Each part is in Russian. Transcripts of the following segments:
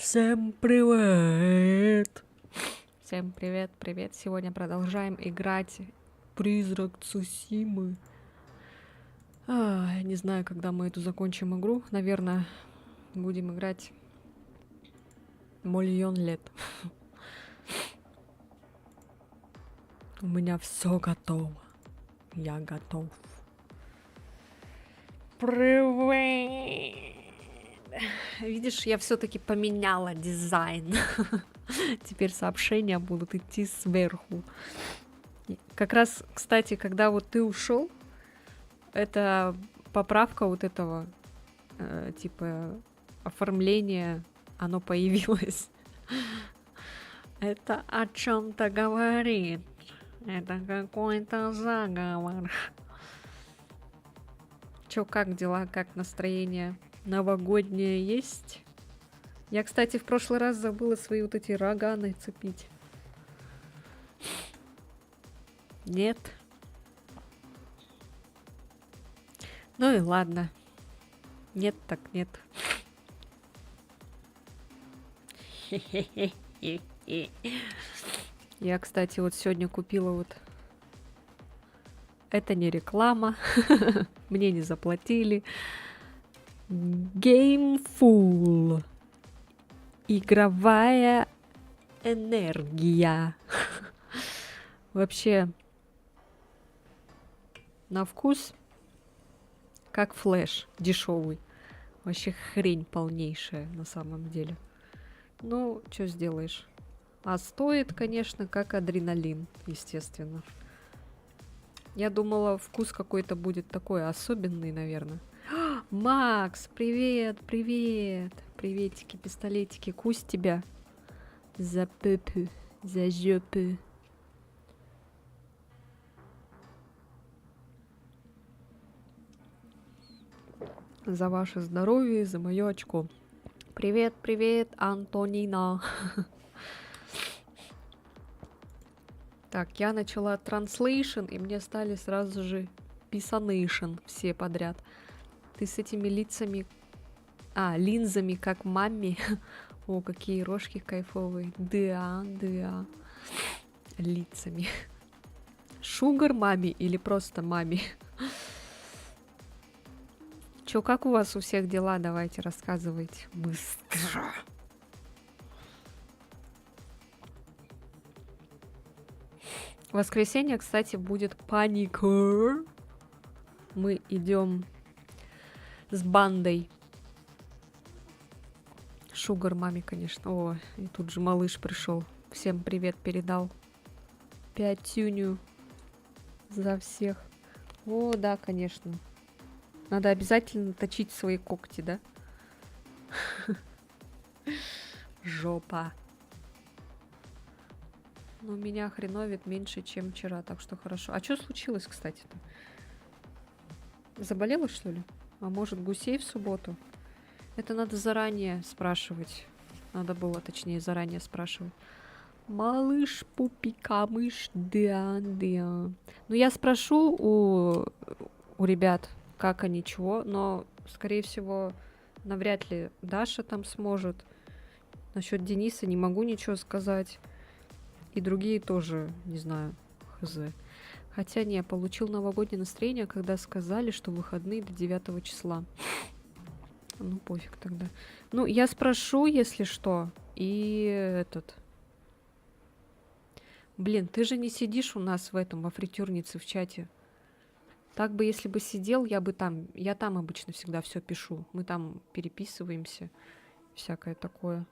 Всем привет! Всем привет, привет. Сегодня продолжаем играть Призрак Цусимы. Я не знаю, когда мы эту закончим игру. Наверное, будем играть миллион лет. У меня все готово. Я готов. Привет! Видишь, я все-таки поменяла дизайн. Теперь сообщения будут идти сверху. Как раз, кстати, когда вот ты ушел, это поправка вот этого, типа, оформления, оно появилось. Это о чем-то говорит. Это какой-то заговор. Чё, как дела, как настроение? Новогоднее есть? Я, кстати, в прошлый раз забыла свои вот эти рога нацепить. Нет? Ну и ладно. Нет так нет. Я, кстати, вот сегодня купила вот... Это не реклама. Мне не заплатили. Gameful. Игровая энергия. Вообще, на вкус как флеш дешевый. Вообще хрень полнейшая на самом деле. Ну, что сделаешь? А стоит, конечно, как адреналин, естественно. Я думала, вкус какой-то будет такой особенный, наверное. Макс, привет, привет. Приветики, пистолетики. Кусь тебя. За пепы, за жопы. За ваше здоровье, за мое очко. Привет, привет, Антонина. Так, я начала translation, и мне стали сразу же писанation все подряд. Ты с этими лицами... линзами, как маме. О, какие рожки кайфовые. Да, да. Лицами. Шугар маме или просто маме? Чё, как у вас у всех дела? Давайте, рассказывайте. Быстро. В воскресенье, кстати, будет паника. Мы идем с бандой. Шугар маме, конечно. О, и тут же малыш пришел. Всем привет передал. Пятюню за всех. О, да, конечно. Надо обязательно точить свои когти, да? Жопа. Но меня хреновит меньше, чем вчера, так что хорошо. А что случилось, кстати-то? Заболела, что ли? А может, гусей в субботу? Это надо заранее спрашивать. Надо было, точнее, заранее спрашивать. Малыш, пупи-камыш, да, да. Ну, я спрошу у ребят, как они, чего, но, скорее всего, навряд ли Даша там сможет. Насчет Дениса не могу ничего сказать. И другие тоже, не знаю, хз. Хотя не, получил новогоднее настроение, когда сказали, что выходные до 9 числа. Ну, пофиг тогда. Ну, я спрошу, если что. И этот... Блин, ты же не сидишь у нас в этом, во фритюрнице в чате. Так бы, если бы сидел, я там обычно всегда все пишу. Мы там переписываемся, всякое такое.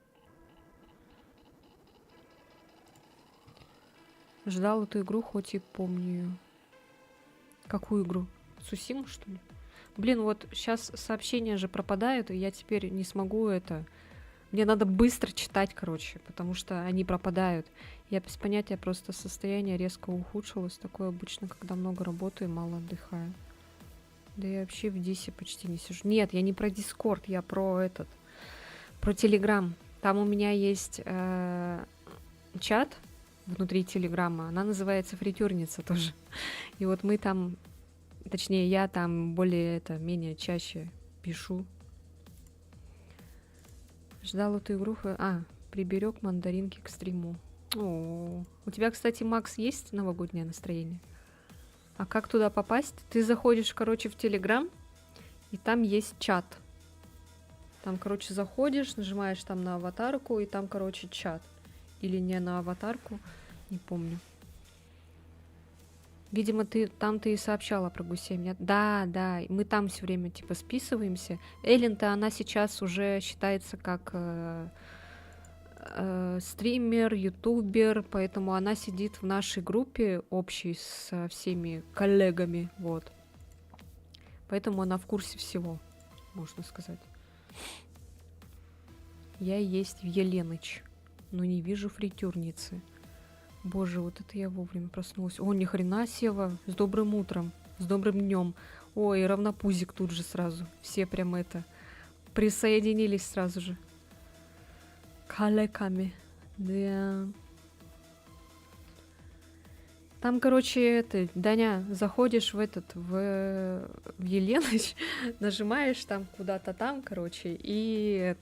Ждал эту игру, хоть и помню ее. Какую игру? Сусиму, что ли? Блин, вот сейчас сообщения же пропадают, и я теперь не смогу это... Мне надо быстро читать, короче, потому что они пропадают. Я без понятия, просто состояние резко ухудшилось. Такое обычно, когда много работаю и мало отдыхаю. Да я вообще в Дисе почти не сижу. Нет, я не про Дискорд, я про Телеграм. Там у меня есть чат внутри Телеграма. Она называется Фритюрница тоже. И вот мы там, точнее, я там менее чаще пишу. Ждал эту игру. Приберег мандаринки к стриму. О, у тебя, кстати, Макс, есть новогоднее настроение? А как туда попасть? Ты заходишь, короче, в Телеграм, и там есть чат. Там, короче, заходишь, нажимаешь там на аватарку, и там, короче, чат. Или не на аватарку, не помню. Видимо, ты и сообщала про гусей. Да, мы там все время, типа, списываемся. Эллен-то, она сейчас уже считается как стример, ютубер, поэтому она сидит в нашей группе общей со всеми коллегами, вот. Поэтому она в курсе всего, можно сказать. Я есть в Еленыч, но не вижу фритюрницы. Боже, вот это я вовремя проснулась. О, ни хрена, Сева, с добрым утром, с добрым днем. Ой, равнопузик тут же сразу. Все прям присоединились сразу же. Коллегами. Да. Там, короче, Даня, заходишь в Еленыч, нажимаешь там куда-то там, короче, и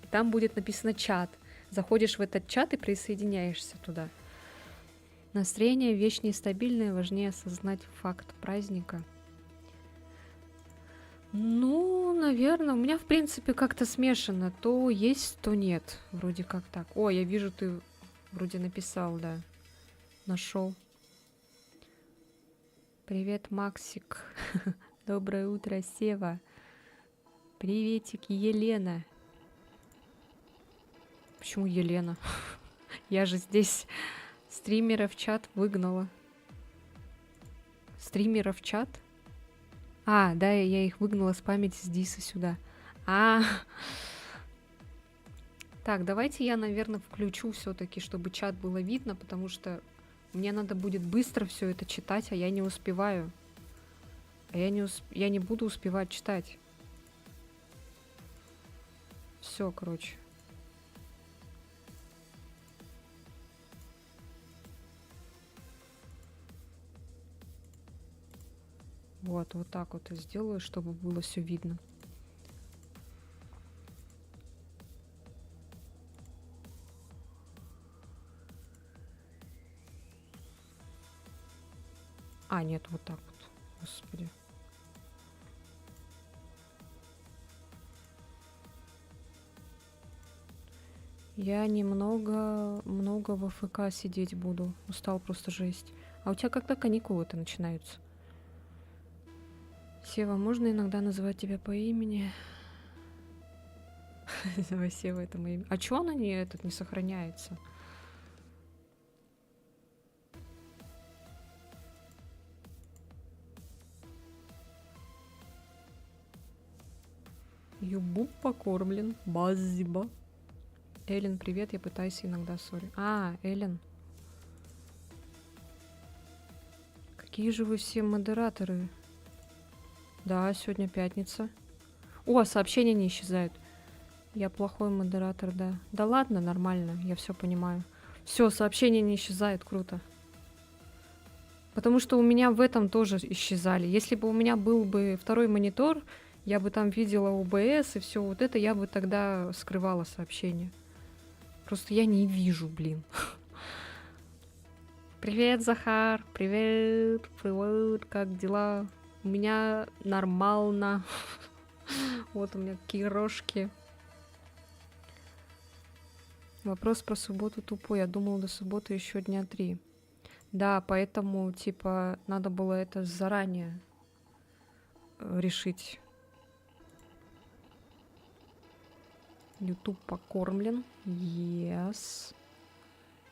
там будет написано чат. Заходишь в этот чат и присоединяешься туда. Настроение вещь нестабильное, важнее осознать факт праздника. Ну, наверное, у меня, в принципе, как-то смешано. То есть, то нет. Вроде как так. О, я вижу, ты вроде написал, да. Нашел. Привет, Максик. Доброе утро, Сева. Приветик, Елена. Почему Елена? Я же здесь стримеров в чат выгнала. Стримеров в чат? Да, я их выгнала с памяти с Диса сюда. Так, давайте я, наверное, включу все-таки, чтобы чат было видно, потому что мне надо будет быстро все это читать, а я не успеваю. Я не буду успевать читать. Все, короче. Вот так вот и сделаю, чтобы было все видно. Нет, вот так вот. Господи. Я много в АФК сидеть буду. Устал просто жесть. А у тебя когда каникулы-то начинаются? Сева, можно иногда называть тебя по имени? Сева, это мое имя. А чё оно не сохраняется? Юбуб покормлен. Базиба. Эллен, привет, я пытаюсь иногда, сори. Эллен. Какие же вы все модераторы? Да, сегодня пятница. О, сообщения не исчезают. Я плохой модератор, да. Да ладно, нормально, я все понимаю. Все, сообщения не исчезают, круто. Потому что у меня в этом тоже исчезали. Если бы у меня был бы второй монитор, я бы там видела ОБС и все вот это, я бы тогда скрывала сообщения. Просто я не вижу, блин. Привет, Захар. Привет, как дела? У меня нормально. Вот у меня кирошки. Вопрос про субботу тупой. Я думала, до субботы еще дня 3. Да, поэтому, типа, надо было это заранее решить. YouTube покормлен. Yes.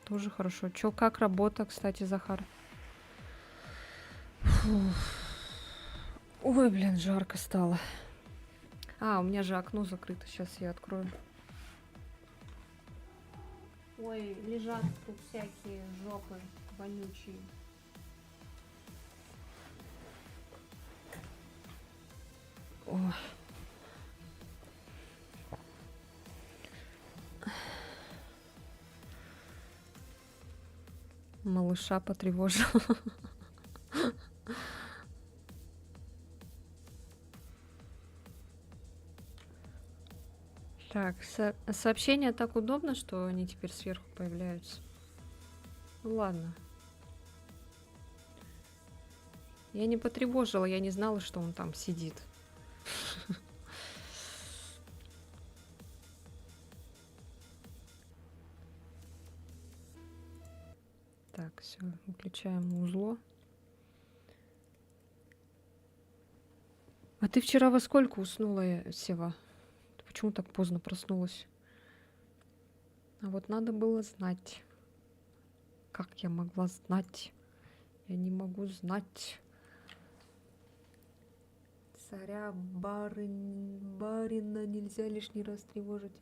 Тоже хорошо. Чё, как работа, кстати, Захар? Ой, блин, жарко стало. У меня же окно закрыто. Сейчас я открою. Ой, лежат тут всякие жопы вонючие. Ой. Малыша потревожил. Так, сообщения так удобно, что они теперь сверху появляются. Ну ладно. Я не потревожила, я не знала, что он там сидит. Так, все, выключаем узло. А ты вчера во сколько уснула, Сева? Ты почему так поздно проснулась? А вот надо было знать. Как я могла знать? Я не могу знать. Царя барина нельзя лишний раз тревожить.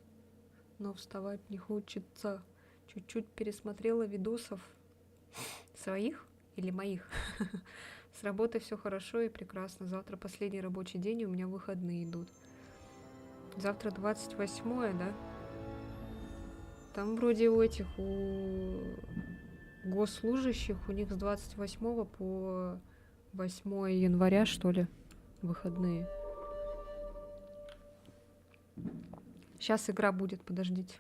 Но вставать не хочется. Чуть-чуть пересмотрела видосов. Своих или моих? С работой все хорошо и прекрасно. Завтра последний рабочий день, и у меня выходные идут. Завтра 28-е, да? Там вроде у этих, у госслужащих, у них с 28 по 8 января, что ли, выходные. Сейчас игра будет, подождите.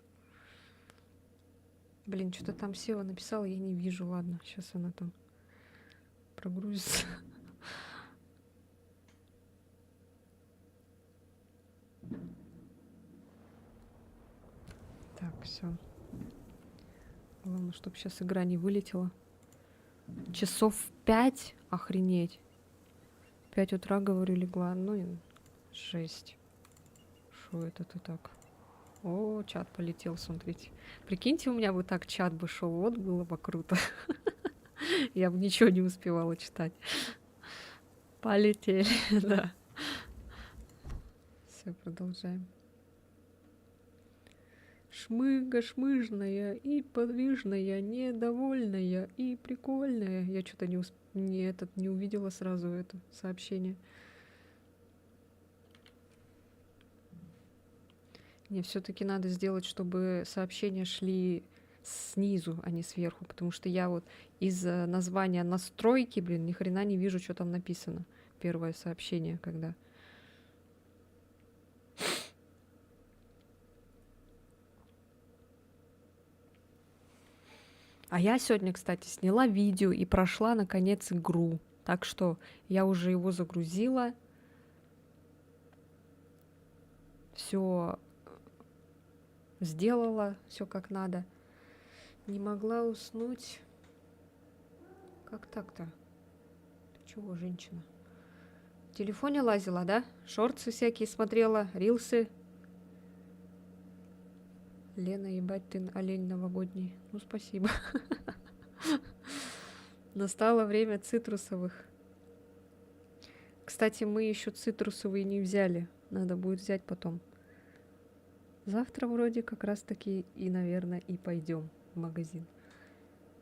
Блин, что-то там Сева написал, я не вижу. Ладно, сейчас она там прогрузится. Так, все. Главное, чтобы сейчас игра не вылетела. Часов 5? Охренеть. 5 утра, говорю, легла. Ну, жесть. Шо это ты так? О, чат полетел, смотрите. Прикиньте, у меня бы так чат бы шел, вот было бы круто. Я бы ничего не успевала читать. Полетели, да. Все, продолжаем. Шмыга-шмыжная и подвижная, недовольная и прикольная. Я что-то не увидела сразу это сообщение. Мне все-таки надо сделать, чтобы сообщения шли снизу, а не сверху, потому что я вот из названия настройки, блин, ни хрена не вижу, что там написано. Первое сообщение, когда. А я сегодня, кстати, сняла видео и прошла, наконец, игру. Так что я уже его загрузила. Все сделала, все как надо. Не могла уснуть. Как так-то? Ты чего, женщина? В телефоне лазила, да? Шорты всякие смотрела, рилсы. Лена, ебать, ты олень новогодний. Ну, спасибо. Настало время цитрусовых. Кстати, мы еще цитрусовые не взяли. Надо будет взять потом. Завтра вроде как раз таки и, наверное, и пойдем в магазин.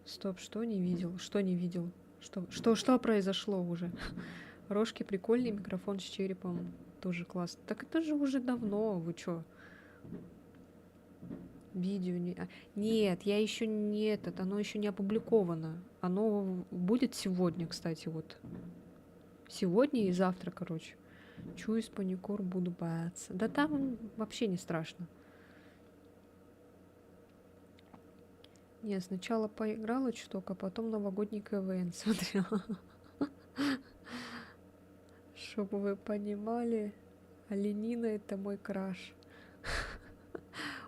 Стоп, что не видел? Что не видел? Что произошло уже? Рожки прикольный, микрофон с черепом тоже классно. Так это же уже давно, вы чё? Видео не... Нет, я еще не этот, оно еще не опубликовано. Оно будет сегодня, кстати, вот. Сегодня и завтра, короче. Чую, с паникор буду бояться. Да там вообще не страшно. Не, сначала поиграла чуток, а потом новогодний КВН смотрела. Чтобы вы понимали, оленина — это мой краш.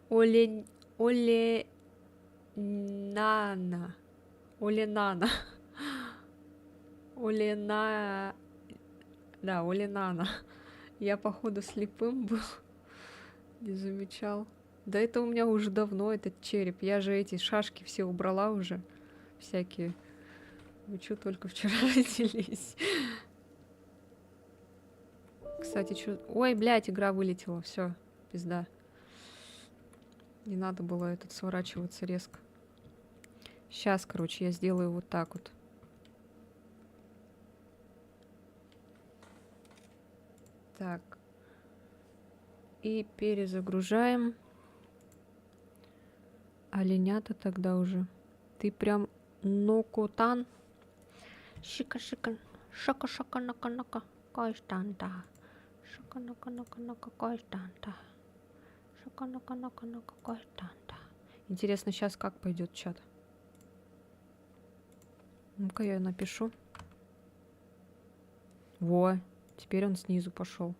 Оленана. Оленана. Олена... Да, Оленана. Я, походу, слепым был. Не замечал. Да это у меня уже давно, этот череп. Я же эти шашки все убрала уже. Всякие. Вы что, только вчера родились? Кстати, что... Ой, блядь, игра вылетела. Все, пизда. Не надо было этот сворачиваться резко. Сейчас, короче, я сделаю вот так вот. Так. И перезагружаем. Оленята тогда уже. Ты прям нокотан. Шика-шика. Шака-шака-нака-нака. Кайстанта. Шака-нака-нака-нака. Кайстанта. Интересно, сейчас как пойдет чат? Ну-ка я напишу. Во, теперь он снизу пошел.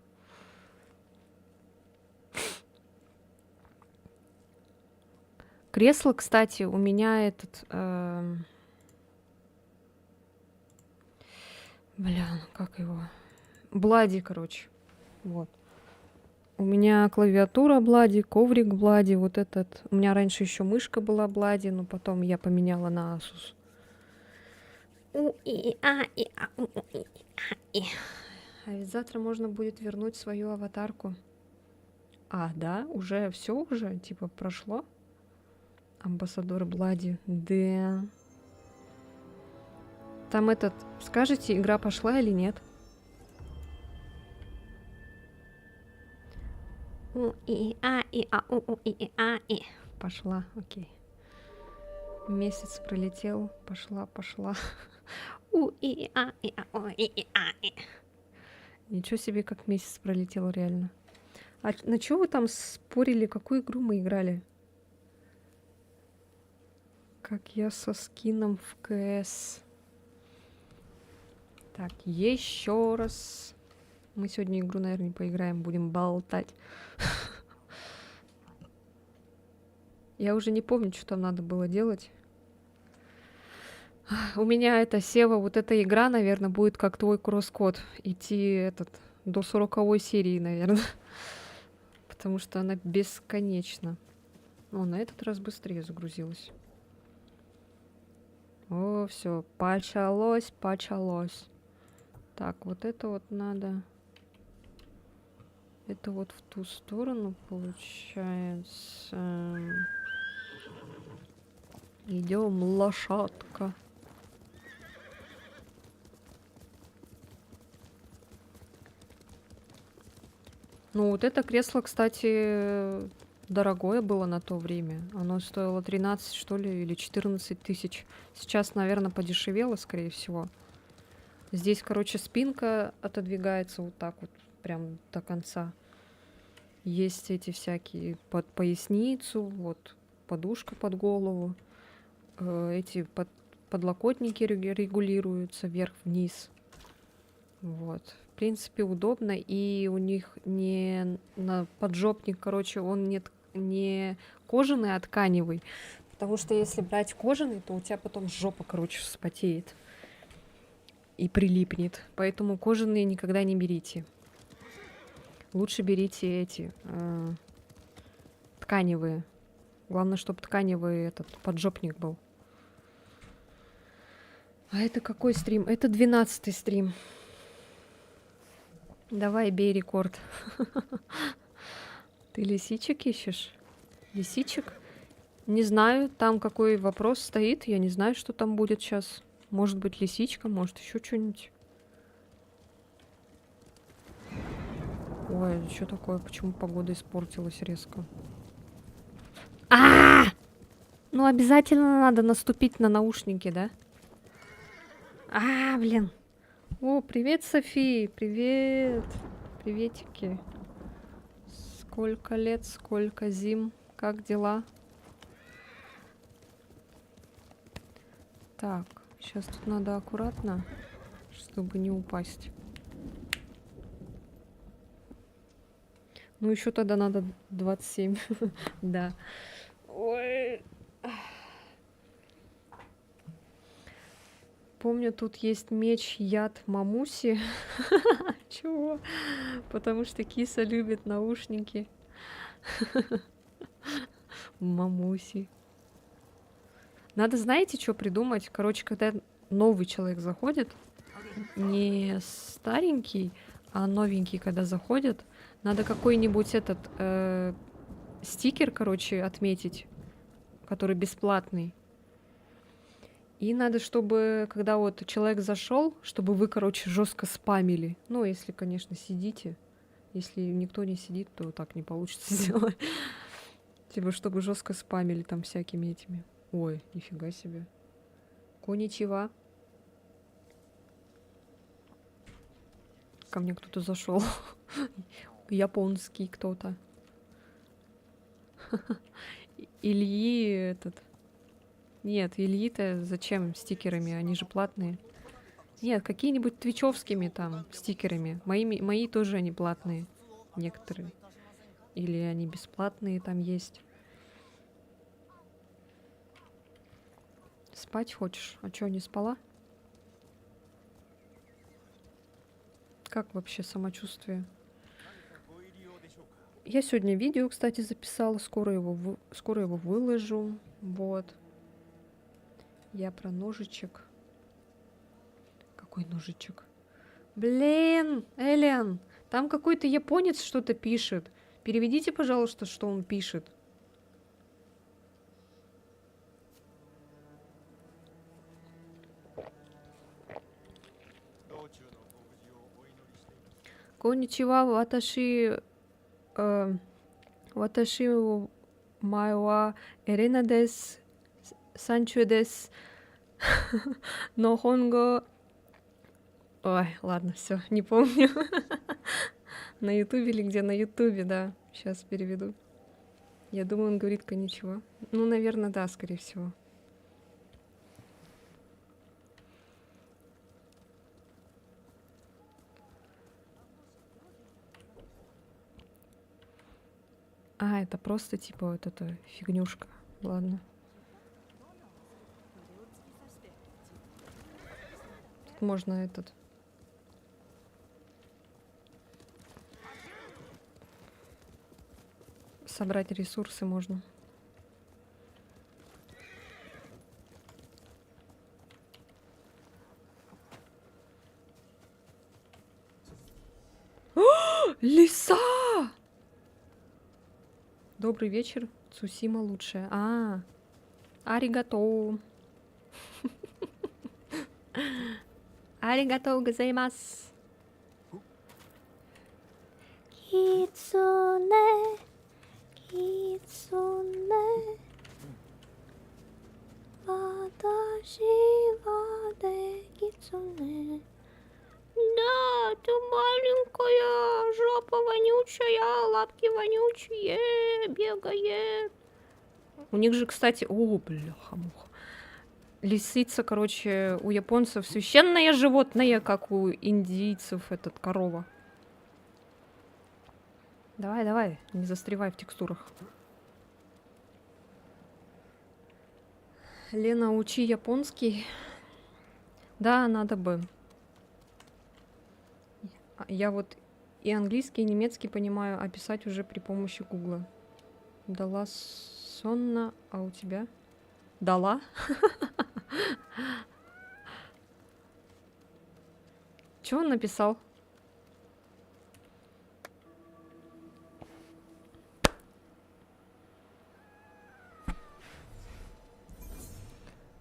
Кресло, кстати, у меня этот... Бля, как его? Блади, короче. Вот. У меня клавиатура Блади, коврик Блади, вот этот. У меня раньше еще мышка была Блади, но потом я поменяла на Asus. А ведь завтра можно будет вернуть свою аватарку. А, да? Уже все уже? Типа прошло? Амбассадор Блади. Да. Там этот... Скажите, игра пошла или нет? Пошла, окей. Месяц пролетел, пошла. Ничего себе, как месяц пролетел, реально. А на чё вы там спорили, какую игру мы играли? Как я со скином в КС. Так, еще раз. Мы сегодня игру, наверное, не поиграем, будем болтать. Я уже не помню, что там надо было делать. У меня это Сева, вот эта игра, наверное, будет как твой кросс-код. Идти до 40-й серии, наверное. Потому что она бесконечна. О, на этот раз быстрее загрузилась. О, все, почалось. Так, вот это вот надо... Это вот в ту сторону получается. Идем, лошадка. Ну, вот это кресло, кстати, дорогое было на то время. Оно стоило 13, что ли, или 14 тысяч. Сейчас, наверное, подешевело, скорее всего. Здесь, короче, спинка отодвигается вот так вот, прям до конца. Есть эти всякие под поясницу, вот подушка под голову. Эти подлокотники регулируются вверх-вниз. Вот. В принципе, удобно. И у них не на поджопник, короче, он не кожаный, а тканевый. Потому что если брать кожаный, то у тебя потом жопа, короче, вспотеет. И прилипнет. Поэтому кожаные никогда не берите. Лучше берите эти тканевые. Главное, чтобы тканевый этот поджопник был. А это какой стрим? Это 12-й стрим. Давай, бей рекорд. Ты лисичек ищешь? Лисичек? Не знаю, там какой вопрос стоит. Я не знаю, что там будет сейчас. Может быть, лисичка, может, еще что-нибудь. Ой, что такое? Почему погода испортилась резко? Ну, обязательно надо наступить на наушники, да? Блин. О, привет, Софи. Привет. Приветики. Сколько лет, сколько зим. Как дела? Так, сейчас тут надо аккуратно, чтобы не упасть. Ну, еще тогда надо 27. Да. Ой. Помню, тут есть меч яд Мамуси. Чего? Потому что киса любит наушники. Мамуси. Надо, знаете, что придумать? Короче, когда новый человек заходит, не старенький, а новенький, когда заходит, надо какой-нибудь этот стикер, короче, отметить, который бесплатный. И надо, чтобы, когда вот человек зашел, чтобы вы, короче, жестко спамили. Ну, если, конечно, сидите. Если никто не сидит, то так не получится сделать. Типа, чтобы жестко спамили там всякими этими. Ой, нифига себе. Коничева. Ко мне кто-то зашел. Японский кто-то. Ильи этот... Нет, Ильи-то зачем стикерами? Они же платные. Нет, какие-нибудь твичевскими там стикерами. Мои тоже они платные. Некоторые. Или они бесплатные там есть. Спать хочешь? А чё, не спала? Как вообще самочувствие? Я сегодня видео, кстати, записала. Скоро его выложу. Вот. Я про ножичек. Какой ножичек? Блин, Элен, там какой-то японец что-то пишет. Переведите, пожалуйста, что он пишет. Конничева, ваташи... Ваташи майва Эрена дес, Санчо дес, но хонго... Ой, ладно, все, не помню. На ютубе или где? На ютубе, да. Сейчас переведу. Я думаю, он говорит конничева. Ну, наверное, да, скорее всего. А, это просто типа вот эта фигнюшка. Ладно. Тут можно этот... Собрать ресурсы можно. Лиса! Добрый вечер. Цусима лучшая. Аригато. Аригато гозаимас. Кицуне. Кицуне. Ваташи ва де кицуне. Да, ты маленькая, жопа вонючая, лапки вонючие, бегает. У них же, кстати... О, бляха-муха. Лисица, короче, у японцев священное животное, как у индийцев этот корова. Давай, давай, не застревай в текстурах. Лена, учи японский. Да, надо бы. Я вот и английский, и немецкий понимаю, а писать уже при помощи гугла. Дала сонно, а у тебя? Дала? Чё он написал?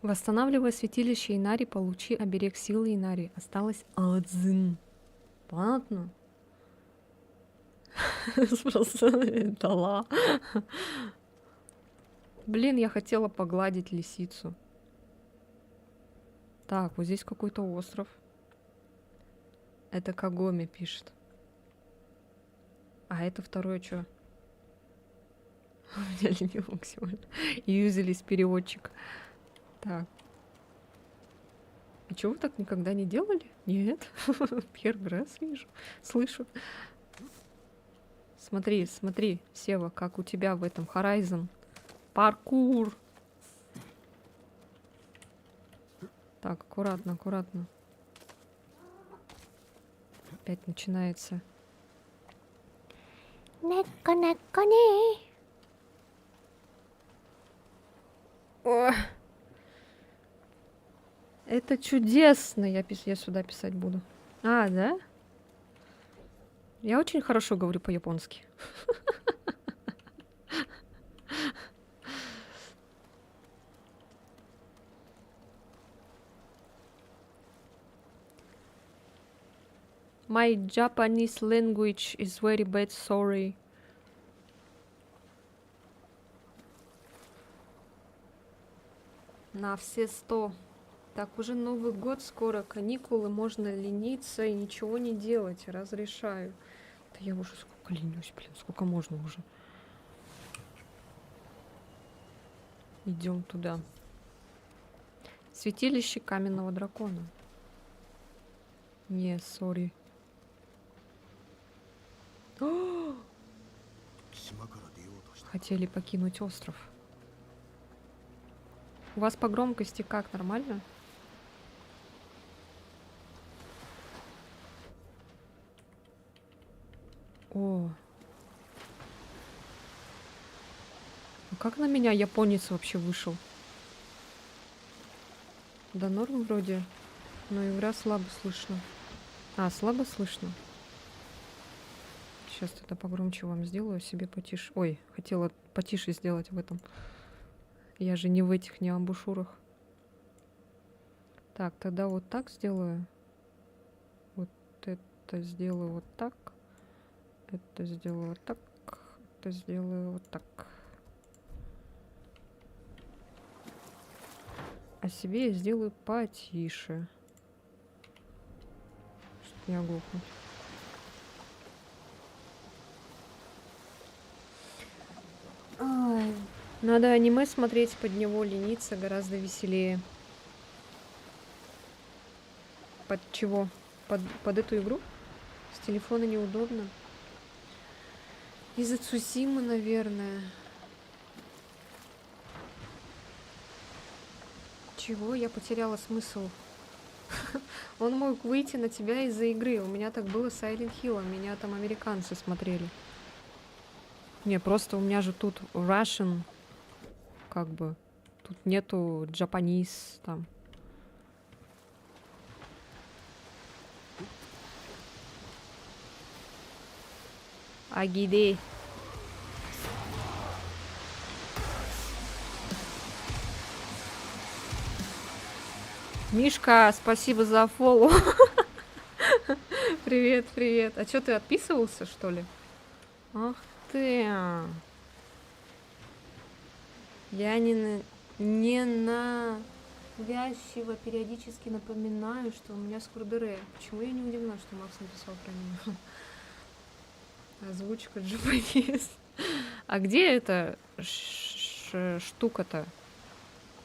Восстанавливая святилище Инари, получи оберег силы Инари. Осталось один. Понятно? Просто дала. Блин, я хотела погладить лисицу. Так, вот здесь какой-то остров. Это Кагоми пишет. А это второе что? У меня ленивый максимально. Юзелись переводчик. Так. А чего вы так никогда не делали? Нет. Первый раз вижу. Слышу. Смотри, смотри, Сева, как у тебя в этом Horizon. Паркур. Так, аккуратно, аккуратно. Опять начинается. Некко-некко-не. О! Это чудесно. Я сюда писать буду. А, да? Я очень хорошо говорю по-японски. My Japanese language is very bad, sorry. На все 100. Так, уже Новый год скоро, каникулы, можно лениться и ничего не делать. Разрешаю. Да я уже сколько ленюсь, блин, сколько можно уже. Идем туда. Святилище каменного дракона. Не, сори. Хотели покинуть остров. У вас по громкости как? Нормально? О. А как на меня японец вообще вышел? Да норм вроде. Но игра слабо слышно. А, слабо слышно? Сейчас тогда погромче вам сделаю, себе потише. Ой, хотела потише сделать в этом. Я же не в этих, не амбушюрах. Так, тогда вот так сделаю. Вот это сделаю вот так. Это сделаю вот так. Это сделаю вот так. А себе я сделаю потише. Чтоб не оглохнуть. Ай, надо аниме смотреть, под него лениться гораздо веселее. Под чего? Под эту игру? С телефона неудобно. Из-за Цусимы, наверное. Чего? Я потеряла смысл. Он мог выйти на тебя из-за игры. У меня так было с Silent Hill. Меня там американцы смотрели. Не, просто у меня же тут Russian, как бы. Тут нету Japanese там. Агиде. Мишка, спасибо за фоллоу. Привет, привет. А что, ты отписывался, что ли? Ах ты. Я не навязчиво периодически напоминаю, что у меня скурдере. Почему я не удивлена, что Макс написал про него? Озвучка Japanese. А где эта штука-то?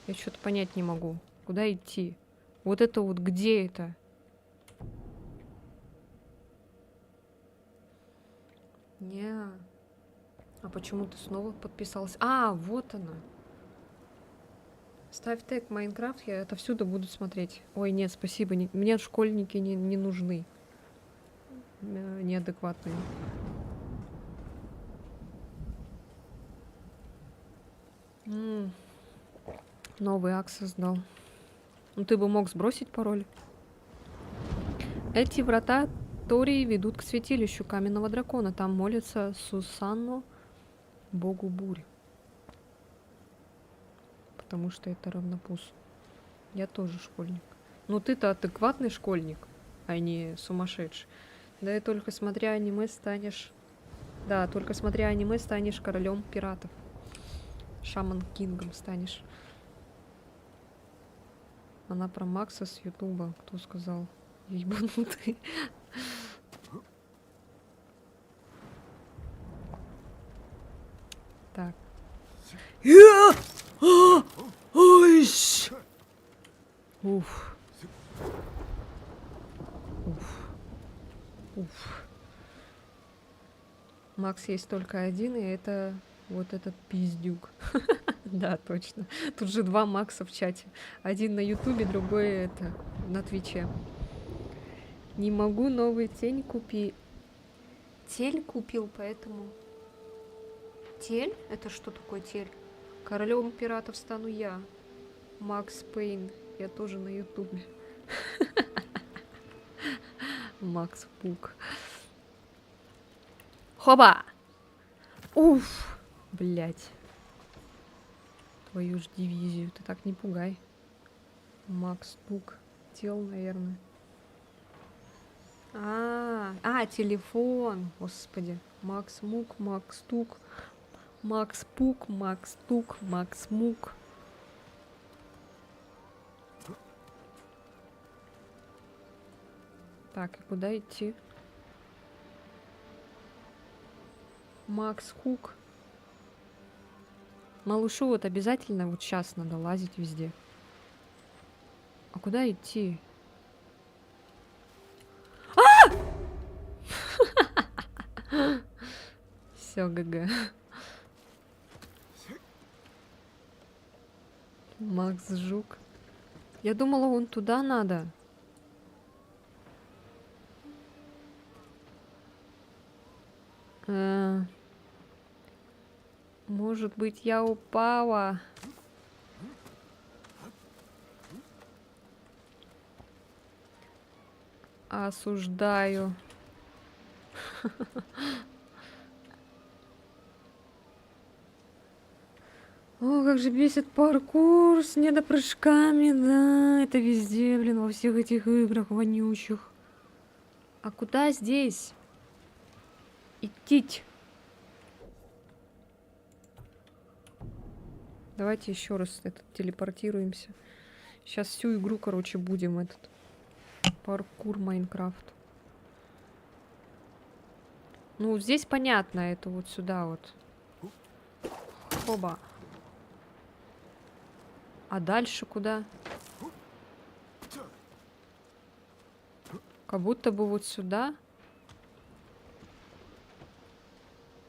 Я что-то понять не могу. Куда идти? Вот это вот где это? Не. А почему ты снова подписалась? А, вот она. Ставь тег Майнкрафт, я отовсюду буду смотреть. Ой, нет, спасибо. Мне школьники не нужны. Неадекватные. Новый акт создал. Ну ты бы мог сбросить пароль. Эти врата Тории ведут к святилищу каменного дракона. Там молятся Сусанну, богу бури. Потому что это равнопус. Я тоже школьник. Ну ты-то адекватный школьник, а не сумасшедший. Да и только смотря аниме станешь... Да, только смотря аниме станешь королем пиратов. Шаман Кингом станешь. Она про Макса с Ютуба. Кто сказал? Ебанутый. Так. Ой! Уф. Уф. Уф. Макс есть только один, и это вот этот пиздюк. Да, точно. Тут же два Макса в чате. Один на Ютубе, другой это на Твиче. Не могу новый тень купить. Тель купил, поэтому... Тель? Это что такое тель? Королем пиратов стану я. Макс Пейн. Я тоже на Ютубе. Макс Пук. Хоба! Уф! Блять. Твою ж дивизию. Ты так не пугай. Макс Пук. Тел, наверное. Телефон. Господи. Макс Мук, Макс Тук. Макс Пук, Макс Тук, Макс Мук. Так, и куда идти? Макс Хук. Малышу вот обязательно вот сейчас надо лазить везде. А куда идти? Все, ГГ. Макс Жук. Я думала, вон туда надо. Может быть, я упала. Осуждаю. О, как же бесит паркур с недопрыжками, да. Это везде, блин, во всех этих играх вонючих. А куда здесь идти? Давайте еще раз телепортируемся. Сейчас всю игру, короче, будем этот паркур Майнкрафт. Ну, здесь понятно, это вот сюда вот. Хоба. А дальше куда? Как будто бы вот сюда.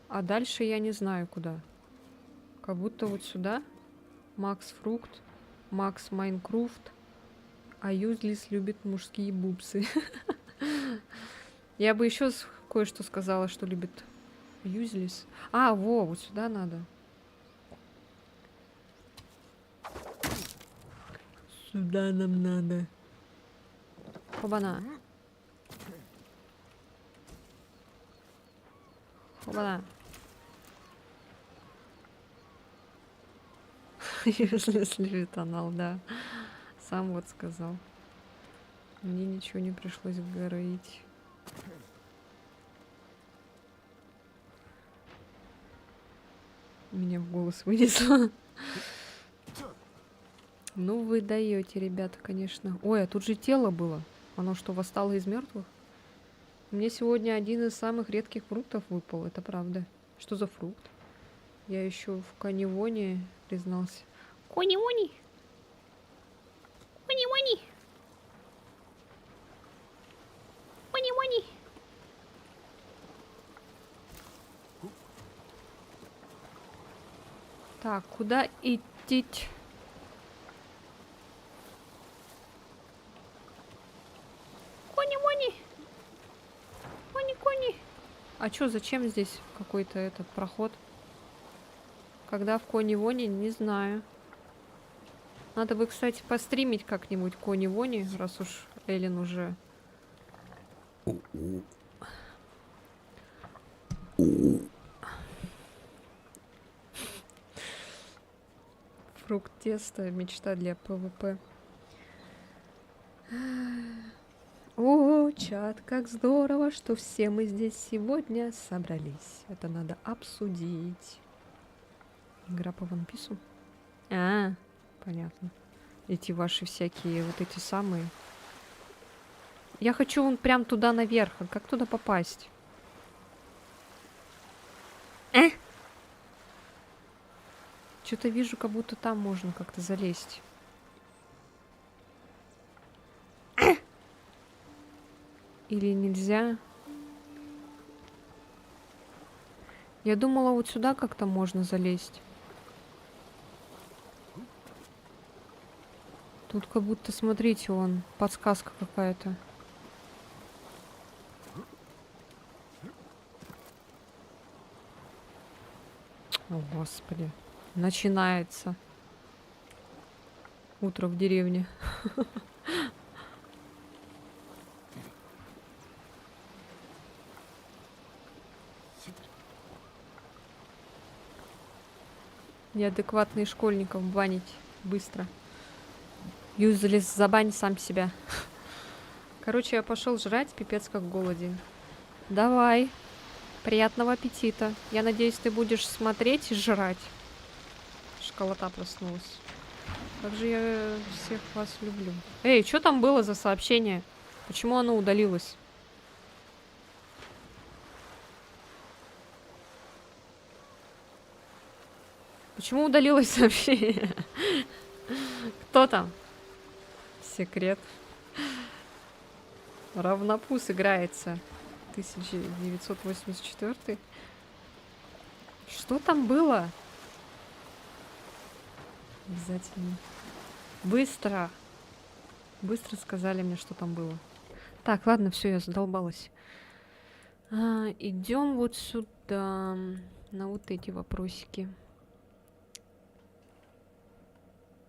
А дальше я не знаю куда. Как будто вот сюда. Макс Фрукт. Макс Майнкрафт. А Юзлис любит мужские бубсы. Я бы еще кое-что сказала, что любит Юзлис. А, во, вот сюда надо. Сюда нам надо. Хобана. Хобана. Юзлис любит анал, да. Сам вот сказал. Мне ничего не пришлось говорить. Меня в голос вынесло. Ну вы даете, ребята, конечно. Ой, а тут же тело было. Оно что, восстало из мертвых? Мне сегодня один из самых редких фруктов выпал, это правда. Что за фрукт? Я еще в Канивоне признался. Кони-вони! Кони-вони! Кони-вони! Так, куда идти? Кони-вони! Кони-кони! А чё, зачем здесь какой-то этот проход? Когда в Кони-вони, не знаю. Надо бы, кстати, постримить как-нибудь Кони-вони, раз уж Эллен уже... Фрукт теста, мечта для ПВП. О, чат, как здорово, что все мы здесь сегодня собрались. Это надо обсудить. Игра по One Piece? А, понятно. Эти ваши всякие, вот эти самые. Я хочу вон прям туда наверх. А как туда попасть? Что-то вижу, как будто там можно как-то залезть. Или нельзя? Я думала, вот сюда как-то можно залезть. Тут как будто, смотрите, вон, подсказка какая-то. О, Господи. Начинается. Утро в деревне. Неадекватных школьников банить быстро. Юзлис, забань сам себя. Короче, я пошел жрать, пипец как голоден. Давай. Приятного аппетита. Я надеюсь, ты будешь смотреть и жрать. Школота проснулась. Как же я всех вас люблю. Эй, что там было за сообщение? Почему оно удалилось? Почему удалилось сообщение? Кто там? Секрет. Равнопус играется. 1984. Что там было? Обязательно. Быстро. Быстро сказали мне, что там было. Так, ладно, все, я задолбалась. Идем вот сюда. На вот эти вопросики.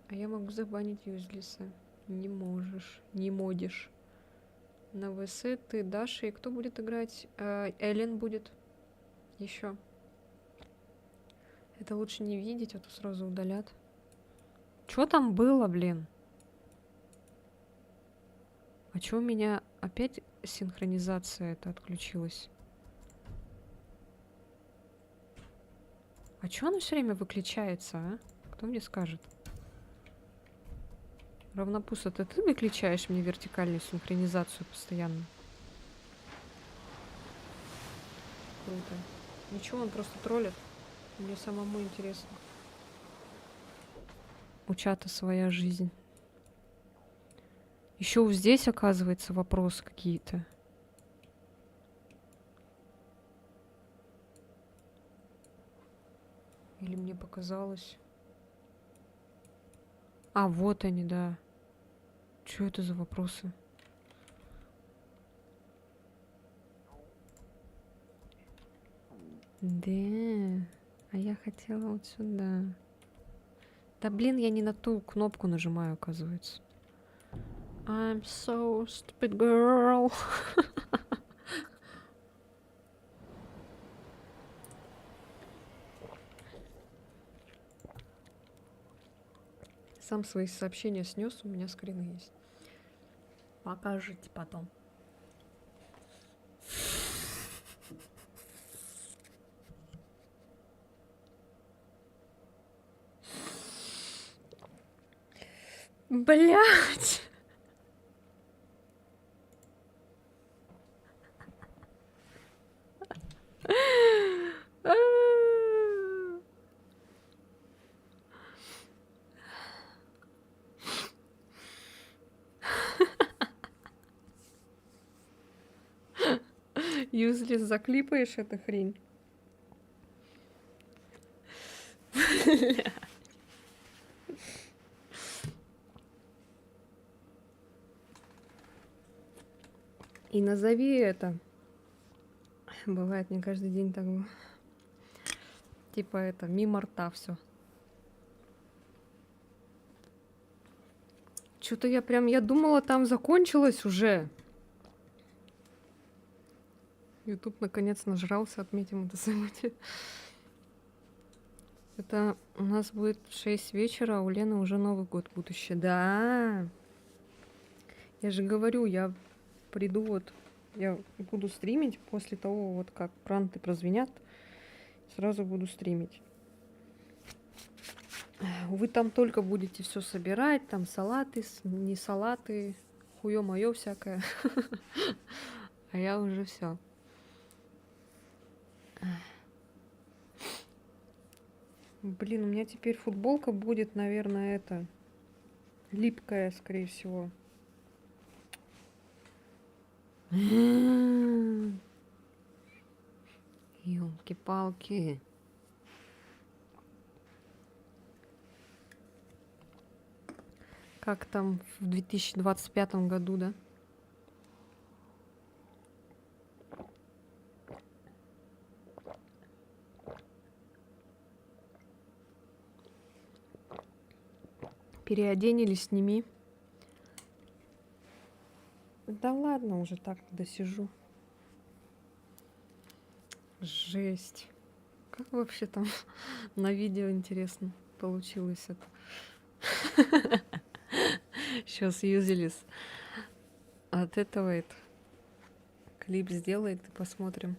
А я могу забанить юзлиса. Не можешь. Не модишь. На ВС ты, Даша. И кто будет играть? Эллен будет. Еще. Это лучше не видеть, а то сразу удалят. Что там было, блин? А чё у меня опять синхронизация это отключилась? А чё она все время выключается, а? Кто мне скажет? Равнопус, это ты выключаешь мне вертикальную синхронизацию постоянно? Круто. Ничего, он просто троллит. Мне самому интересно. У чата своя жизнь. Еще здесь, оказывается, вопросы какие-то. Или мне показалось? А, вот они, да. Что это за вопросы? Да, а я хотела вот сюда. Да блин, я не на ту кнопку нажимаю, оказывается. I'm so stupid girl. Сам свои сообщения снес, у меня скрины есть. Покажите потом. Блять! Юзлис, заклипаешь эту хрень? И назови это. Бывает не каждый день так. Типа это, мимо рта все. Что-то я думала, там закончилось уже. YouTube наконец нажрался, отметим это событие. Это у нас будет 6 вечера, а у Лены уже Новый год будущее. Да. Я же говорю, я приду вот, я буду стримить после того, вот как пранты прозвенят, сразу буду стримить. Вы там только будете все собирать, там салаты, не салаты, хуё-моё всякое. А я уже все. Блин, у меня теперь футболка будет, наверное, это липкая, скорее всего. Ёлки-палки. Как там в 2025 году, да? Переодень или сними. Да ладно, уже так досижу. Жесть. Как вообще там на видео, интересно, получилось это? Сейчас Юзелис от этого это клип сделает и посмотрим.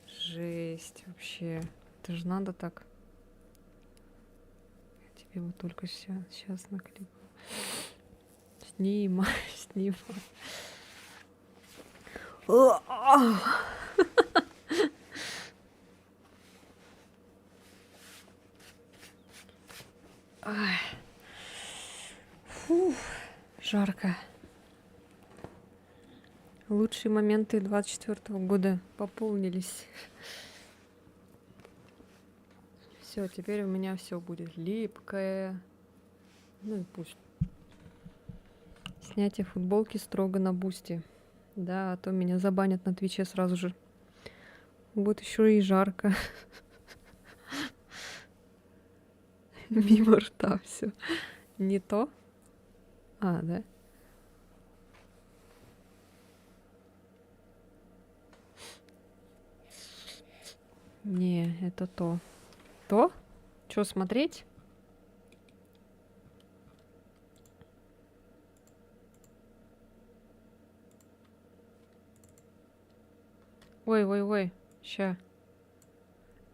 Жесть вообще. Это же надо так. Я тебе вот только сейчас накликаю. Снимай, снимай. Ай. Фу, жарко. Лучшие моменты 24 года пополнились. Все, теперь у меня все будет липкое. Ну и пусть. Снятие футболки строго на бусте. Да, а то меня забанят на Твиче сразу же. Вот еще и жарко. Мимо рта все. Не то? А, да? Не, это то. То? Чё смотреть? Ой, ща.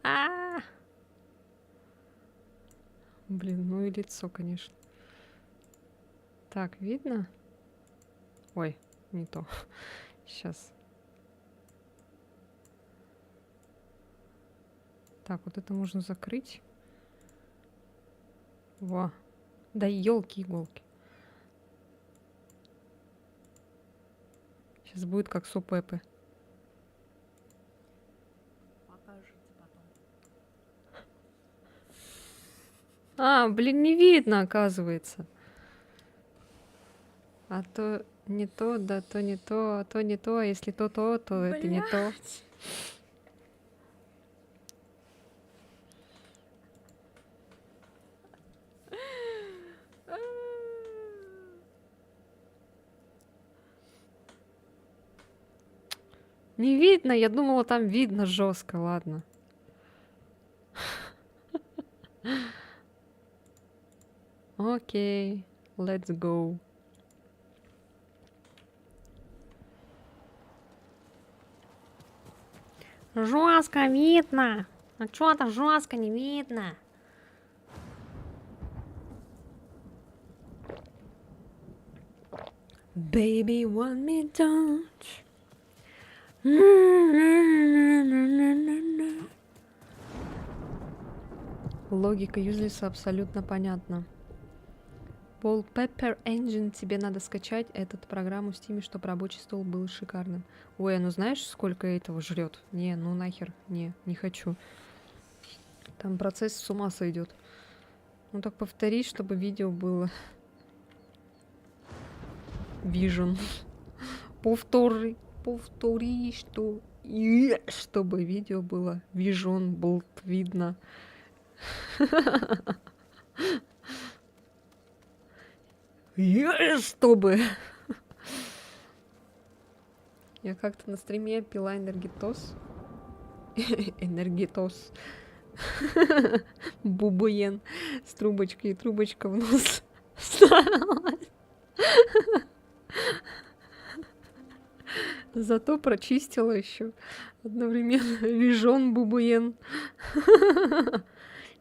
А! Блин, ну и лицо, конечно. Так, видно? Ой, не то. Сейчас. Так, вот это можно закрыть. Во. Да елки-иголки. Сейчас будет как супепы. Покажете потом. А, блин, не видно, оказывается. А то не то, да то не то, а то не то, а если то, то это не то. Не видно, я думала, там видно жестко, ладно. Окей, let's go. Жестко видно. А что-то жестко не видно. Baby, want me touch. Логика юзлиса абсолютно понятна. Wallpaper Engine тебе надо скачать этот программу в Steam, чтобы рабочий стол был шикарным. Ой, ну знаешь, сколько этого жрет? Не, ну нахер, не хочу. Там процесс с ума сойдет. Ну так повтори, чтобы видео было. Vision. Повтори, что чтобы видео было. Vision был видно. Чтобы. Я как-то на стриме пила энергетоз. Энергетоз. Бубуен с трубочкой, и трубочка в нос. Зато прочистила еще одновременно вижон бубуен.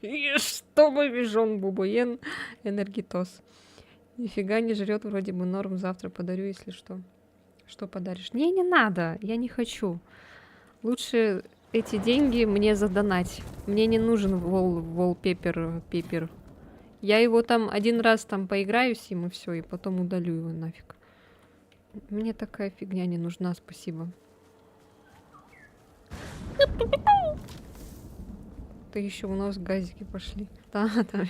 И чтобы вижон бубуен энергетоз. Нифига не жрет, вроде бы норм. Завтра подарю, если что. Что подаришь? Не надо, я не хочу. Лучше эти деньги мне задонать. Мне не нужен wallpaper. Я его там один раз там поиграюсь им и все, и потом удалю его нафиг. Мне такая фигня не нужна, спасибо. Ты еще у нас газики пошли. Да, там.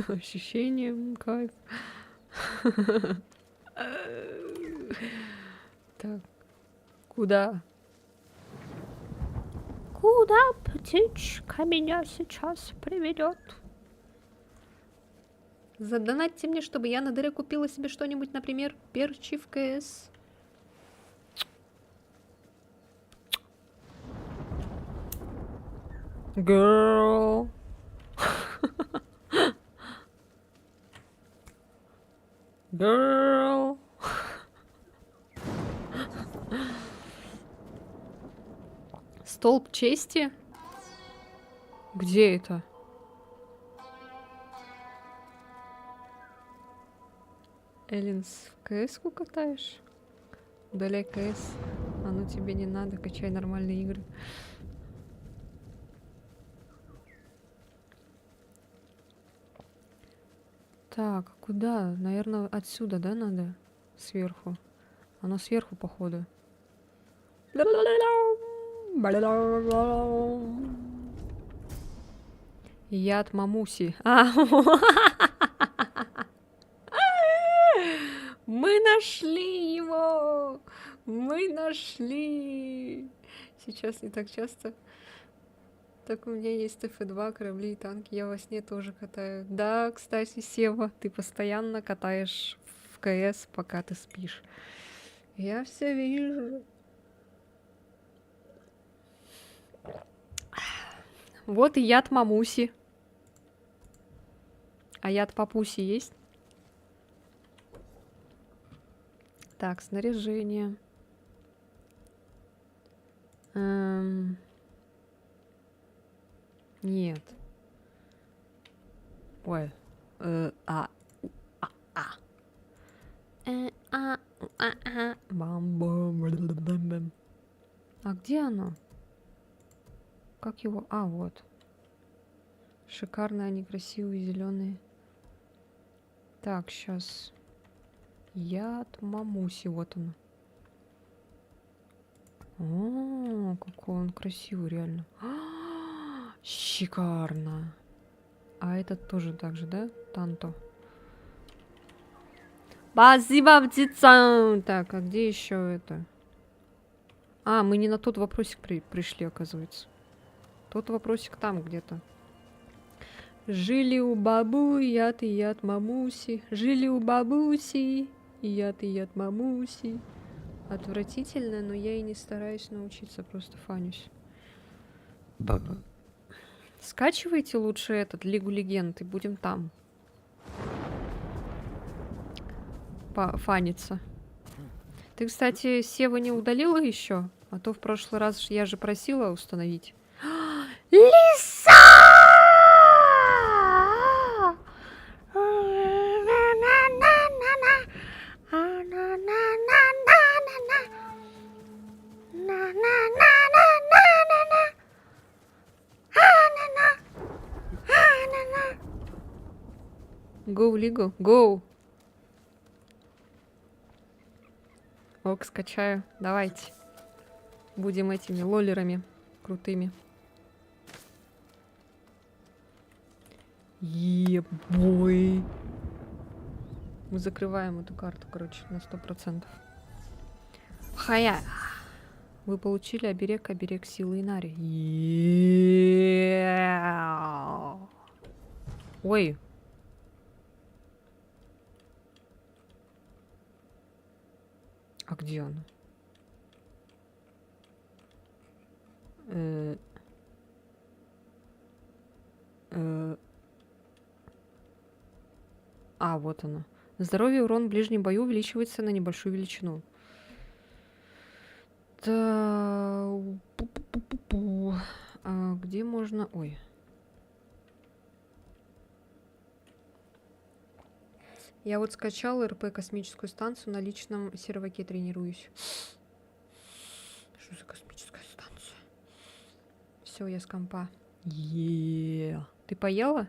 Ощущение, кайф. Так, куда? Куда птичка меня сейчас приведет? Задонатьте мне, чтобы я на дыре купила себе что-нибудь, например, перчи в КС. Girl. Girl. Столб чести? Где это? Эллинс, в КС-ку катаешь? Удаляй КС. Оно тебе не надо, качай нормальные игры. Так, а куда? Наверное, отсюда, да, надо? Сверху. Оно сверху, походу. Яд мамуси. Мы нашли его! Мы нашли! Сейчас не так часто. Так у меня есть ТФ-2, корабли и танки. Я во сне тоже катаю. Да, кстати, Сева, ты постоянно катаешь в КС, пока ты спишь. Я все вижу. Вот и яд мамуси. А яд папуси есть? Так, снаряжение. Нет. Ой. Бам-бам. А где оно? Как его? А, вот. Шикарно, они красивые, зеленые. Так, сейчас. Яд мамуси, вот он. О, какой он красивый, реально. Шикарно. А этот тоже так же, да? Танто. Спасибо, птица! Так, а где еще это? А, мы не на тот вопросик пришли, оказывается. Тот вопросик там где-то. Жили у бабу яд и яд мамуси. Жили у бабуси и яд мамуси. Отвратительно, но я и не стараюсь научиться, просто фанюсь. Скачивайте лучше этот Лигу Легенд и будем там фаниться. Ты, кстати, Сева не удалила еще? А то в прошлый раз я же просила установить. Лиса! Go, Лигу, go! Ок, скачаю. Давайте. Будем этими лолерами крутыми. Ебой. Мы закрываем эту карту, короче, на 100%. Хая. Вы получили оберег силы Инари. Ой. А где он? А, вот оно. Здоровье и урон в ближнем бою увеличивается на небольшую величину. Да. А где можно... Ой. Я вот скачала РП космическую станцию, на личном серваке тренируюсь. Что за космическая станция? Все, я с компа. Ты поела?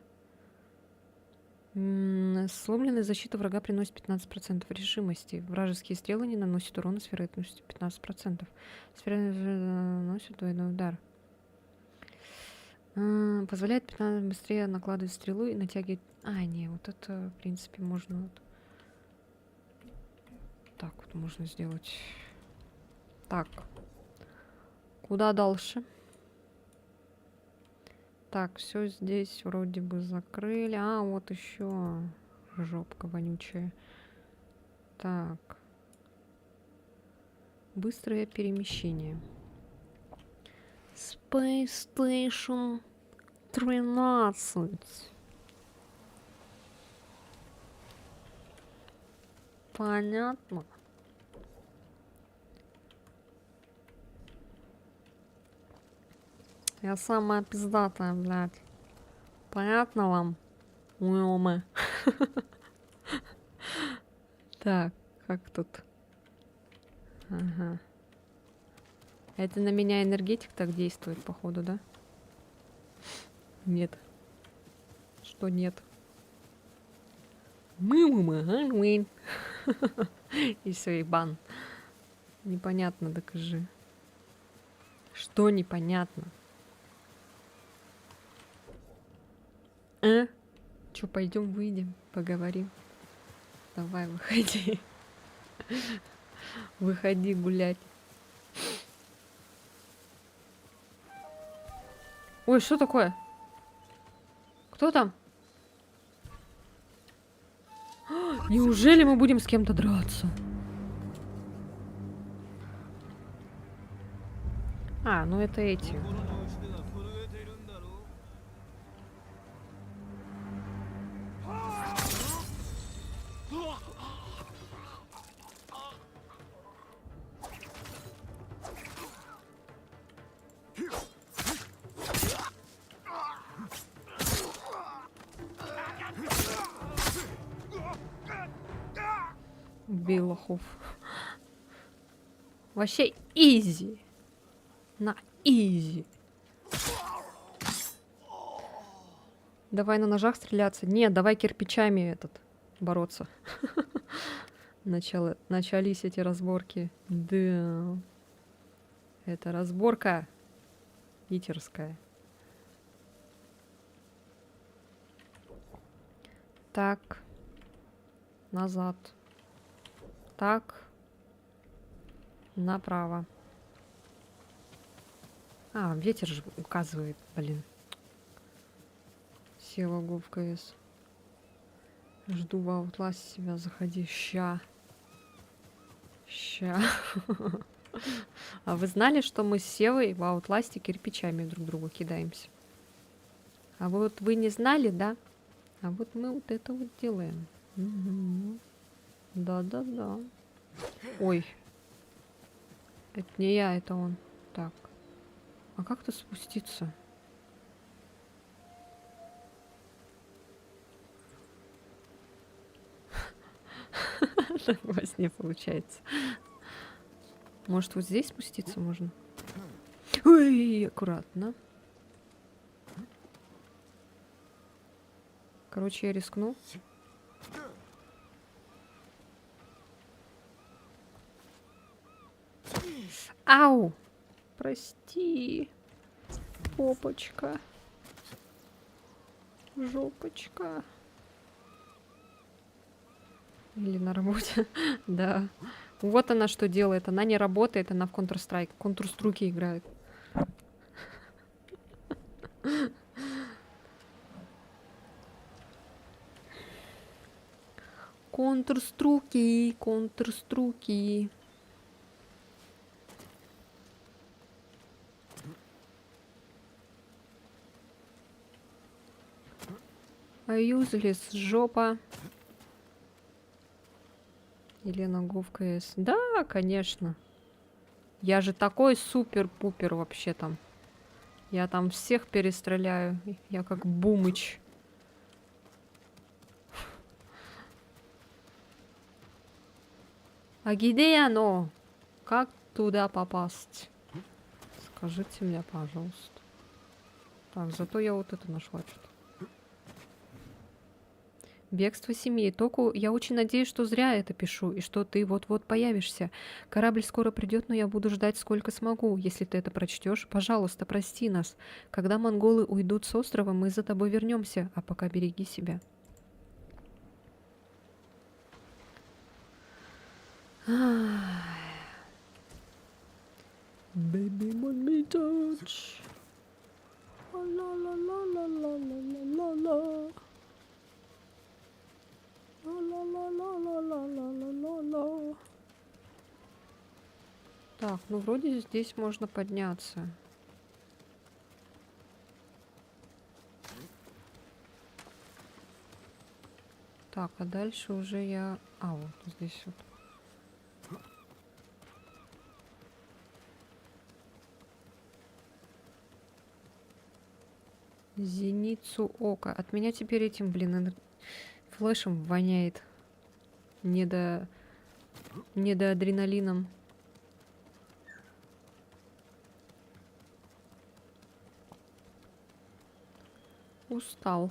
Сломленная защита врага приносит 15% решимости. Вражеские стрелы не наносят урона с вероятностью 15%. Сфера наносит двойной удар. Позволяет 15 быстрее накладывать стрелу и натягивать... А, не, вот это, в принципе, можно... Вот... Так вот можно сделать. Так. Куда дальше? Так, все здесь вроде бы закрыли. А, вот еще жопка вонючая. Так. Быстрое перемещение. Space Station 13. Понятно. Я самая пиздатая, блядь. Понятно вам? Уёмы. Так, как тут? Ага. Это на меня энергетик так действует, походу, да? Нет. Что нет? Мы. И все, и бан. Непонятно, докажи. Что непонятно? Чё, пойдем выйдем, поговорим? Давай, выходи. Выходи гулять. Ой, что такое? Кто там? Неужели мы будем с кем-то драться? А, ну это эти. Белохов. Вообще изи. На изи. Давай на ножах стреляться. Нет, давай кирпичами бороться. Начались эти разборки. Да. Это разборка питерская. Так. Назад. Так. Направо. А, ветер же указывает, блин. Села в КС. Жду в Outlast себя, заходи. Ща. А вы знали, что мы с Севой в Outlast кирпичами друг другу кидаемся? А вот вы не знали, да? А вот мы вот это вот делаем. Угу. Да-да-да. Ой. Это не я, это он. Так. А как-то спуститься? Во сне получается. Может, вот здесь спуститься можно? Ой, аккуратно. Короче, я рискну. Ау! Прости. Попочка. Жопочка. Или на работе. Да. Вот она что делает. Она не работает, она в Counter-Strike. Counter-Strike играет. Counter-Strike, Counter-Strike. Юзлес, жопа. Елена Гов КС. Да, конечно. Я же такой супер-пупер вообще там. Я там всех перестреляю. Я как Бумыч. А где оно? Как туда попасть? Скажите мне, пожалуйста. Так, зато я вот это нашла что-то. Бегство семьи. Току, я очень надеюсь, что зря это пишу, и что ты вот-вот появишься. Корабль скоро придет, но я буду ждать сколько смогу. Если ты это прочтешь, пожалуйста, прости нас. Когда монголы уйдут с острова, мы за тобой вернемся, а пока береги себя. Baby, want me touch. La la la la la la la la. Ла-ла-ла-ла-ла-ла-ла-ла-ла. Так, ну вроде здесь можно подняться. Так, а дальше уже я... А, вот здесь вот. Зеницу ока. От меня теперь этим, блин, флешем воняет. Не до адреналином. Устал.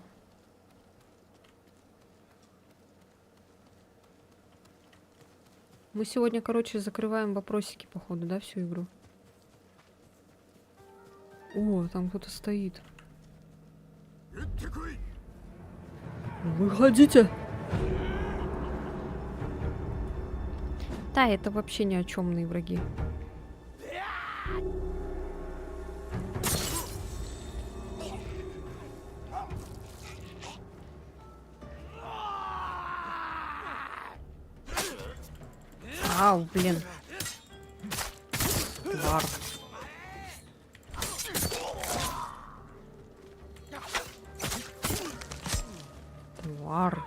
Мы сегодня, короче, закрываем вопросики, походу, да, всю игру? О, там кто-то стоит. Выходите! Да, это вообще ни о чёмные враги. Ау, блин. Тварь. Тварь.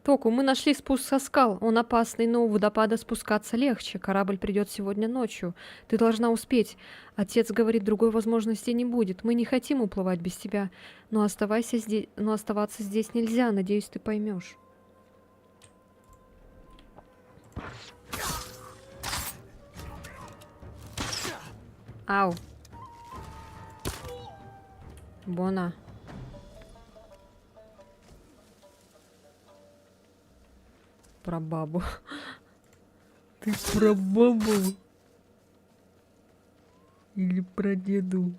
Току, мы нашли спуск со скал. Он опасный, но у водопада спускаться легче. Корабль придет сегодня ночью. Ты должна успеть. Отец говорит, другой возможности не будет. Мы не хотим уплывать без тебя. Но оставаться здесь нельзя. Надеюсь, ты поймешь. Ау. Бона. Про бабу. Ты про бабу? Или про деду?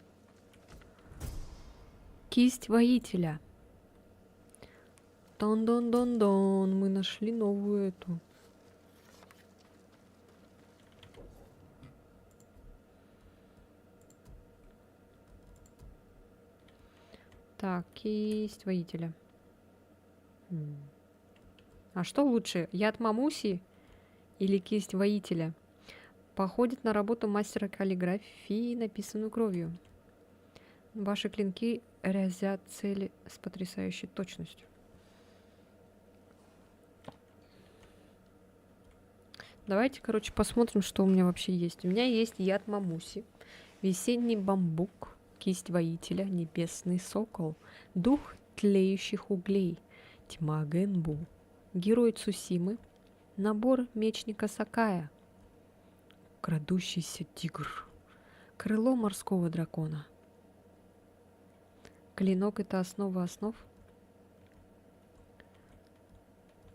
Кисть воителя. Дон-дон-дон-дон. Мы нашли новую эту. Так, кисть воителя. А что лучше, яд Мамуси или кисть воителя? Походит на работу мастера каллиграфии, написанную кровью. Ваши клинки разят цели с потрясающей точностью. Давайте, короче, посмотрим, что у меня вообще есть. У меня есть яд Мамуси, весенний бамбук, кисть воителя, небесный сокол, дух тлеющих углей, тьма Генбу, герой Цусимы, набор мечника Сакая, крадущийся тигр, крыло морского дракона. Клинок — это основа основ.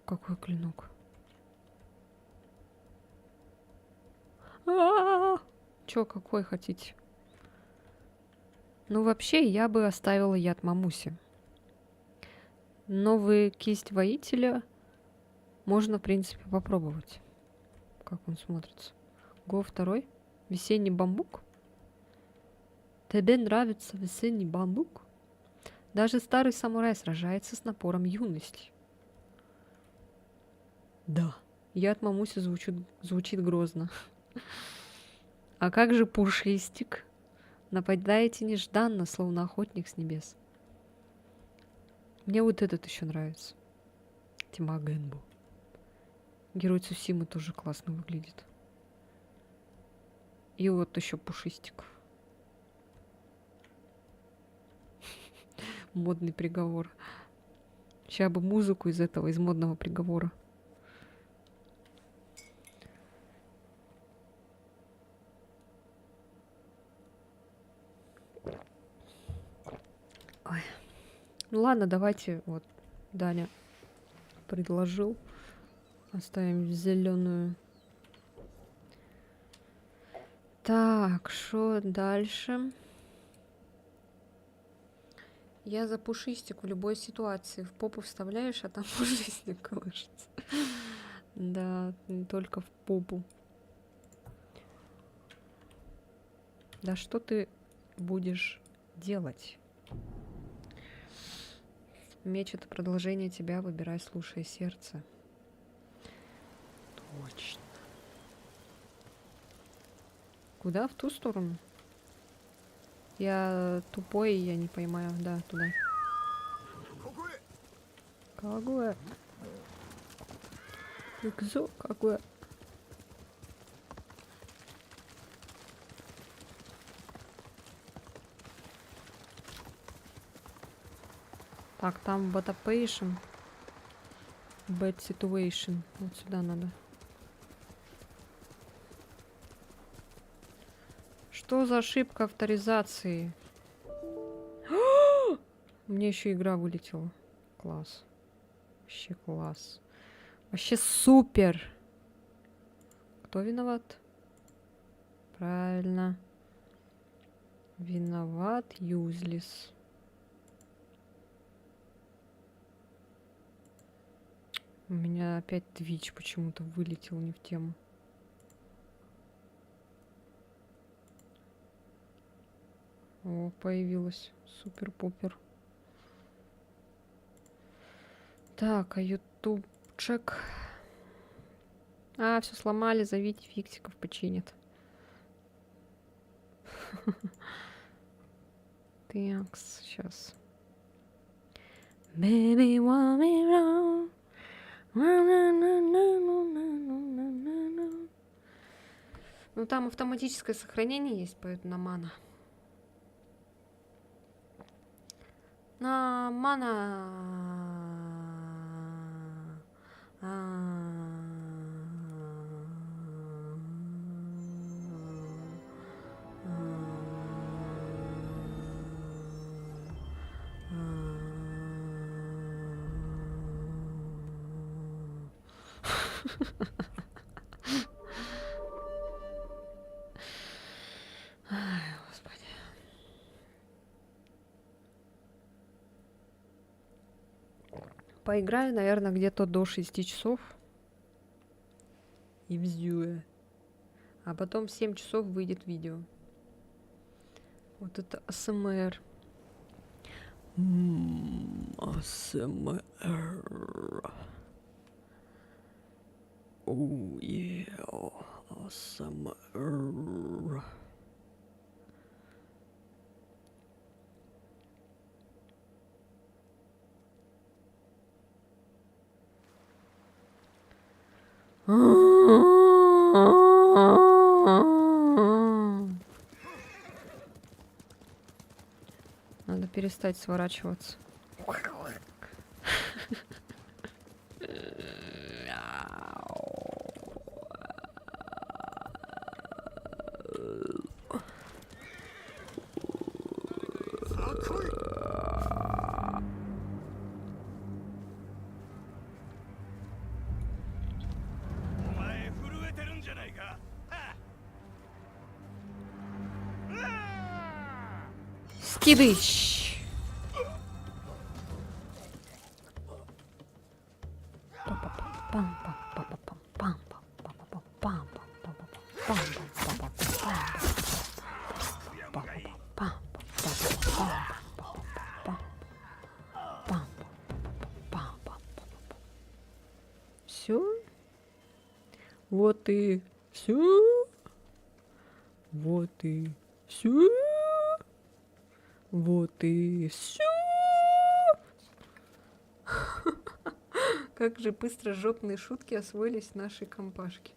Какой клинок? Чё, какой хотите? Ну, вообще, я бы оставила яд Мамуси. Новый кисть воителя можно, в принципе, попробовать. Как он смотрится. Го второй. Весенний бамбук. Тебе нравится весенний бамбук? Даже старый самурай сражается с напором юности. Да. Яд Мамуси звучит грозно. А как же пушистик? Нападаете нежданно, словно охотник с небес. Мне вот этот еще нравится. Тьма Генбу. Герой Цусимы тоже классно выглядит. И вот еще пушистик. Модный приговор. Сейчас бы музыку из этого, из модного приговора. Ой. Ну ладно, давайте, вот Даня предложил. Оставим зеленую. Так, что дальше? Я за пушистик в любой ситуации. В попу вставляешь, а там пушистик колышется. Да, не только в попу. Да что ты будешь делать? Меч — это продолжение тебя. Выбирай, слушай сердце. Точно. Куда? В ту сторону? Я тупой, я не понимаю. Да, туда. Какое? Экзо какое? Так, там Batapation. Bad situation. Вот сюда надо. Что за ошибка авторизации? У меня еще игра вылетела. Класс. Вообще класс. Вообще супер. Кто виноват? Правильно. Виноват Юзлис. У меня опять Twitch почему-то вылетел не в тему. О, появилась. Супер-пупер. Так, а ютубчик. А, все сломали, зовите, фиксиков починят. Такс, сейчас. Baby, want me wrong. Ну, там автоматическое сохранение есть, поэтому на мана. На мана. Ай, Господи. Поиграю, наверное, где-то до 6 часов. И все. А потом в 7 часов выйдет видео. Вот это АСМР. АСМР. Оу, yeah. АСМР. Надо перестать сворачиваться. Скидыч. Все. Вот и все. Вот и все. Вот и все. Как же быстро жопные шутки освоились в нашей компашке.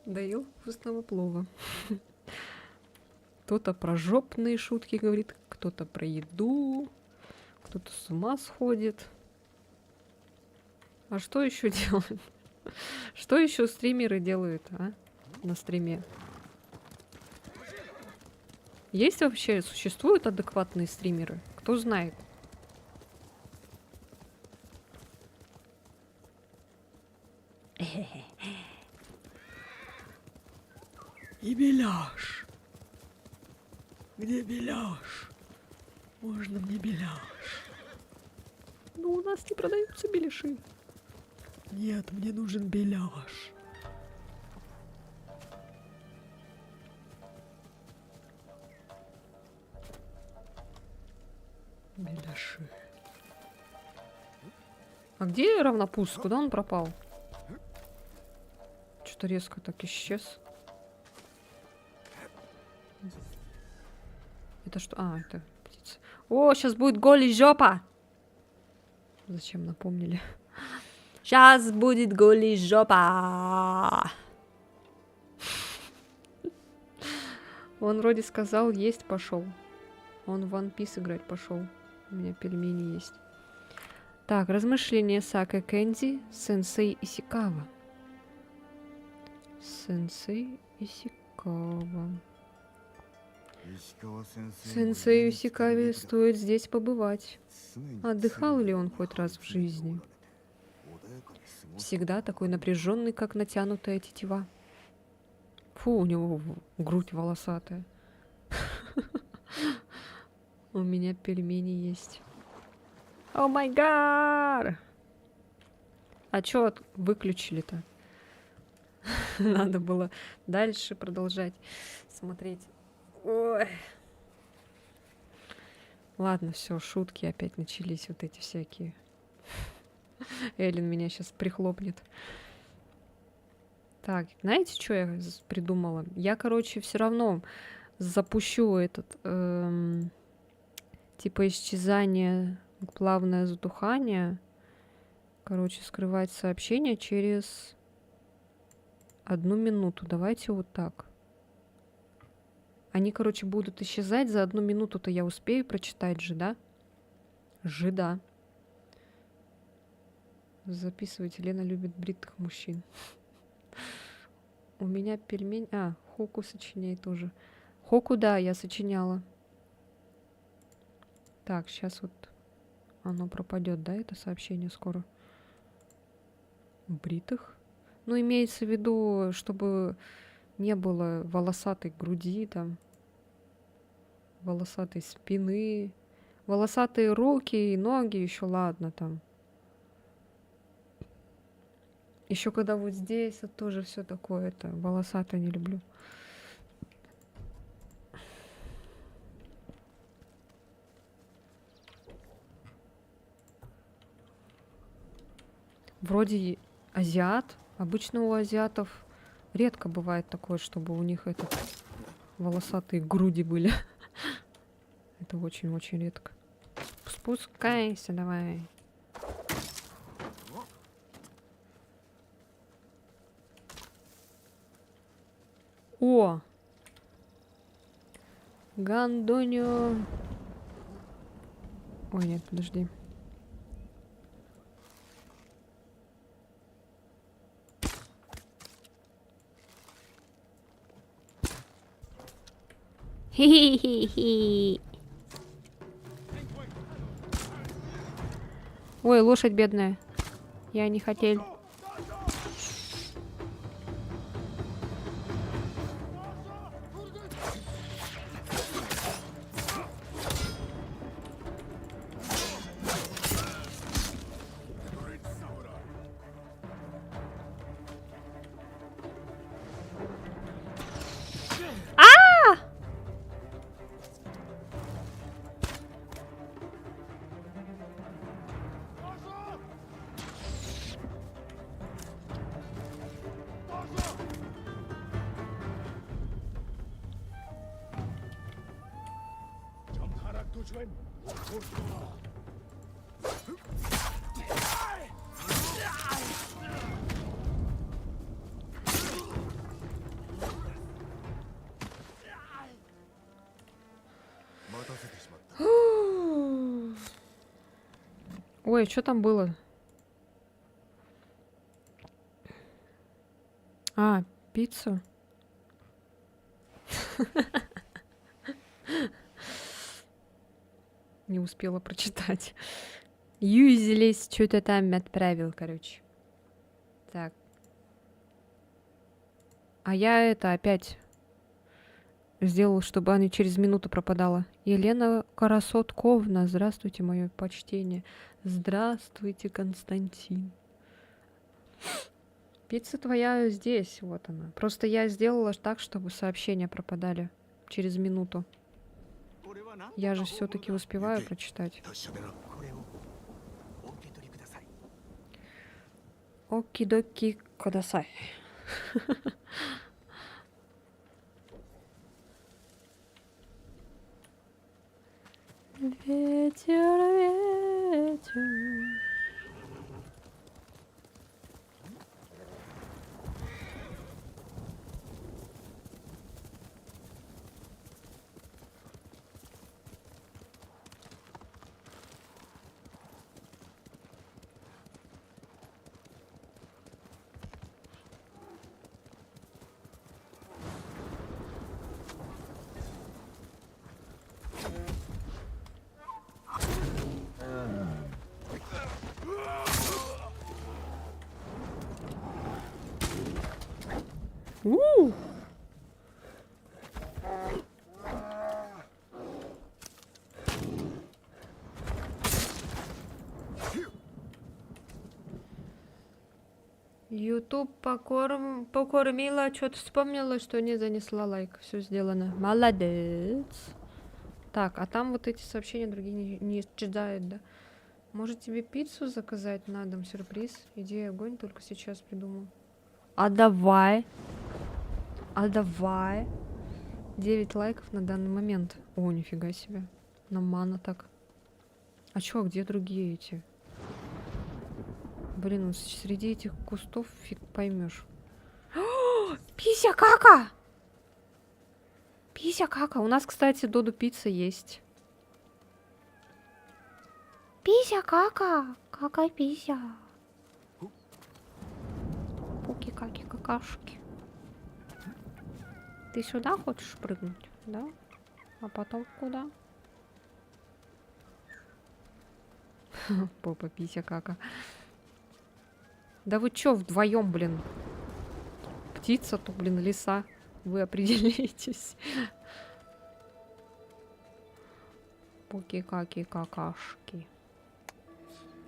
Доел вкусного плова. Кто-то про жопные шутки говорит, кто-то про еду, кто-то с ума сходит. А что еще делают? Что еще стримеры делают, а? На стриме. Есть вообще, существуют адекватные стримеры? Кто знает? И беляш. Где беляш? Можно мне беляш? Ну, у нас не продаются беляши. Нет, мне нужен беляш. Беляши. А где равнопус? Куда он пропал? Что-то резко так исчез. Это что? А, это птица. О, сейчас будет голый жопа! Зачем напомнили? Сейчас будет голый жопа! Он вроде сказал, есть пошел. Он в One Piece играть пошел. У меня пельмени есть. Так, размышления Сака Кэнди, сенсей Исикава. Сенсей Исикава. Сенсею Исикаве стоит здесь побывать. Отдыхал ли он хоть раз в жизни? Всегда такой напряженный, как натянутая тетива. Фу, у него грудь волосатая. У меня пельмени есть. О май гад! А чё выключили-то? Надо было дальше продолжать смотреть. Ой. Ладно, все, шутки опять начались, вот эти всякие. Эллен меня сейчас прихлопнет. Так, знаете, что я придумала? Я, короче, все равно запущу этот типа исчезание, плавное затухание. Короче, скрывать сообщение через 1 минуту. Давайте вот так. Они, короче, будут исчезать за 1 минуту-то я успею прочитать же, да? Да. Записывайте. Лена любит бритых мужчин. У меня пельмень... Хоку сочиняет тоже. Хоку, да, я сочиняла. Так, сейчас вот оно пропадет, да, это сообщение скоро. Бритых? Ну, имеется в виду, чтобы не было волосатой груди, там, волосатой спины, волосатые руки и ноги, еще ладно там. Еще когда вот здесь вот тоже все такое, это волосатое не люблю. Вроде азиат. Обычно у азиатов редко бывает такое, чтобы у них этот волосатые груди были. Это очень-очень редко. Спускайся давай. О! Гандонио. Ой, нет, подожди. Хи-хи-хи-хи. Ой, лошадь бедная. Я не хотел. Ой, что там было? Пиццу? Не успела прочитать. Юзелись, что-то там отправил, короче. Так. А я это опять сделал, чтобы она через минуту пропадала. Елена Карасотковна, здравствуйте, мое почтение. Здравствуйте, Константин. Пицца твоя здесь, вот она. Просто я сделала так, чтобы сообщения пропадали через минуту. Я же все-таки успеваю прочитать. Оки-доки кодасай. Ветер, ветер. У! YouTube покормила, что-то вспомнила, что не занесла лайк. Все сделано. Молодец. Так, а там вот эти сообщения другие не читают, да? Может тебе пиццу заказать на дом? Сюрприз. Идея огонь, только сейчас придумал. А давай. А давай. 9 лайков на данный момент. О, нифига себе. Нормально так. А чё, где другие эти? Блин, ну среди этих кустов фиг поймешь. Пися кака! Пися кака. У нас, кстати, Доду пицца есть. Пися кака! Какая пися? Пуки-каки, какашки. Ты сюда хочешь прыгнуть, да? А потом куда? Попа, пися кака. Да вы чё вдвоем, блин? Птица-то, блин, лиса. Вы определитесь. Пуки-каки, какашки.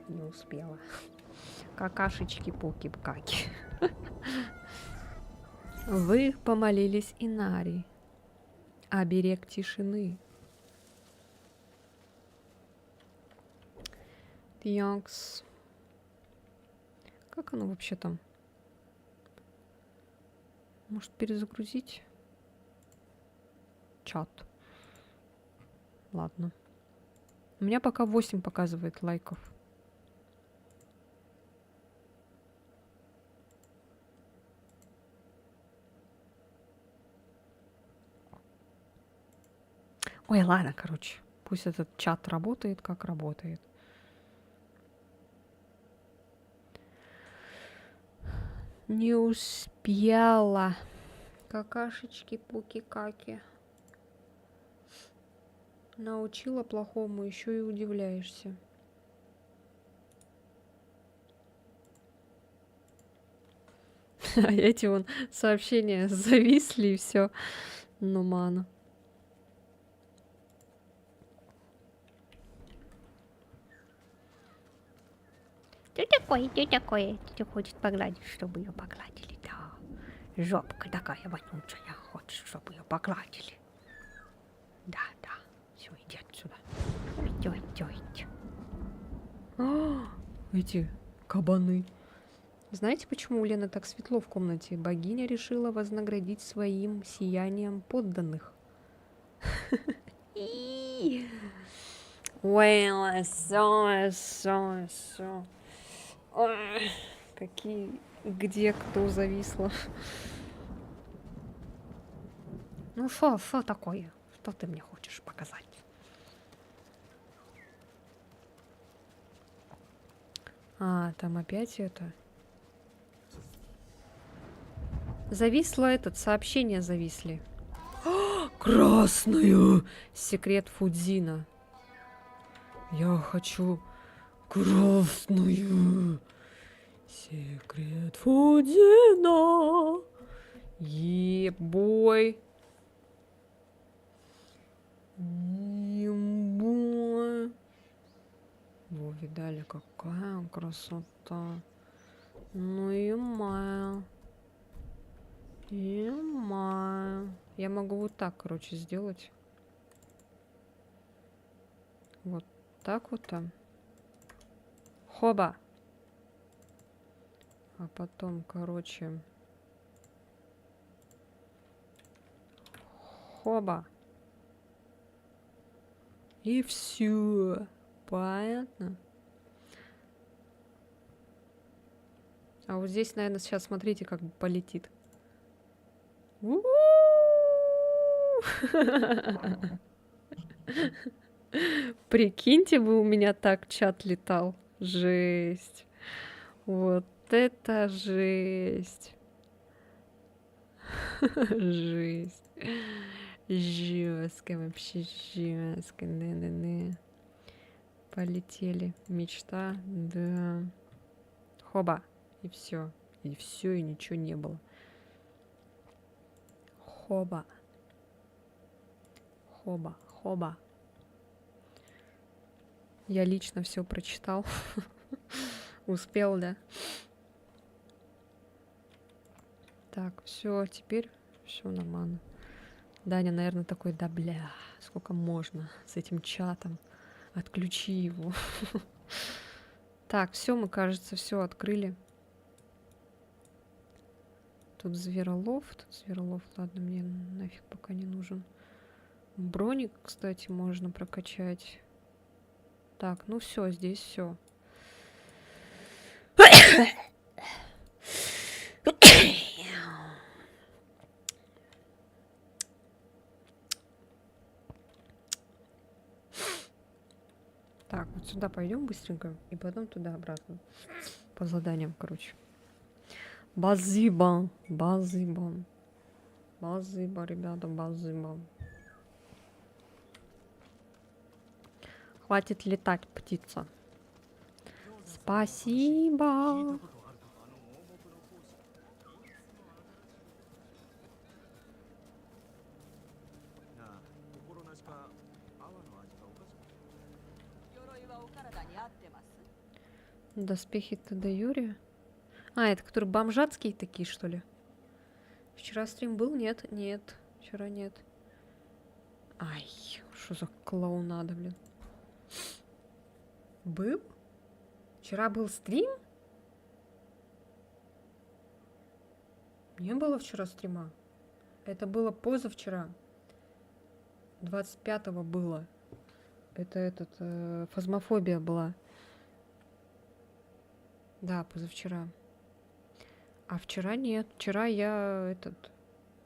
Не успела. Какашечки, пуки-каки. Вы помолились Инари. Оберег тишины. Тьянкс. Как оно вообще там? Может перезагрузить? Чат. Ладно. У меня пока 8 показывает лайков. Ой, ладно, короче. Пусть этот чат работает, как работает. Не успела. Какашечки, пуки-каки. Научила плохому, еще и удивляешься. А эти вон сообщения зависли и все. Ну, мана. Что такое? Тетя хочет погладить, чтобы ее погладили, да. Жопка такая вонючая, хочет, чтобы ее погладили. Да. Все, иди отсюда. Иди. Эти кабаны. Знаете, почему у Лены так светло в комнате? Богиня решила вознаградить своим сиянием подданных. Ой, Ой, какие, где кто зависло. Ну что такое? Что ты мне хочешь показать? А, там опять это. Зависло этот, сообщения зависли. Красную! Секрет Фудзина. Я хочу красную. Секрет Фудзина. Ебой. Ебой. Во, видали, какая красота. Ну ё-моё. Ё-моё. Я могу вот так, короче, сделать. Вот так вот там. Хоба. А потом, короче. Хоба. И все. Понятно? А вот здесь, наверное, сейчас смотрите, как полетит. Прикиньте, бы у меня так чат летал. Жесть. Вот это жесть. Жесть. Жестко, вообще жестко. Да. Полетели. Мечта, да. Хоба. И все. И все, и ничего не было. Хоба. Хоба, хоба. Я лично все прочитал. Успел, да? Так, все, теперь все нормально. Даня, наверное, такой, да бля, сколько можно с этим чатом. Отключи его. Так, все, мы, кажется, все открыли. Тут зверолов, ладно, мне нафиг пока не нужен. Броник, кстати, можно прокачать. Так, ну все, здесь все. Так, вот сюда пойдем быстренько, и потом туда обратно. По заданиям, короче. Базиба, базиба. Базиба, ребята, базиба. Хватит летать, птица. Спасибо. Доспехи Тадаюри. А, это которые бомжатские такие, что ли? Вчера стрим был? Нет, нет. Вчера нет. Ай, что за клоунада, блин. Был? Вчера был стрим? Не было вчера стрима. Это было позавчера. 25-го было. Это фазмофобия была. Да, позавчера. А вчера нет. Вчера я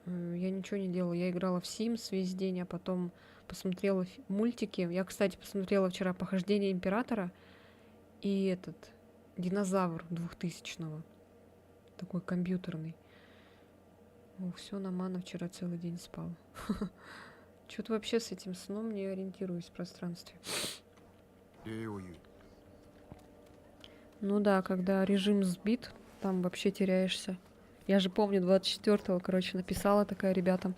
я ничего не делала. Я играла в Sims весь день, а потом посмотрела мультики. Я, кстати, посмотрела вчера «Похождение императора» и динозавр 2000-го. Такой компьютерный. О, все, нормально, вчера целый день спал. Что-то вообще с этим сном не ориентируюсь в пространстве. Ну да, когда режим сбит, там вообще теряешься. Я же помню, 24-го, короче, написала такая ребятам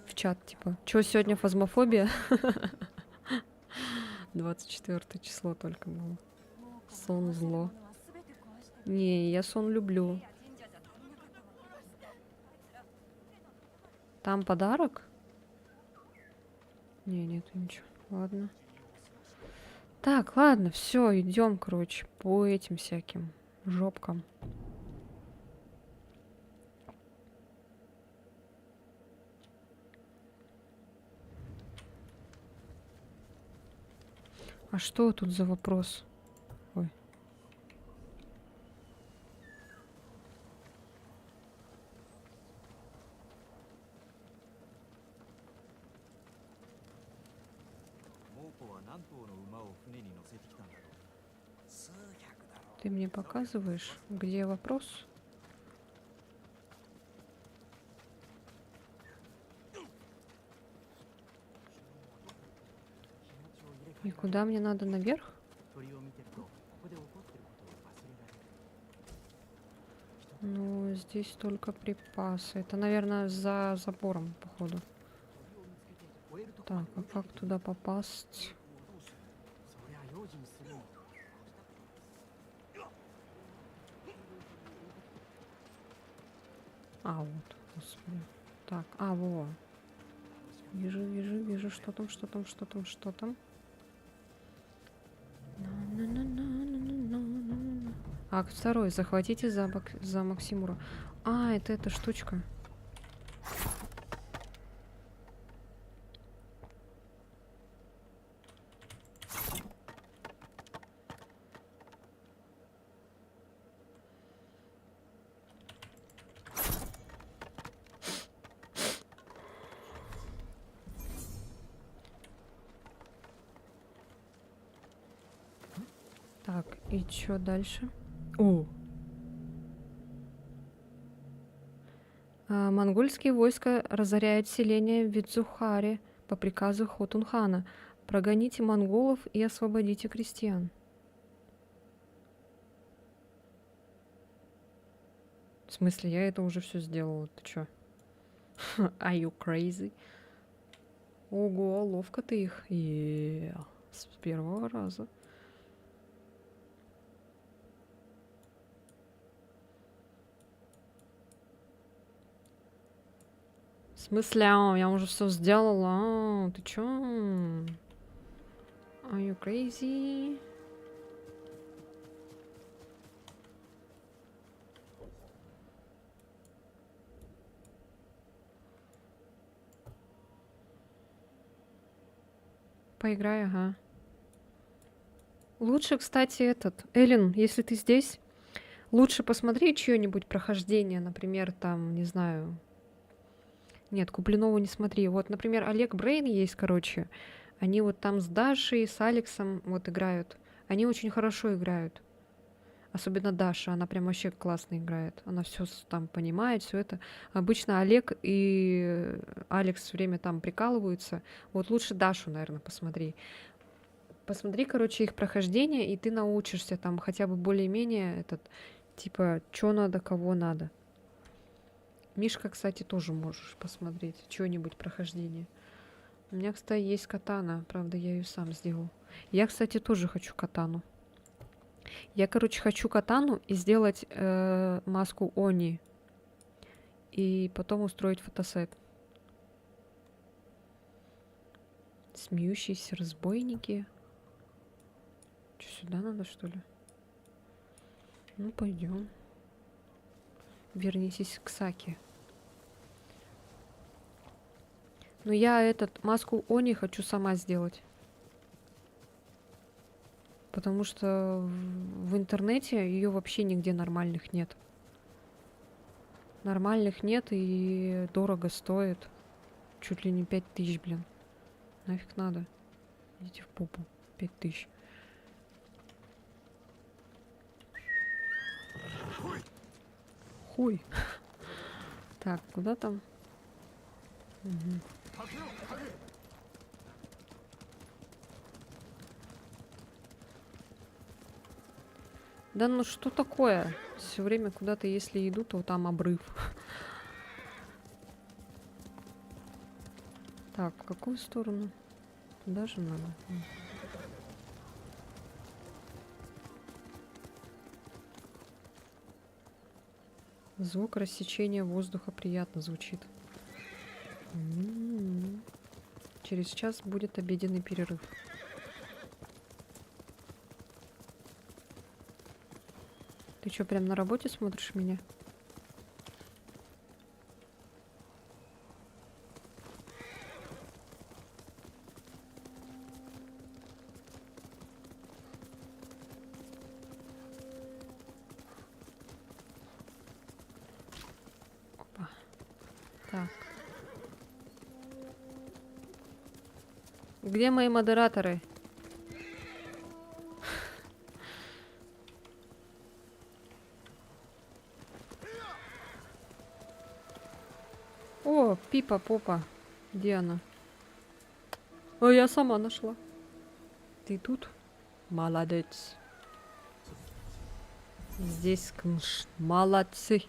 в чат, типа, чё сегодня фазмофобия? 24 число только было. Сон зло. Не, я сон люблю. Там подарок? Не, нет, ничего. Ладно. Так, ладно, все, идем, короче, по этим всяким жопкам. А что тут за вопрос? Ой. Ты мне показываешь, где вопрос? И куда мне надо, наверх? Ну, здесь только припасы. Это, наверное, за забором, походу. Так, а как туда попасть? А, вот, господи. Так, во. Вижу, что там, что там. Акт 2. Захватите замок Симура. А, это эта штучка. Так, и чё дальше? О! Монгольские войска разоряют селение Видзухари по приказу Хотунхана. Прогоните монголов и освободите крестьян. В смысле, я это уже все сделала. Ты чё? Are you crazy? Ого, ловко ты их. С первого раза. В смысле, я уже все сделала. Ты чё? Are you crazy? Поиграй, ага. Лучше, кстати, Эллен, если ты здесь, лучше посмотри чье-нибудь прохождение, например, там, не знаю. Нет, Куплинову не смотри. Вот, например, Олег Брейн есть, короче. Они вот там с Дашей, с Алексом вот играют. Они очень хорошо играют. Особенно Даша, она прям вообще классно играет. Она все там понимает, все это. Обычно Олег и Алекс все время там прикалываются. Вот лучше Дашу, наверное, посмотри. Посмотри, короче, их прохождение, и ты научишься там хотя бы более-менее типа, что надо, кого надо. Мишка, кстати, тоже можешь посмотреть. Что-нибудь прохождение. У меня, кстати, есть катана. Правда, я ее сам сделал. Я, кстати, тоже хочу катану. Я, короче, хочу катану и сделать маску Они. И потом устроить фотосет. Смеющиеся разбойники. Что, сюда надо, что ли? Ну, пойдем. Вернитесь к Саке. Но я маску Они хочу сама сделать. Потому что в интернете ее вообще нигде нормальных нет. Нормальных нет и дорого стоит. Чуть ли не 5000, блин. Нафиг надо. Идите в попу. 5000. Хуй. Так, куда там? Угу. Да ну что такое? Все время куда-то, если иду, то там обрыв. Так, в какую сторону? Туда же надо. Звук рассечения воздуха приятно звучит. Через час будет обеденный перерыв. Ты что, прям на работе смотришь меня? Опа. Так. Где мои модераторы? О, Пипа, Попа. Где она? О, я сама нашла. Ты тут? Молодец. Здесь молодцы.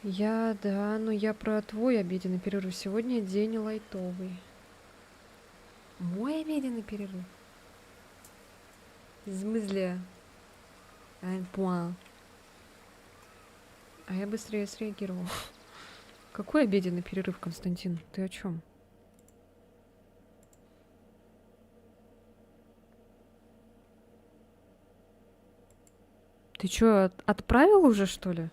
Но я про твой обеденный перерыв. Сегодня день лайтовый. Мой обеденный перерыв? В смысле? А я быстрее среагировал. Какой обеденный перерыв, Константин? Ты о чем? Ты чё, отправил уже, что ли?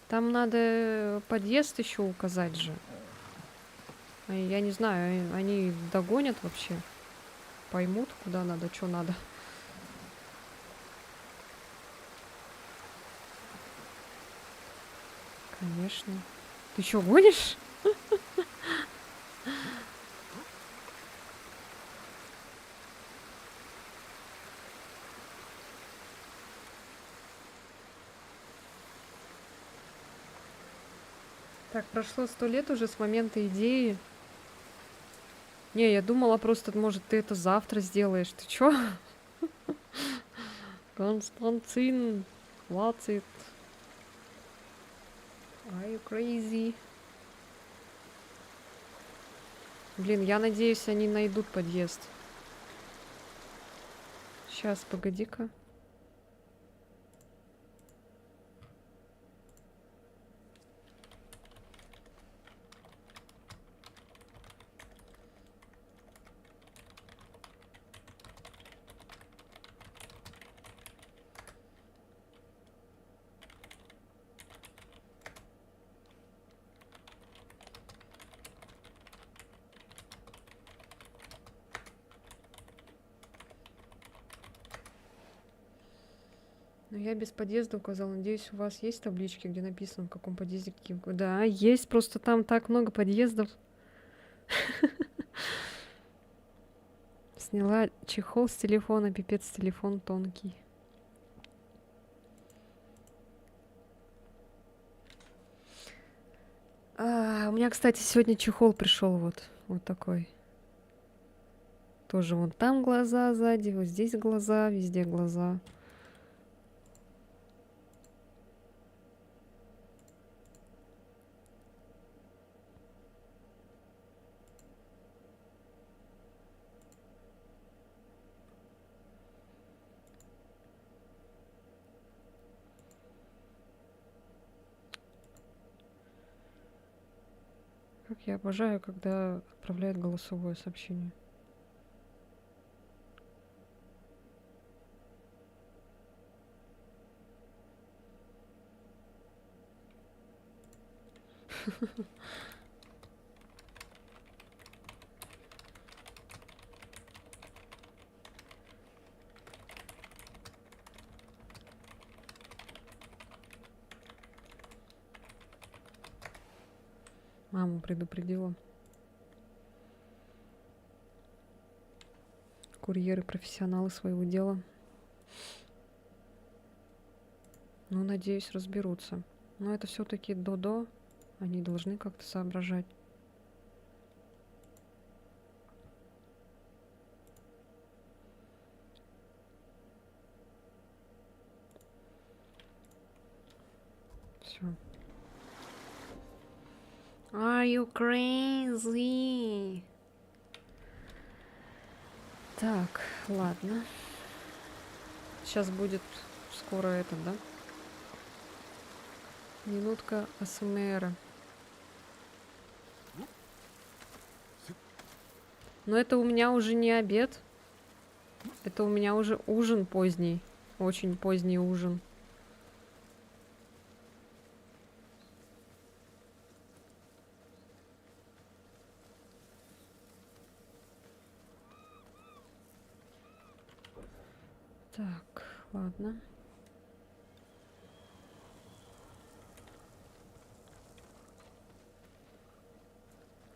Там надо подъезд еще указать же. Я не знаю, они догонят вообще? Поймут, куда надо, что надо. Конечно. Ты что, гонишь? Так, прошло 100 лет уже с момента идеи. Не, я думала просто, может, ты это завтра сделаешь. Ты чё? Константин, хватит. Are you crazy? Блин, я надеюсь, они найдут подъезд. Сейчас, погоди-ка. Ну, я без подъезда указала. Надеюсь, у вас есть таблички, где написано, в каком подъезде каким. Да, есть, просто там так много подъездов. Сняла чехол с телефона, пипец, телефон тонкий. У меня, кстати, сегодня чехол пришел вот такой. Тоже вон там глаза сзади, вот здесь глаза, везде глаза. Как я обожаю, когда отправляют голосовое сообщение. Маму предупредила. Курьеры профессионалы своего дела. Ну, надеюсь, разберутся. Но это все-таки Додо. Они должны как-то соображать. Все. Are you crazy? Так, ладно. Сейчас будет скоро это, да? Минутка АСМР. Но это у меня уже не обед. Это у меня уже ужин поздний. Очень поздний ужин. Так, ладно.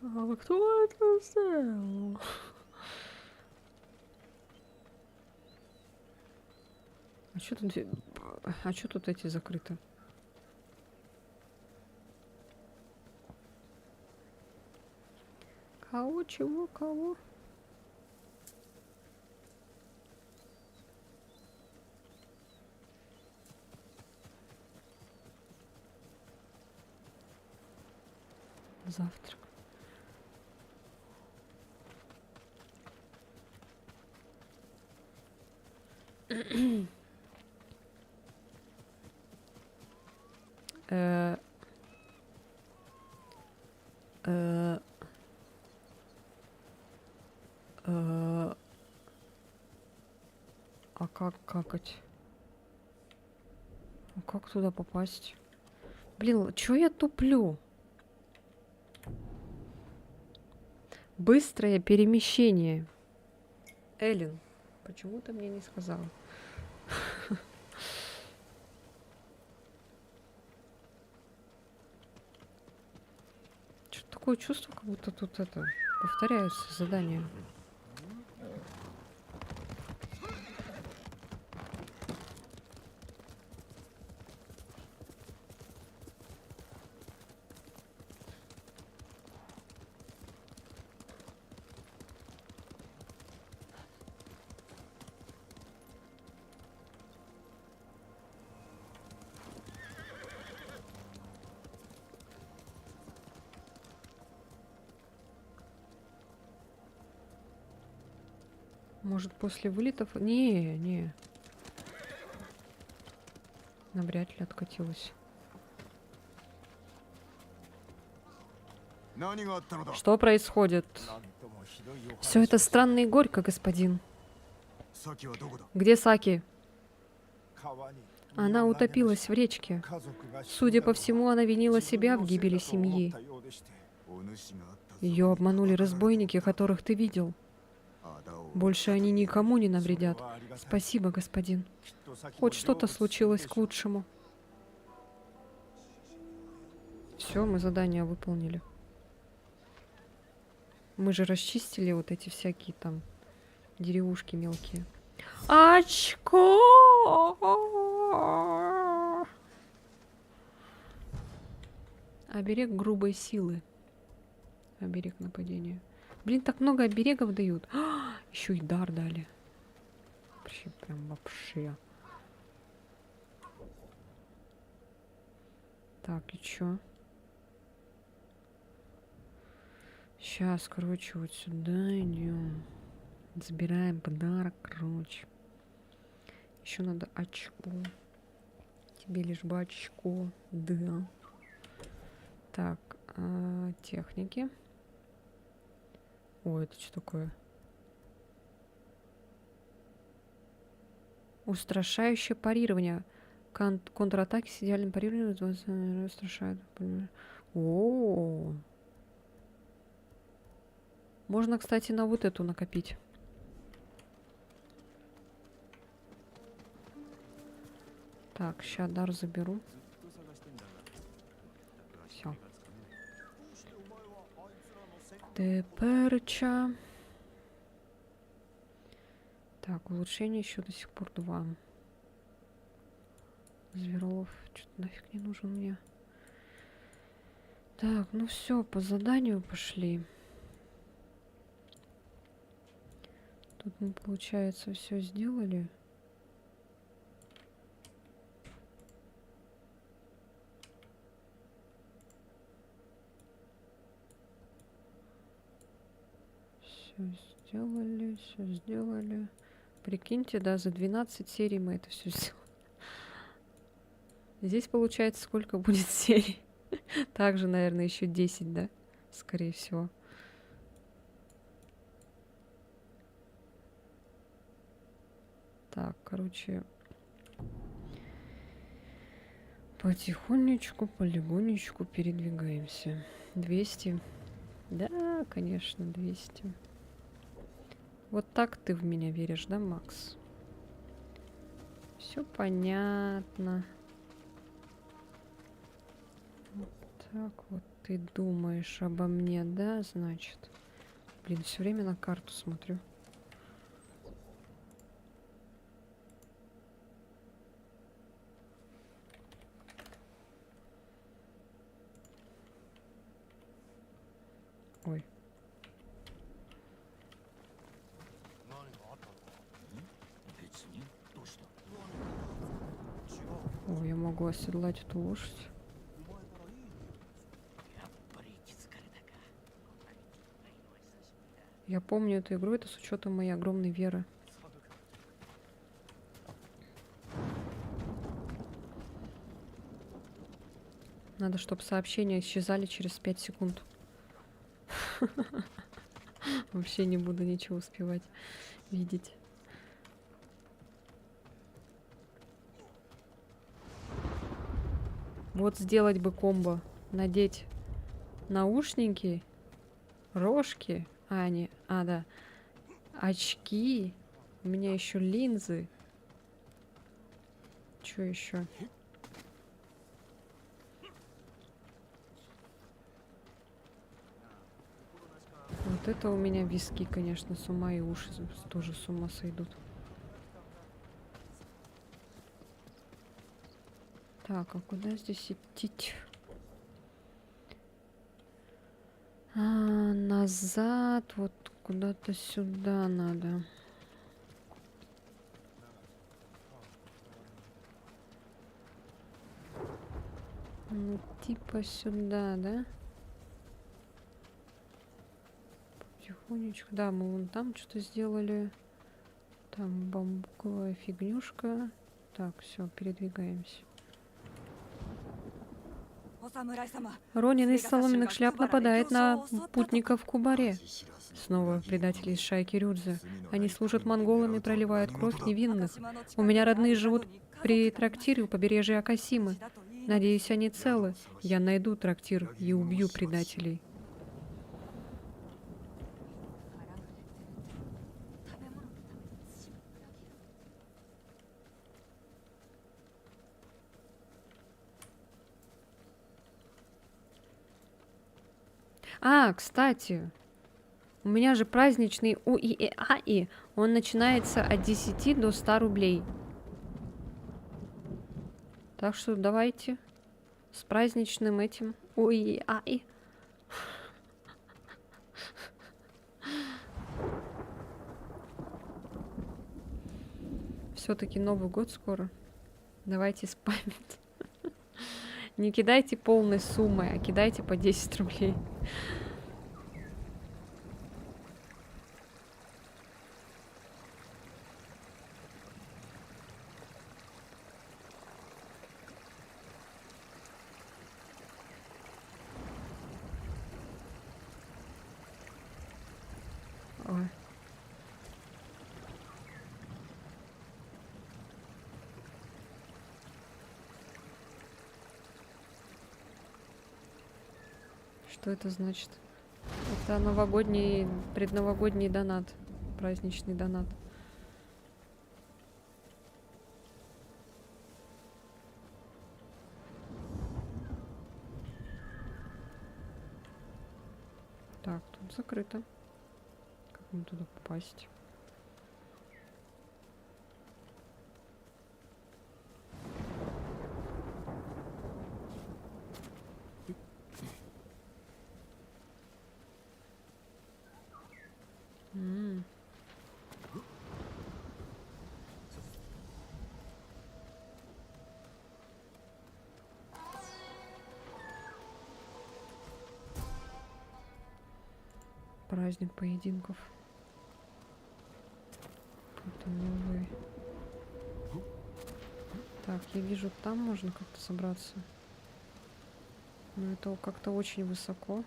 А кто это сделал? А что тут эти закрыты? Кого, чего, кого? Завтрак. Э, э, А как какать? А как туда попасть? Блин, чё я туплю? Быстрое перемещение. Эллен, почему ты мне не сказала? Что-то такое чувство, как будто тут это повторяются задания. Может, после вылетов... Не. Навряд ли откатилась. Что происходит? Все это странно и горько, господин. Где Саки? Она утопилась в речке. Судя по всему, она винила себя в гибели семьи. Ее обманули разбойники, которых ты видел. Больше они никому не навредят. Спасибо, господин. Хоть что-то случилось к лучшему. Все, мы задание выполнили. Мы же расчистили вот эти всякие там деревушки мелкие. Очко! Оберег грубой силы. Оберег нападения. Блин, так много оберегов дают. Еще и дар дали. Вообще, прям вообще. Так, и чё? Сейчас, короче, вот сюда идем. Забираем подарок, короче. Еще надо очко. Тебе лишь бы очко. Да. Так, техники. Ой, это что такое? Устрашающее парирование. Контратаки с идеальным парированием устрашают. О. Можно, кстати, на вот эту накопить. Так, сейчас дар заберу. Все. Теперча. Так, улучшение еще до сих пор 2. Зверолов что-то нафиг не нужен мне. Так, ну все, по заданию пошли. Тут мы, получается, все сделали. Все сделали. Прикиньте, да, за 12 серий мы это все сделали. Здесь, получается, сколько будет серий? Также, наверное, еще 10, да? Скорее всего. Так, короче, потихонечку, полигонечку передвигаемся. 200. Да, конечно, 200. Вот так ты в меня веришь, да, Макс? Все понятно. Вот так вот ты думаешь обо мне, да, значит? Блин, все время на карту смотрю. Ой. О, я могу оседлать эту лошадь. Я помню эту игру, это с учетом моей огромной веры. Надо, чтобы сообщения исчезали через 5 секунд. Вообще не буду ничего успевать видеть. Вот сделать бы комбо. Надеть наушники, рожки, да, очки. У меня еще линзы. Что еще? Вот это у меня виски, конечно, с ума, и уши тоже с ума сойдут. Так, а куда здесь идти? Назад, вот куда-то сюда надо. Ну, типа сюда, да? Потихонечку. Да, мы вон там что-то сделали. Там бамбуковая фигнюшка. Так, все, передвигаемся. Ронин из соломенных шляп нападает на путников в Кубаре. Снова предатели из шайки Рюдзе. Они служат монголам и проливают кровь невинных. У меня родные живут при трактире у побережья Акасимы. Надеюсь, они целы. Я найду трактир и убью предателей. А, кстати, у меня же праздничный УИАИ. Он начинается от 10 до 100 рублей. Так что давайте с праздничным этим УИАИ. Все-таки Новый год скоро. Давайте спамить. Не кидайте полной суммой, а кидайте по 10 рублей. Ой. Что это значит? Это новогодний, предновогодний донат. Праздничный донат. Так, тут закрыто. Как мне туда попасть? Праздник поединков. Это новый. Так, я вижу, там можно как-то собраться. Но это как-то очень высоко.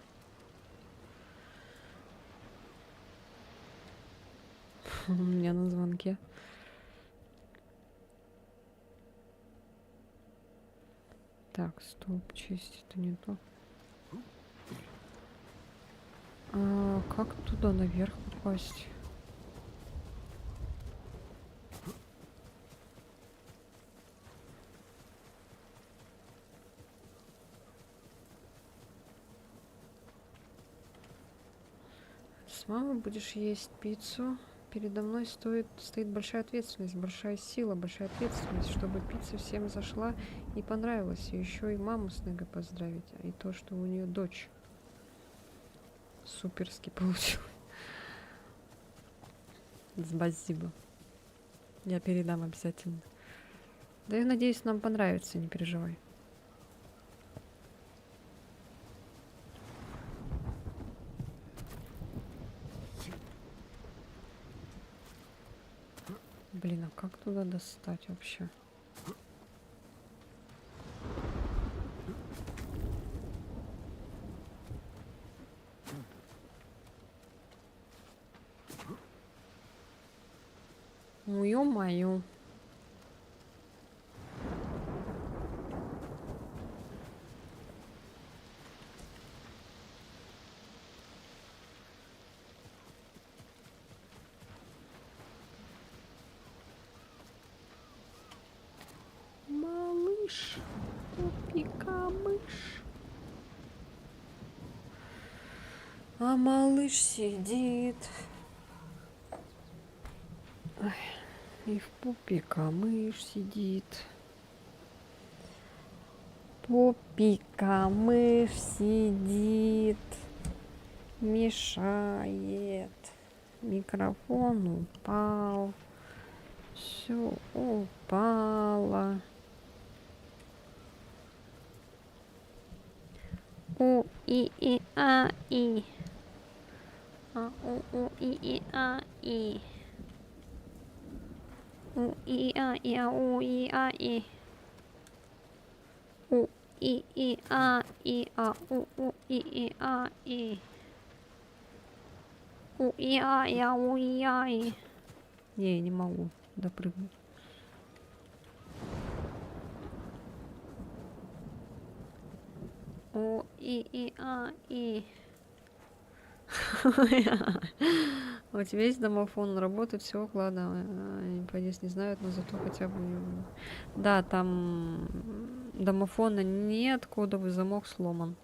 У меня на звонке. Так, стоп, честь, это не то. А как туда наверх попасть? С мамой будешь есть пиццу. Передо мной стоит большая ответственность, большая сила, большая ответственность, чтобы пицца всем зашла и понравилась. И еще и маму с Негой поздравить. И то, что у нее дочь суперски получилось. Спасибо. Я передам обязательно. Да я надеюсь, нам понравится, не переживай. Блин, а как туда достать вообще? Ну, ё-моё. Малыш, пупика-мышь. А малыш сидит. Ой, и в пупика-мышь сидит. Пупика-мышь сидит. Мешает. Микрофон упал. Все упало. У-и-и-а-и. А-у-у-и-и-а-и. У и а и а у и а и. У и а и а у и а и. У и а и а у и а и. Не, не могу допрыгнуть. У и а и. У тебя есть домофон, он работает, все, ладно. Они, понятно, не знают, но зато хотя бы... Да, там домофона нет, кодовый замок сломан.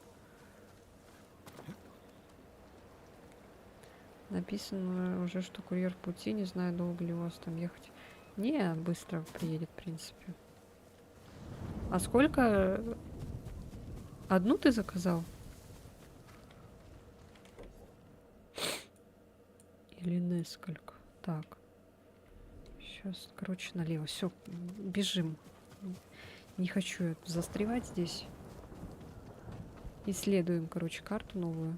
Написано уже, что курьер в пути, не знаю, долго ли у вас там ехать. Не, быстро приедет, в принципе. А сколько? Одну ты заказал? Или несколько? Так. Сейчас, короче, налево. Все, бежим. Не хочу я застревать здесь. Исследуем, короче, карту новую.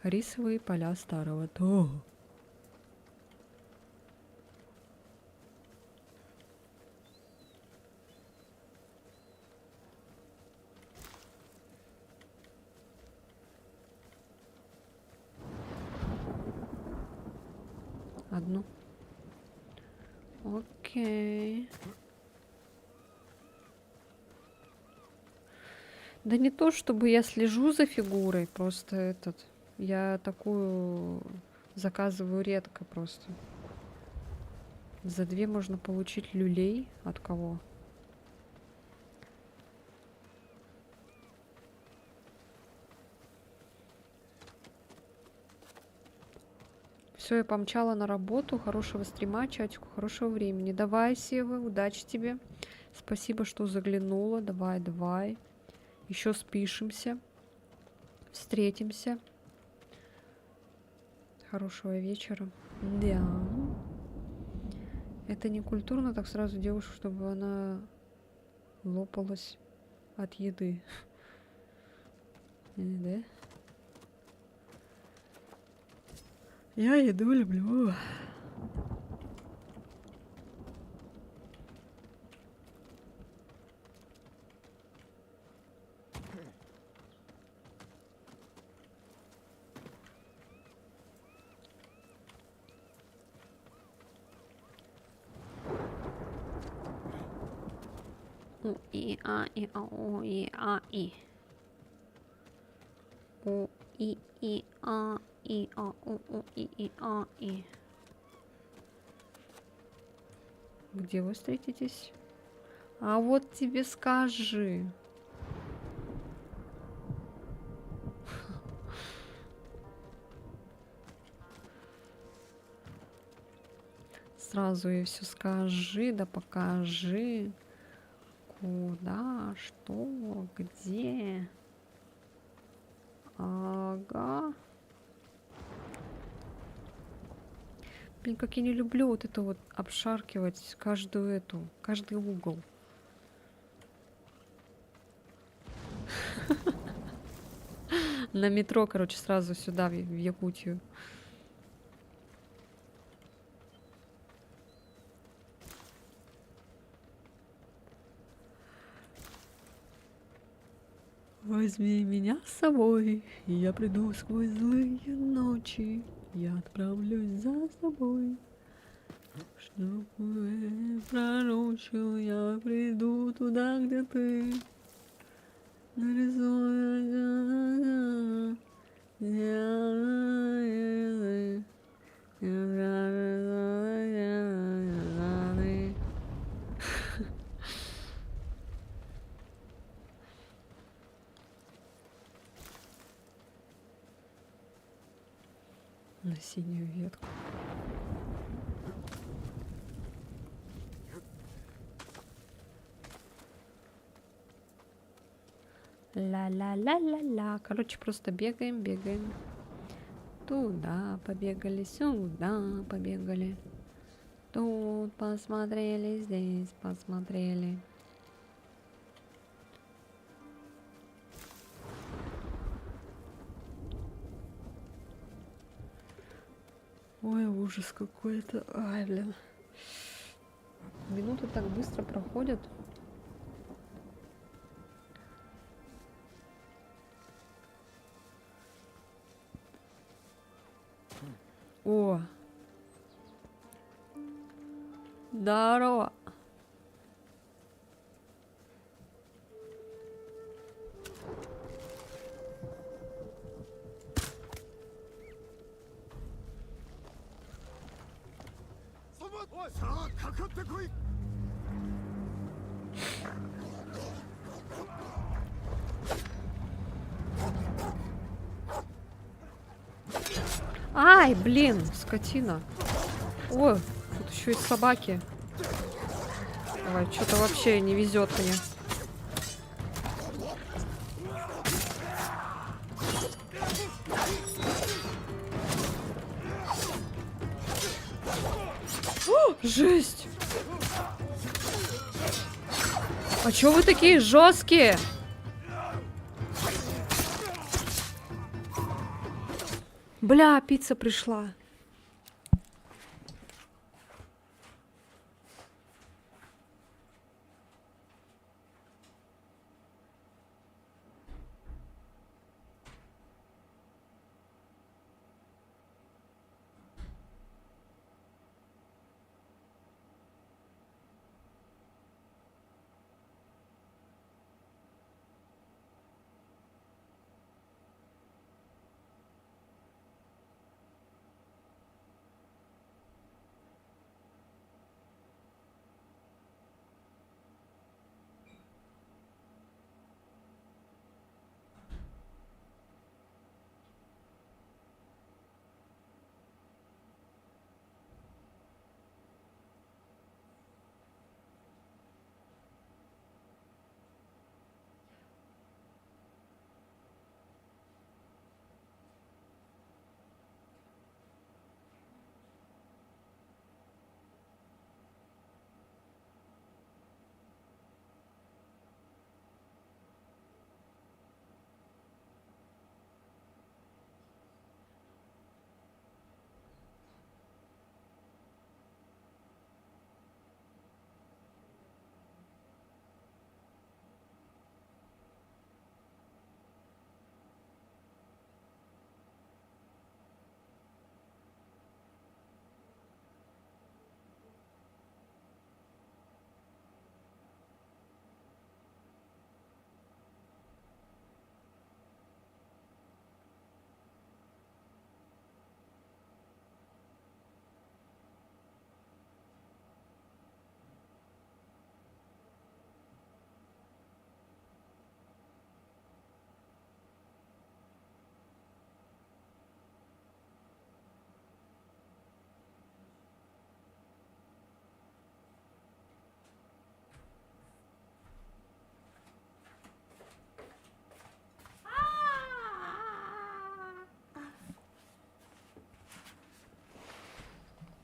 Рисовые поля старого. То. Одну. Окей. Да не то, чтобы я слежу за фигурой, просто я такую заказываю редко просто. За 2 можно получить люлей. От кого? Все, я помчала на работу. Хорошего стрима, чатику, хорошего времени. Давай, Сева, удачи тебе. Спасибо, что заглянула. Давай, давай. Еще спишемся. Встретимся. Хорошего вечера. Да. Это не культурно так сразу девушку, чтобы она лопалась от еды. Да? Я еду люблю. У и а и а у и а и. У и а и а у и а и. Где вы встретитесь? А вот тебе скажи. Сразу ей все скажи, да покажи. Куда, что, где. Ага. Блин, как я не люблю вот это вот обшаркивать каждый угол. На метро, короче, сразу сюда, в Якутию. Возьми меня с собой, и я приду сквозь злые ночи. Я отправлюсь за собой. Чтобы пророчил, я приду туда, где ты. Нарисую. На синюю ветку. Ла-ла-ла-ла-ла. Короче, просто бегаем, бегаем. Туда побегали, сюда побегали. Тут посмотрели, здесь посмотрели. Ой, ужас какой-то. Ай, блин. Минуты так быстро проходят. О! Здорово! Ай, блин, скотина. О, тут еще и собаки. Давай, что-то вообще не везет мне. О, жесть! А чё вы такие жесткие? Бля, пицца пришла.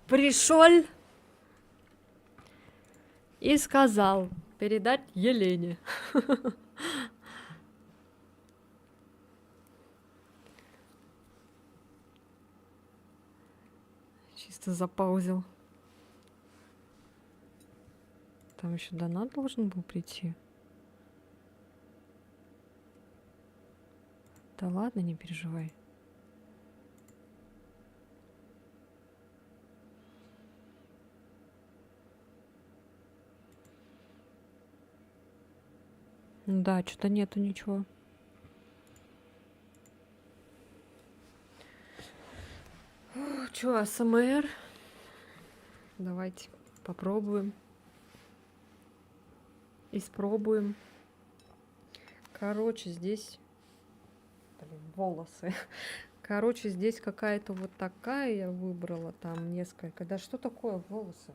Пришел и сказал передать Елене. Чисто запаузил. Там еще донат должен был прийти. Да ладно, не переживай. Да, что-то нету ничего. Чё, АСМР? Давайте попробуем. Испробуем. Короче, здесь... Блин, волосы. Короче, здесь какая-то вот такая я выбрала. Там несколько. Да что такое волосы?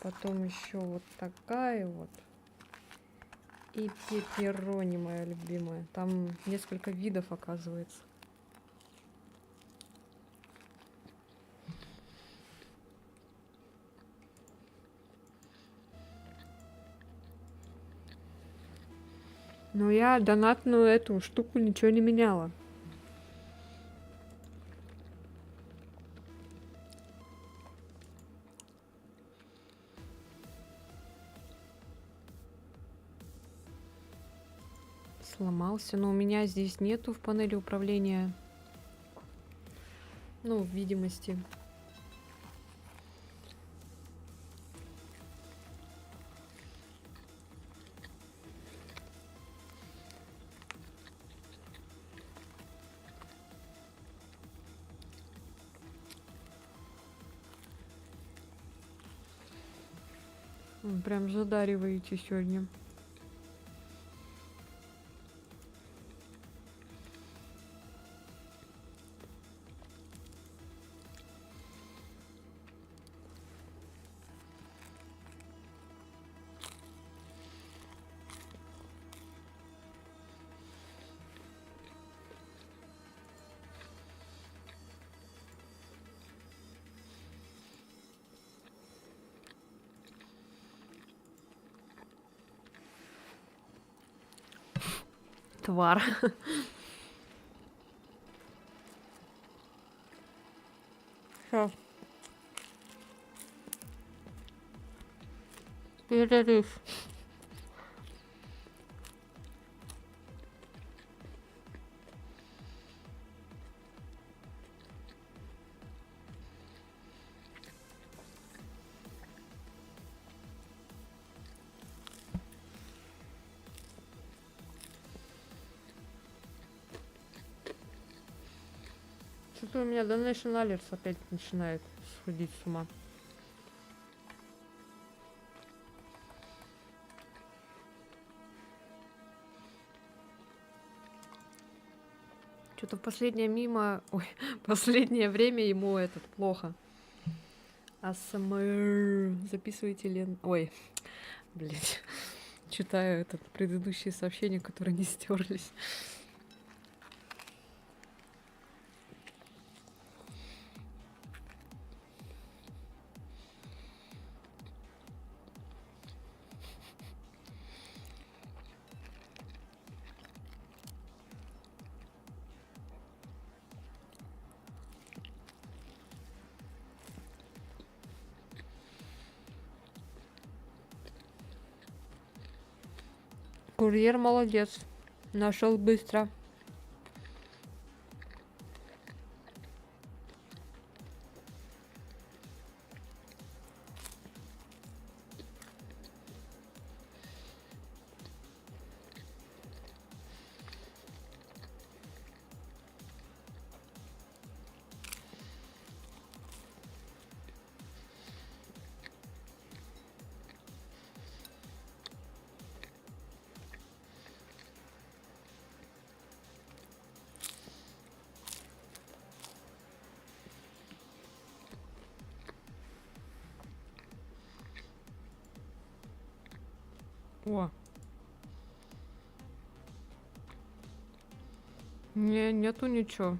Потом еще вот такая вот. И пепперони, моя любимая. Там несколько видов, оказывается. Но я донатную эту штуку ничего не меняла. сломался. Но у меня здесь нету в панели управления, ну, в видимости. Прям задариваете сегодня. Твар. Сейчас. Перерыв. Что-то у меня Donation Alerts опять начинает сходить с ума. Что-то в последнее время ему этот плохо. АСМР. Записывайте лен... Ой, блять. Читаю этот предыдущие сообщения, которые не стерлись. Курьер молодец. Нашел быстро. О. Нету ничего.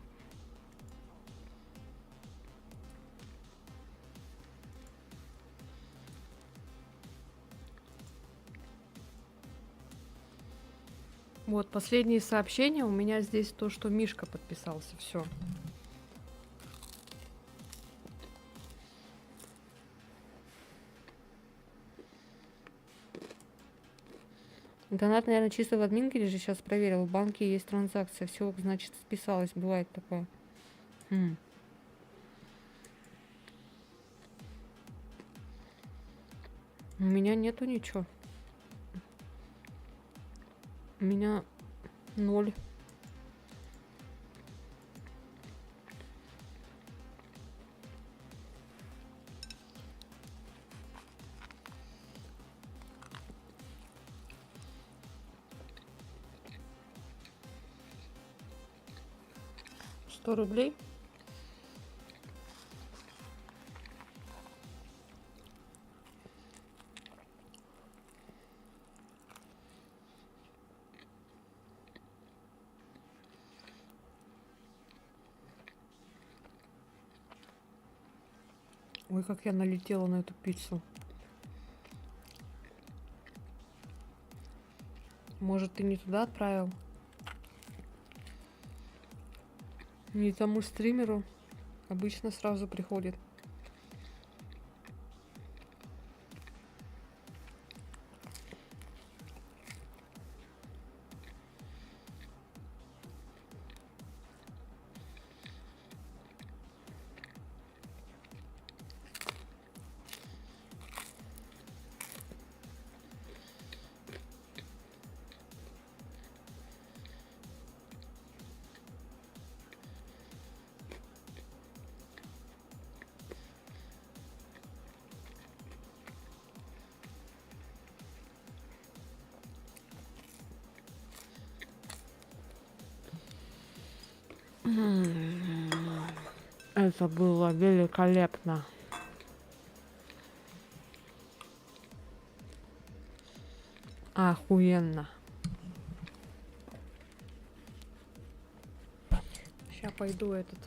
Вот, последние сообщения. У меня здесь то, что Мишка подписался. Все. Донат, наверное, чисто в админке или же сейчас проверил. В банке есть транзакция. Все, значит, списалось. Бывает такое. У меня нету ничего. У меня 0. $100. Ой, как я налетела на эту пиццу. Может, ты не туда отправил? Не тому стримеру. Обычно сразу приходит. Это было великолепно. Охуенно. Сейчас пойду этот.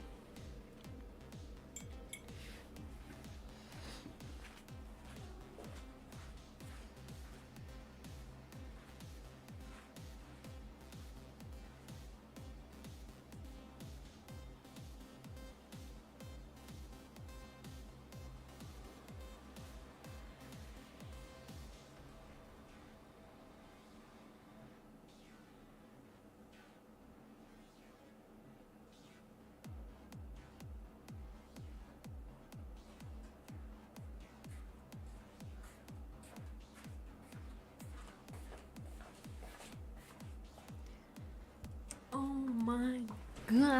Oh my god.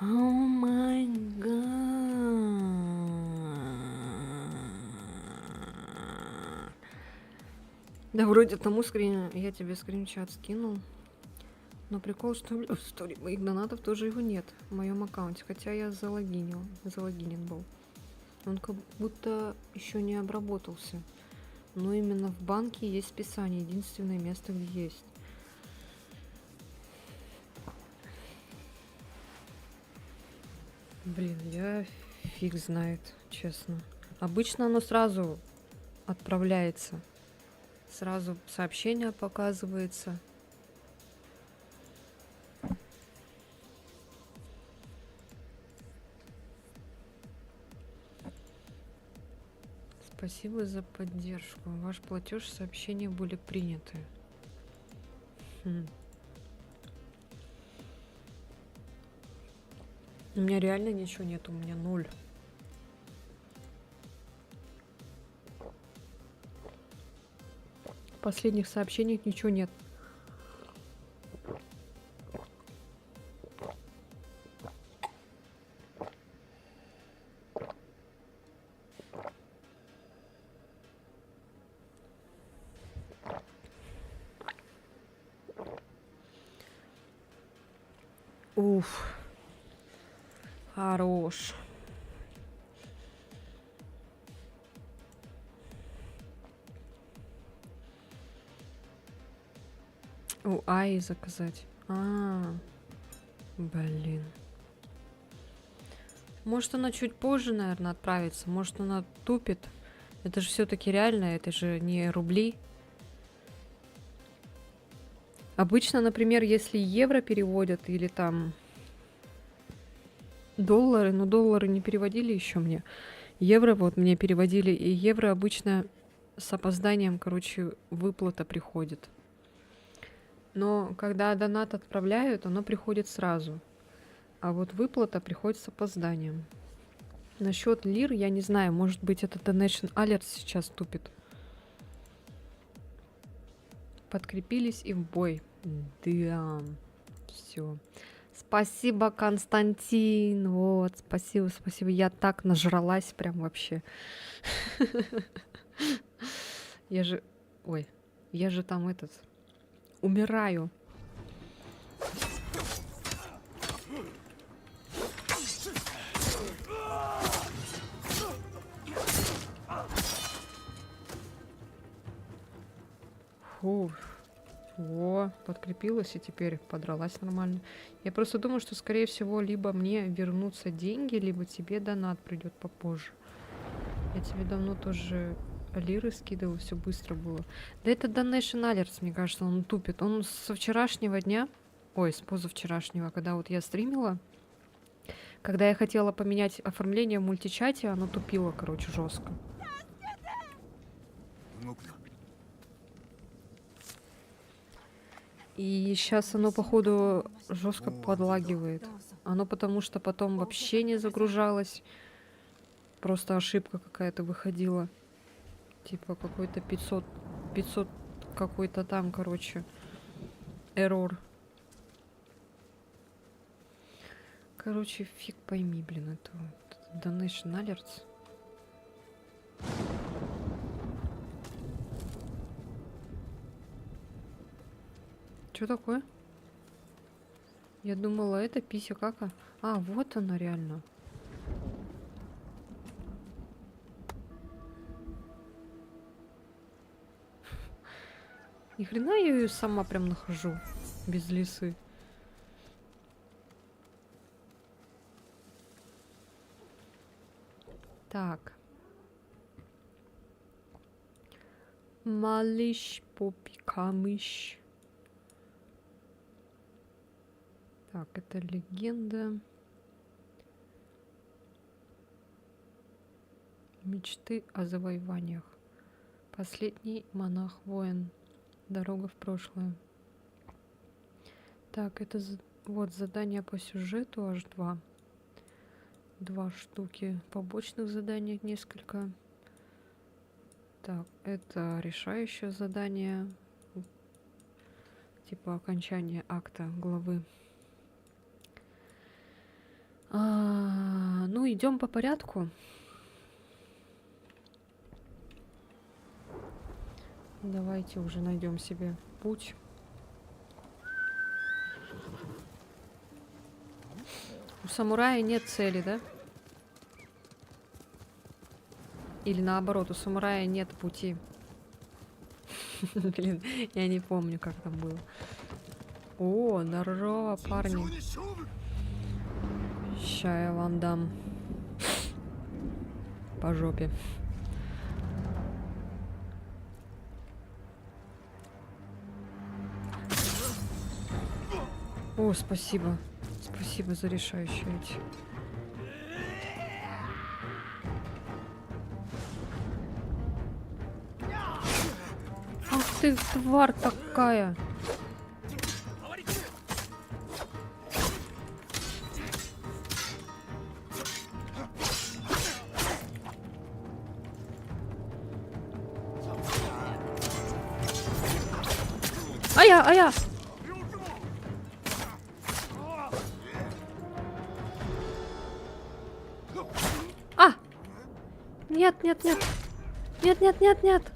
Oh my god. Да, вроде тому скрин... Я тебе скринчат скинул. Но прикол, что в истории моих донатов тоже его нет в моем аккаунте. Хотя я залогинен был. Он как будто еще не обработался. Но именно в банке есть списание. Единственное место, где есть. Блин, я фиг знает, честно. Обычно оно сразу отправляется. Сразу сообщение показывается. Спасибо за поддержку. Ваш платеж и сообщения были приняты. У меня реально ничего нет, у меня 0. В последних сообщениях ничего нет. Уф. Хорош. У Аи заказать. Блин. Может, она чуть позже, наверное, отправится. Может, она тупит. Это же все-таки реально, это же не рубли. Обычно, например, если евро переводят или там доллары, но доллары не переводили еще мне. Евро вот мне переводили, и евро обычно с опозданием, короче, выплата приходит. Но когда донат отправляют, оно приходит сразу. А вот выплата приходит с опозданием. Насчет лир, я не знаю, может быть, это Donation Alert сейчас тупит. Подкрепились и в бой. Да, все. Спасибо, Константин. Вот, спасибо, спасибо. Я так нажралась прям вообще. Я же... Ой, я же там этот... Умираю. Фу. Во, подкрепилась и теперь подралась нормально. Я просто думаю, что, скорее всего, либо мне вернутся деньги, либо тебе донат придет попозже. Я тебе давно тоже лиры скидывала, все быстро было. Да это Donation Alerts, мне кажется, он тупит. Он со вчерашнего дня, ой, с позавчерашнего, когда вот я стримила, когда я хотела поменять оформление в мультичате, оно тупило, короче, жестко. И сейчас оно, походу, жестко подлагивает. Оно потому что потом вообще не загружалось. Просто ошибка какая-то выходила. Типа какой-то 500 какой-то там, короче, эррор. Короче, фиг пойми, блин, это Donation Alerts. Что такое? Я думала, это пися кака. А, вот она реально. Ни хрена я ее сама прям нахожу. Без лисы. Так. Малыш Поппи Камыш. Так, это легенда. Мечты о завоеваниях. Последний монах-воин. Дорога в прошлое. Так, это вот задание по сюжету аж 2. 2 штуки. Побочных заданий несколько. Так, это решающее задание. Типа окончание акта главы. Ну, идем по порядку. Давайте уже найдем себе путь. У самурая нет цели, да? Или наоборот, у самурая нет пути. Блин, я не помню, как там было. О, здорово, парни. Ща я вам дам по жопе. О, спасибо. Спасибо за решающие эти. Ах ты, тварь такая. Ая! А! Нет. Нет.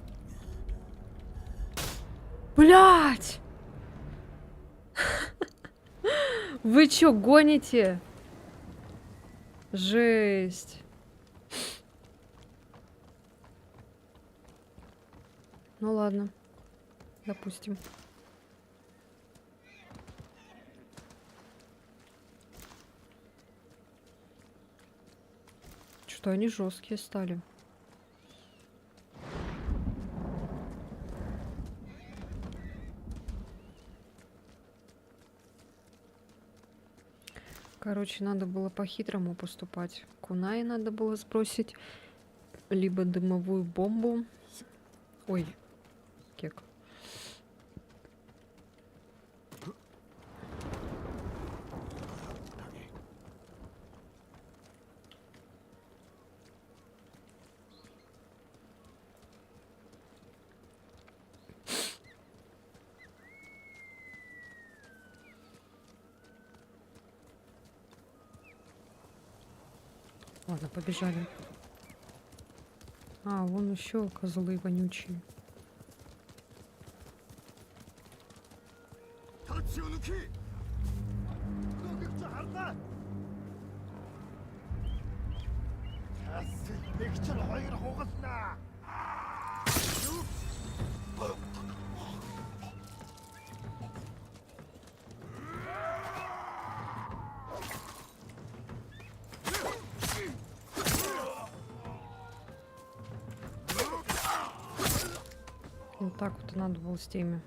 Блять! Вы чё, гоните? Жесть. Ну ладно. Допустим. Что они жесткие стали. Короче, надо было по-хитрому поступать. Кунай надо было сбросить. Либо дымовую бомбу. Ой, кек. Ладно, побежали. А, вон еще козлы вонючие. Вот так вот и надо было с теми.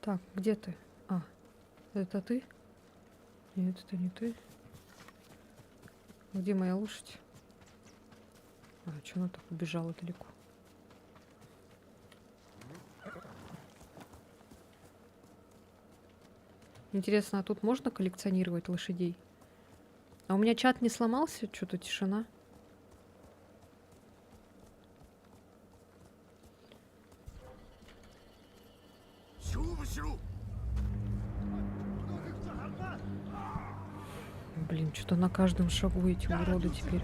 Так, где ты? А, это ты? Нет, это не ты. Где моя лошадь? А, что она так убежала далеко? Интересно, а тут можно коллекционировать лошадей? А у меня чат не сломался? Что-то тишина. Блин, что-то на каждом шагу эти уроды теперь.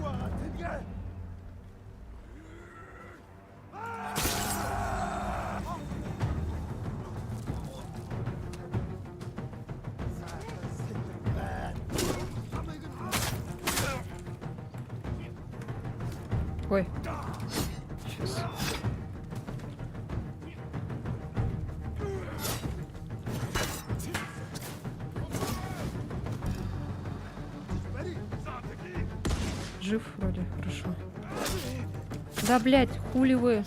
Ой. Сейчас. Жив вроде, хорошо. Да, блядь, хули вы?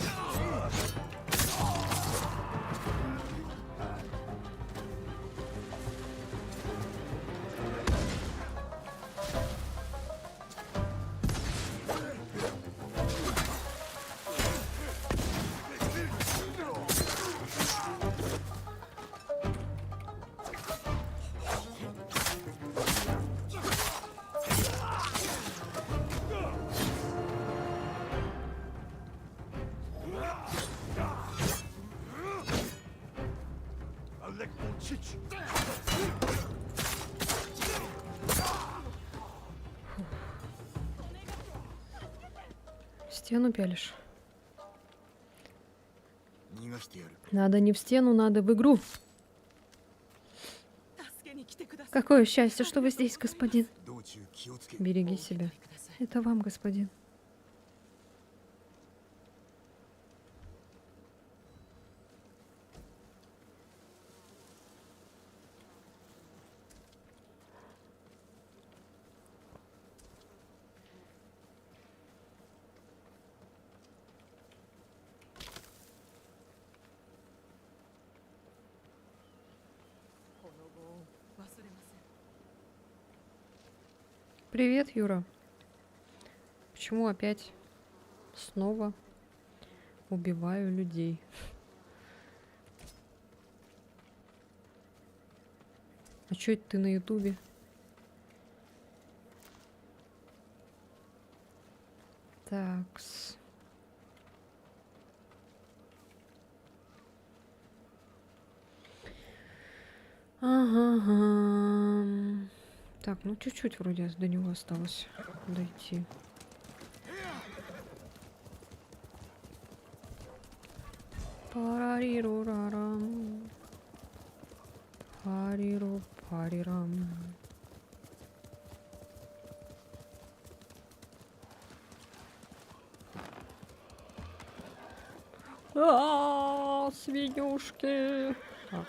Стену пялишь? Надо не в стену, надо в игру. Какое счастье, что вы здесь, господин. Береги себя. Это вам, господин. Привет, Юра. Почему опять снова убиваю людей? А чё это ты на Ютубе? Такс. Ага. Так, ну чуть-чуть вроде до него осталось дойти. Парарирурарам. Париру парирам. Свинюшки. Так.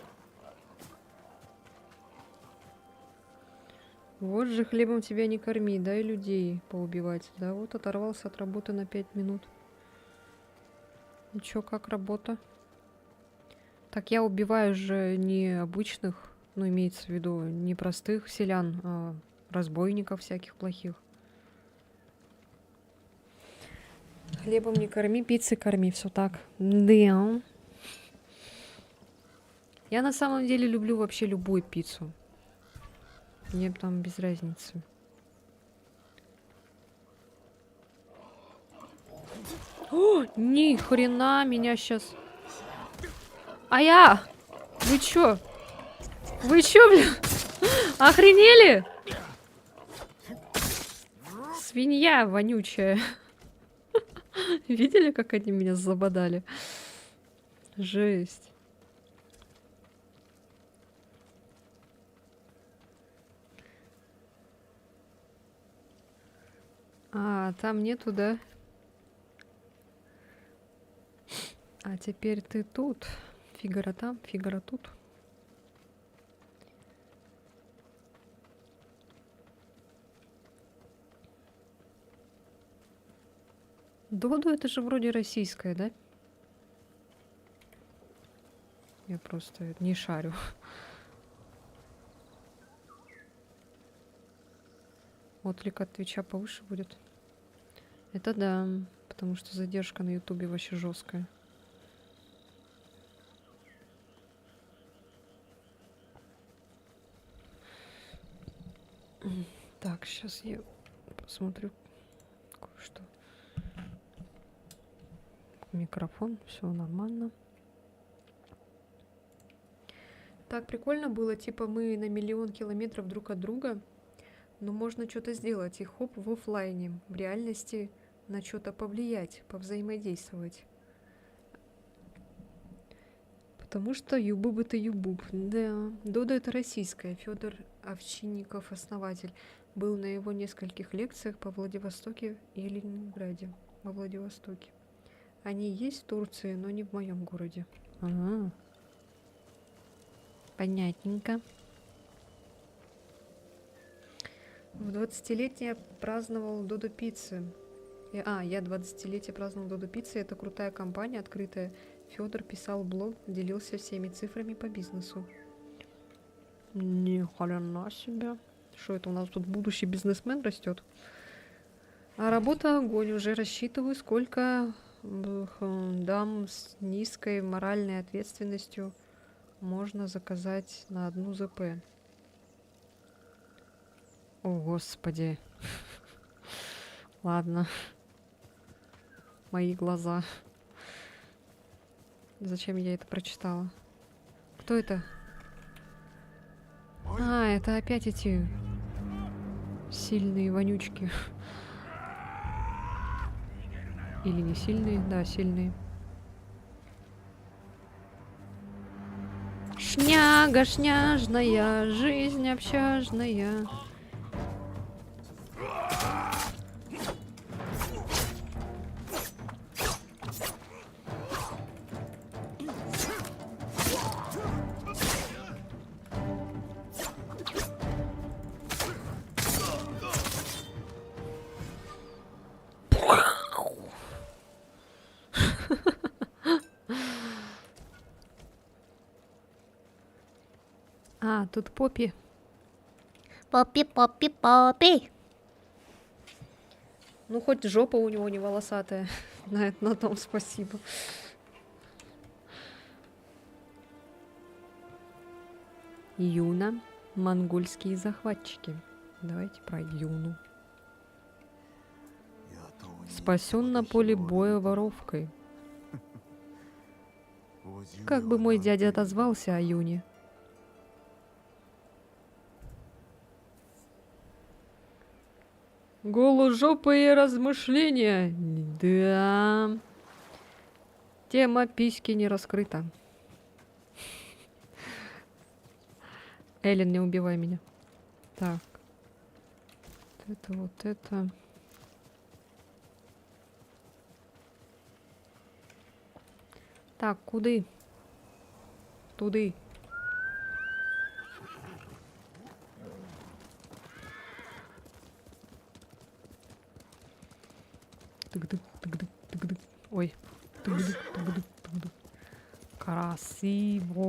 Вот же хлебом тебя не корми, дай людей поубивать. Да вот оторвался от работы на 5 минут. И чё, как работа? Так я убиваю же не обычных, ну имеется в виду не простых селян, а разбойников всяких плохих. Хлебом не корми, пиццей корми, все так. Да. Я на самом деле люблю вообще любую пиццу. Мне там без разницы. О, ни хрена меня сейчас. А я? Вы чё? Вы чё, блин? Охренели? Свинья вонючая. Видели, как они меня забодали? Жесть. А, там нету, да? А теперь ты тут. Фигара там, Фигара тут. Доду это же вроде российская, да? Я просто не шарю. Отклик от Твича повыше будет. Это да, потому что задержка на Ютубе вообще жесткая. Так, сейчас я посмотрю кое-что. Микрофон, все нормально. Так прикольно было, типа мы на миллион километров друг от друга, но можно что-то сделать, и хоп, в оффлайне, в реальности на что-то повлиять, повзаимодействовать. Потому что Юбуб это Юбуб. Да, Дода это российская. Федор Овчинников, основатель, был на его нескольких лекциях по Владивостоке и Ленинграде. во Владивостоке. Они есть в Турции, но не в моем городе. Ага. Понятненько. В 20-летие я праздновал Додо Пиццы. Я 20-летие праздновал Додо Пиццы. Это крутая компания, открытая. Федор писал блог, делился всеми цифрами по бизнесу. Ни хрена себе. Что это у нас тут будущий бизнесмен растет? А работа огонь. Уже рассчитываю, сколько дам с низкой моральной ответственностью можно заказать на одну ЗП. О, Господи. Ладно. Мои глаза. Зачем я это прочитала? Кто это? А, это опять эти сильные вонючки. Или не сильные? Да, сильные. Шняга, шняжная, жизнь общажная. А, тут Поппи. Поппи, поппи, поппи. Ну, хоть жопа у него не волосатая. На том спасибо. Юна. Монгольские захватчики. Давайте про Юну. Спасен на поле боя воровкой. Как бы мой дядя отозвался о Юне? Голожопые размышления. Да. Тема письки не раскрыта. Эллен, не убивай меня. Так. Это вот это. Так, куды? Туды. Тыгдык, тыгдык, тыгдык. Ой. Тыгдык, тыгдык, тыгдык. Красиво.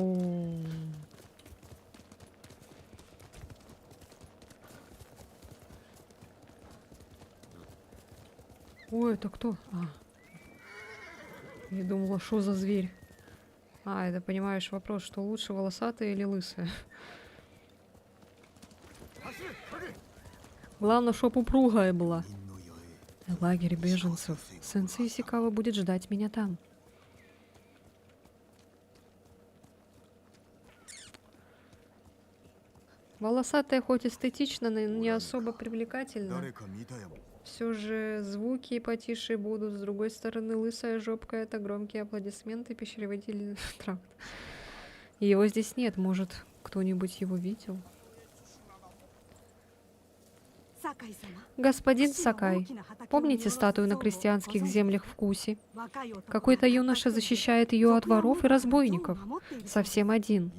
Ой, это кто? Я думала, что за зверь? Это, понимаешь, вопрос, что лучше, волосатая или лысая? Главное, чтоб упругая была. Лагерь беженцев. Сенсей Исикава будет ждать меня там. Волосатая хоть эстетично, но не особо привлекательна. Все же звуки потише будут. С другой стороны, лысая жопка — это громкие аплодисменты, пищеводительный тракт. И его здесь нет. Может, кто-нибудь его видел? Господин Сакай, помните статую на крестьянских землях в Куси? Какой-то юноша защищает ее от воров и разбойников. Совсем один.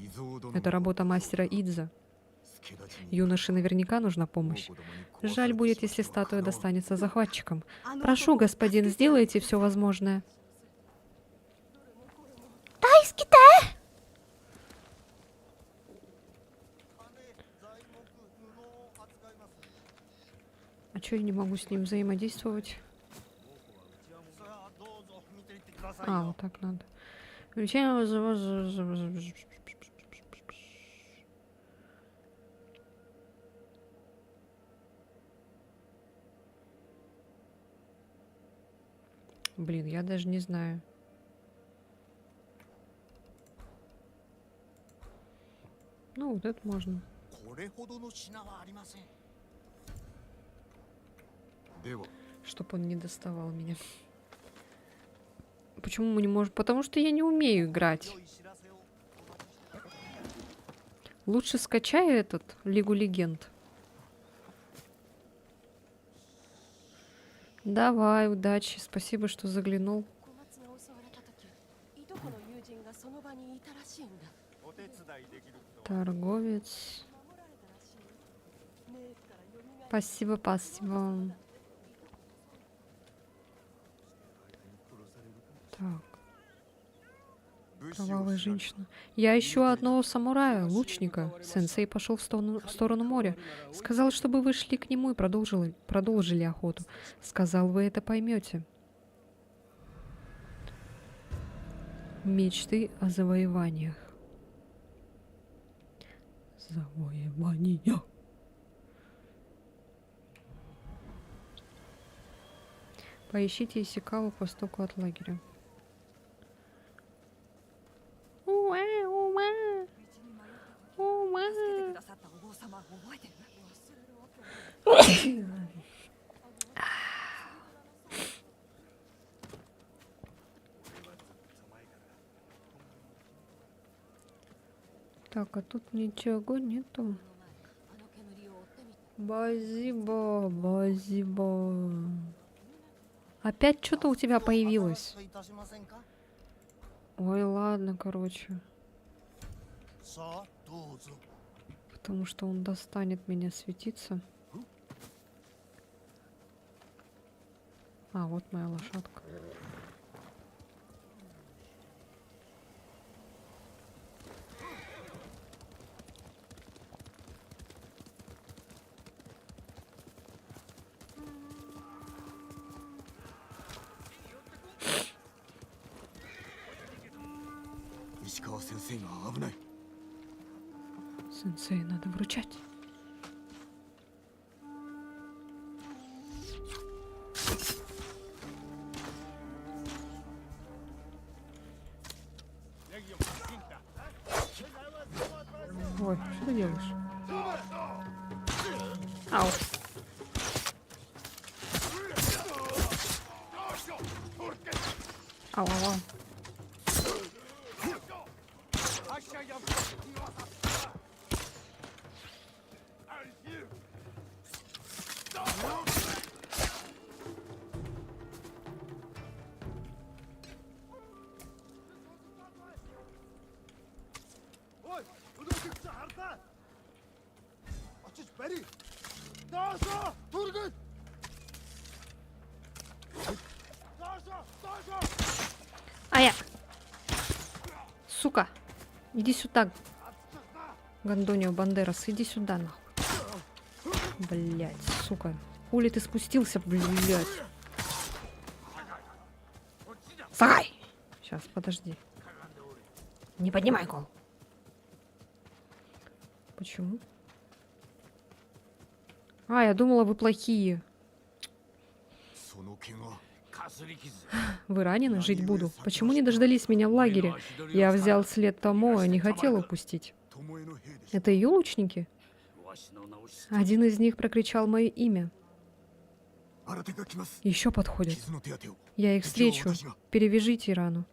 Это работа мастера Идза. Юноше наверняка нужна помощь. Жаль будет, если статуя достанется захватчикам. Прошу, господин, сделайте все возможное. А чё я не могу с ним взаимодействовать? Вот так надо. Блин, я даже не знаю. Ну, вот это можно. Чтоб он не доставал меня. Почему мы не можем? Потому что я не умею играть. Лучше скачай Лигу Легенд. Давай, удачи. Спасибо, что заглянул. 小松が襲われた時いとこの友人がその場にいたらしいんだ。 Торговец. 守られたらしいよ。冥から蘇り Спасибо, спасибо. Так, кровавая женщина. Я ищу одного самурая, лучника. Сенсей пошел в сторону моря. Сказал, чтобы вы шли к нему и продолжили охоту. Сказал, вы это поймете. Мечты о завоеваниях. Завоевания. Поищите Исикаву к востоку от лагеря. Уа, уа, 助けてく уа. ださったお坊様覚えてる？ Так, а тут ничего нету. あの煙を追ってみて。 Базиба, базиба. Опять что-то у тебя появилось. Ой, ладно, короче. Потому что он достанет меня светиться. А, вот моя лошадка. Сенсей, надо вручать. Ой, что ты делаешь? Ау. Ау, ау, ау. Ая! Сука! Иди сюда. Гандонио Бандерас, иди сюда, нахуй. Блять, сука. Хули ты спустился, блять. Сагай! Сейчас, подожди. Не поднимай голову. Почему? А, я думала, вы плохие. Вы ранены? Жить буду. Почему не дождались меня в лагере? Я взял след Томоэ, не хотел упустить. Это ее лучники? Один из них прокричал мое имя. Еще подходят. Я их встречу. Перевяжите рану.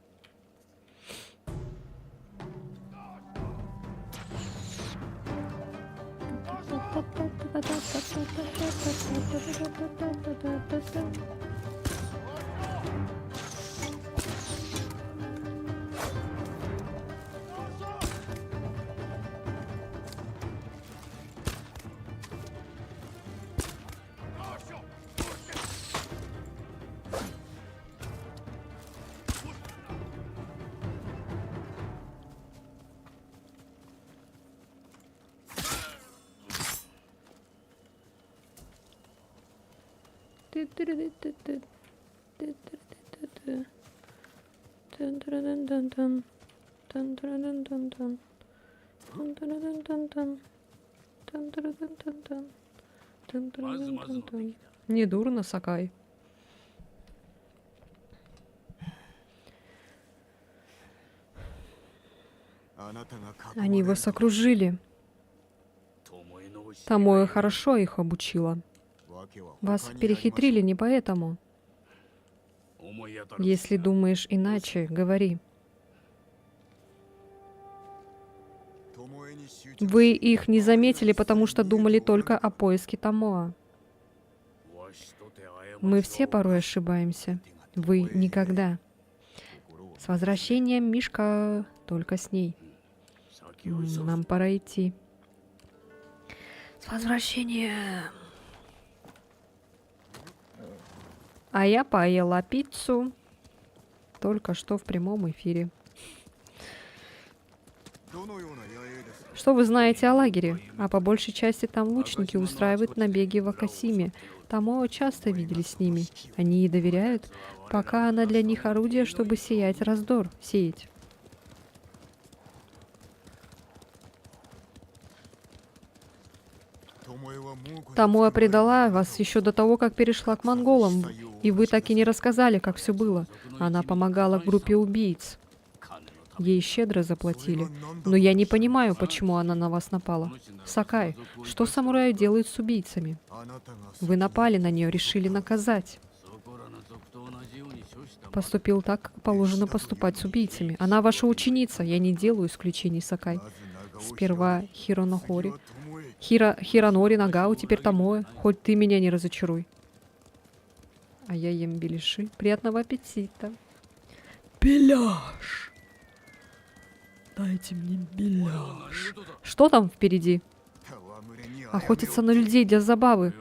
Недурно, Сакай. Они вас окружили. Томоэ хорошо их обучила. Вас перехитрили не поэтому. Если думаешь иначе, говори. Вы их не заметили, потому что думали только о поиске Томоэ. Мы все порой ошибаемся. Вы никогда. С возвращением, Мишка, только с ней. Нам пора идти. С возвращением. А я поела пиццу. Только что в прямом эфире. Что вы знаете о лагере? А по большей части там лучники устраивают набеги в Акасиме. Тамоа часто видели с ними. Они ей доверяют, пока она для них орудие, чтобы сеять раздор. Сеять. Тамоа предала вас еще до того, как перешла к монголам, и вы так и не рассказали, как все было. Она помогала группе убийц. Ей щедро заплатили. Но я не понимаю, почему она на вас напала. Сакай, что самураи делают с убийцами? Вы напали на нее, решили наказать. Поступил так, как положено поступать с убийцами. Она ваша ученица, я не делаю исключений, Сакай. Сперва Хиронори, Нагау, теперь Тамоэ. Хоть ты меня не разочаруй. А я ем беляши. Приятного аппетита. Беляш! Дайте мне беляш. Что там впереди? Охотятся на людей для забавы.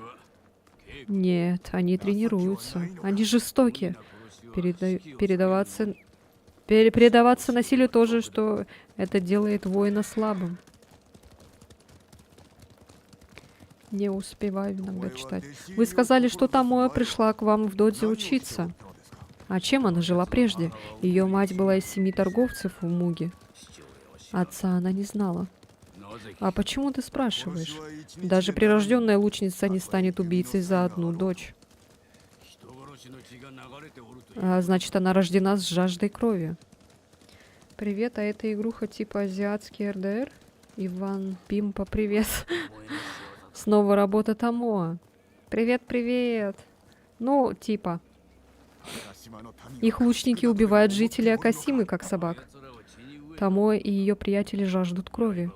Нет, они тренируются. Они жестокие. Предаваться насилию тоже, что это делает воина слабым. Не успеваю иногда читать. Вы сказали, что Тамоэ пришла к вам в додзе учиться. А чем она жила прежде? Ее мать была из 7 торговцев в Муге. Отца она не знала. А почему ты спрашиваешь? Даже прирожденная лучница не станет убийцей за одну дочь. Значит, она рождена с жаждой крови. Привет, а это игруха типа азиатский РДР? Иван Пимпа, привет. Снова работа Тамоа. Привет, привет. Ну, типа. Их лучники убивают жителей Акасимы, как собак. Тамоэ и ее приятели жаждут крови.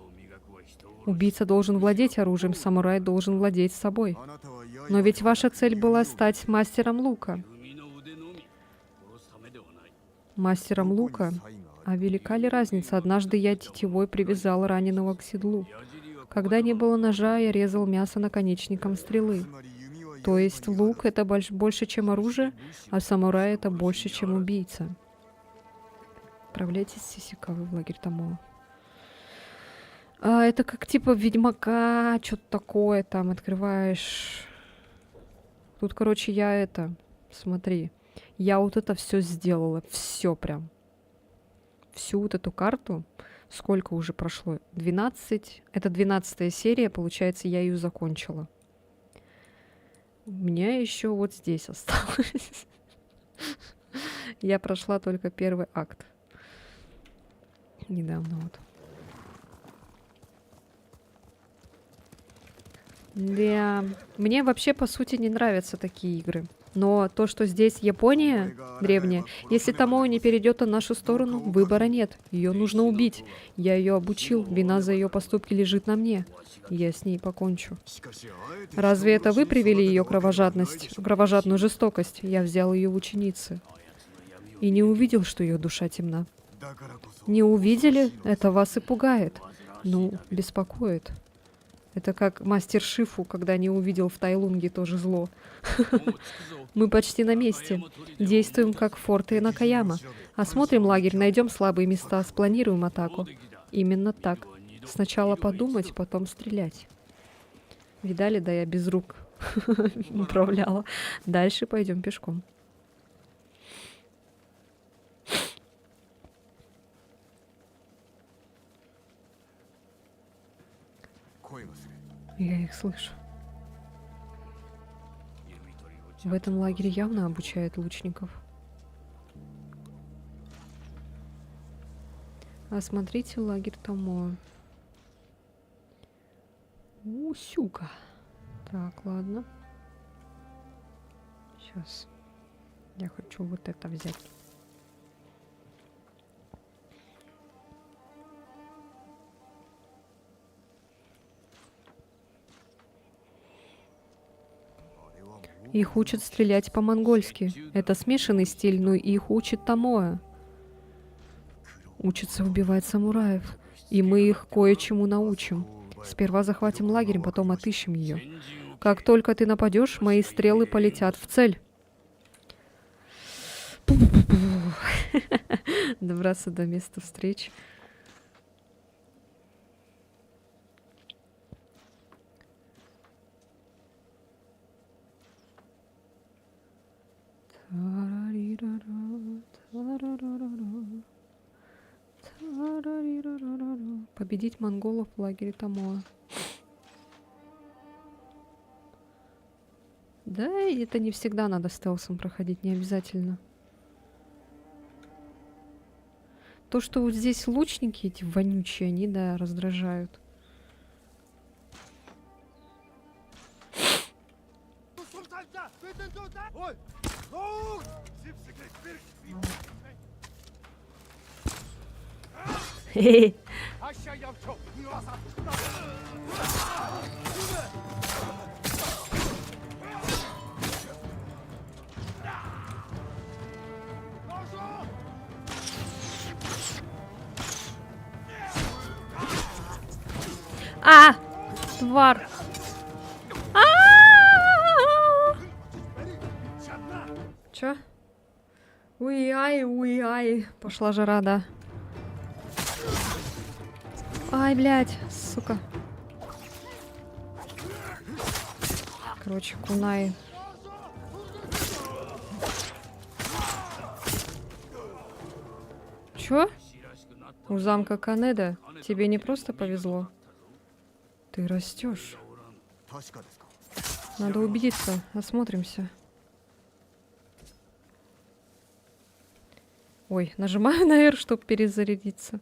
Убийца должен владеть оружием, самурай должен владеть собой. Но ведь ваша цель была стать мастером лука. Мастером лука? А велика ли разница? Однажды я тетивой привязал раненого к седлу. Когда не было ножа, я резал мясо наконечником стрелы. То есть лук — это больше, чем оружие, а самурай — это больше, чем убийца. Отправляйтесь Сисикавы в лагерь Тамоа. Это как типа Ведьмака, что-то такое там открываешь. Тут, короче, смотри, я вот это все сделала, все прям. Всю вот эту карту, сколько уже прошло? 12, это 12-я серия, получается, я ее закончила. У меня еще вот здесь осталось. Я прошла только первый акт. Недавно вот. Да, мне вообще, по сути, не нравятся такие игры. Но то, что здесь Япония древняя, если Тамоэ не перейдет на нашу сторону, выбора нет. Ее нужно убить. Я ее обучил, вина за ее поступки лежит на мне. Я с ней покончу. Разве это вы привели ее кровожадную жестокость? Я взял ее в ученицы. И не увидел, что ее душа темна. Не увидели? Это вас и пугает. Ну, беспокоит. Это как мастер Шифу, когда не увидел в Тайлунге тоже зло. Мы почти на месте. Действуем как форты Накаяма. Осмотрим лагерь, найдем слабые места, спланируем атаку. Именно так. Сначала подумать, потом стрелять. Видали, да я без рук управляла. Дальше пойдем пешком. Я их слышу. В этом лагере явно обучают лучников. Осмотрите лагерь Тамоэ. Сюка. Так, ладно. Сейчас. Я хочу вот это взять. Их учат стрелять по-монгольски. Это смешанный стиль, но их учит Томоэ. Учатся убивать самураев. И мы их кое-чему научим. Сперва захватим лагерь, потом отыщем ее. Как только ты нападешь, мои стрелы полетят в цель. Добраться до места встречи. Победить монголов в лагере Томоэ. Да, и это не всегда надо стелсом проходить, не обязательно. То, что вот здесь лучники эти вонючие, они, да, раздражают. Хе-хе. А! Тварь! Чё? Уй-ай, уй-ай. Пошла жара, да. Ай, блядь, сука. Короче, кунай. Чё? У замка Канеда тебе не просто повезло. Ты растешь. Надо убедиться. Осмотримся. Ой, нажимаю на R, чтобы перезарядиться.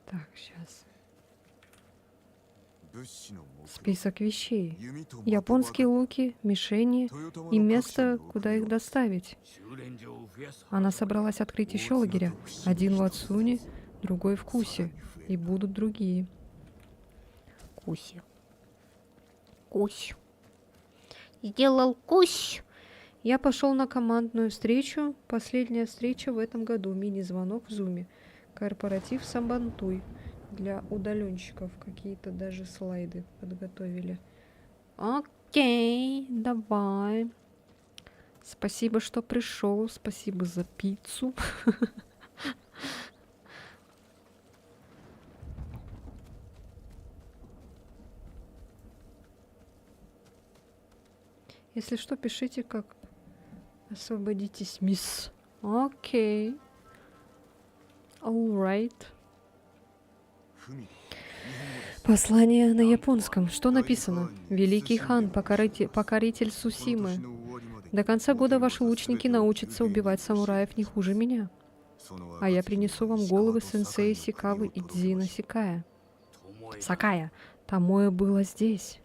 Так, сейчас. Список вещей. Японские луки, мишени и место, куда их доставить. Она собралась открыть еще лагеря. Один в Ацуне, другой в Кусе. И будут другие. Кусь. Кусь. Сделал кусь. Я пошел на командную встречу. Последняя встреча в этом году. Мини-звонок в Зуме. Корпоратив Сабантуй. Для удаленщиков какие-то даже слайды подготовили. Окей, давай. Спасибо, что пришел. Спасибо за пиццу. Если что, пишите, как освободитесь, мисс. Окей. Alright. Послание на японском. Что написано? Великий хан, покоритель Сусимы. До конца года ваши лучники научатся убивать самураев не хуже меня. А я принесу вам головы сенсея Сикавы и Дзина Сикая. Сакая. Томоэ было здесь.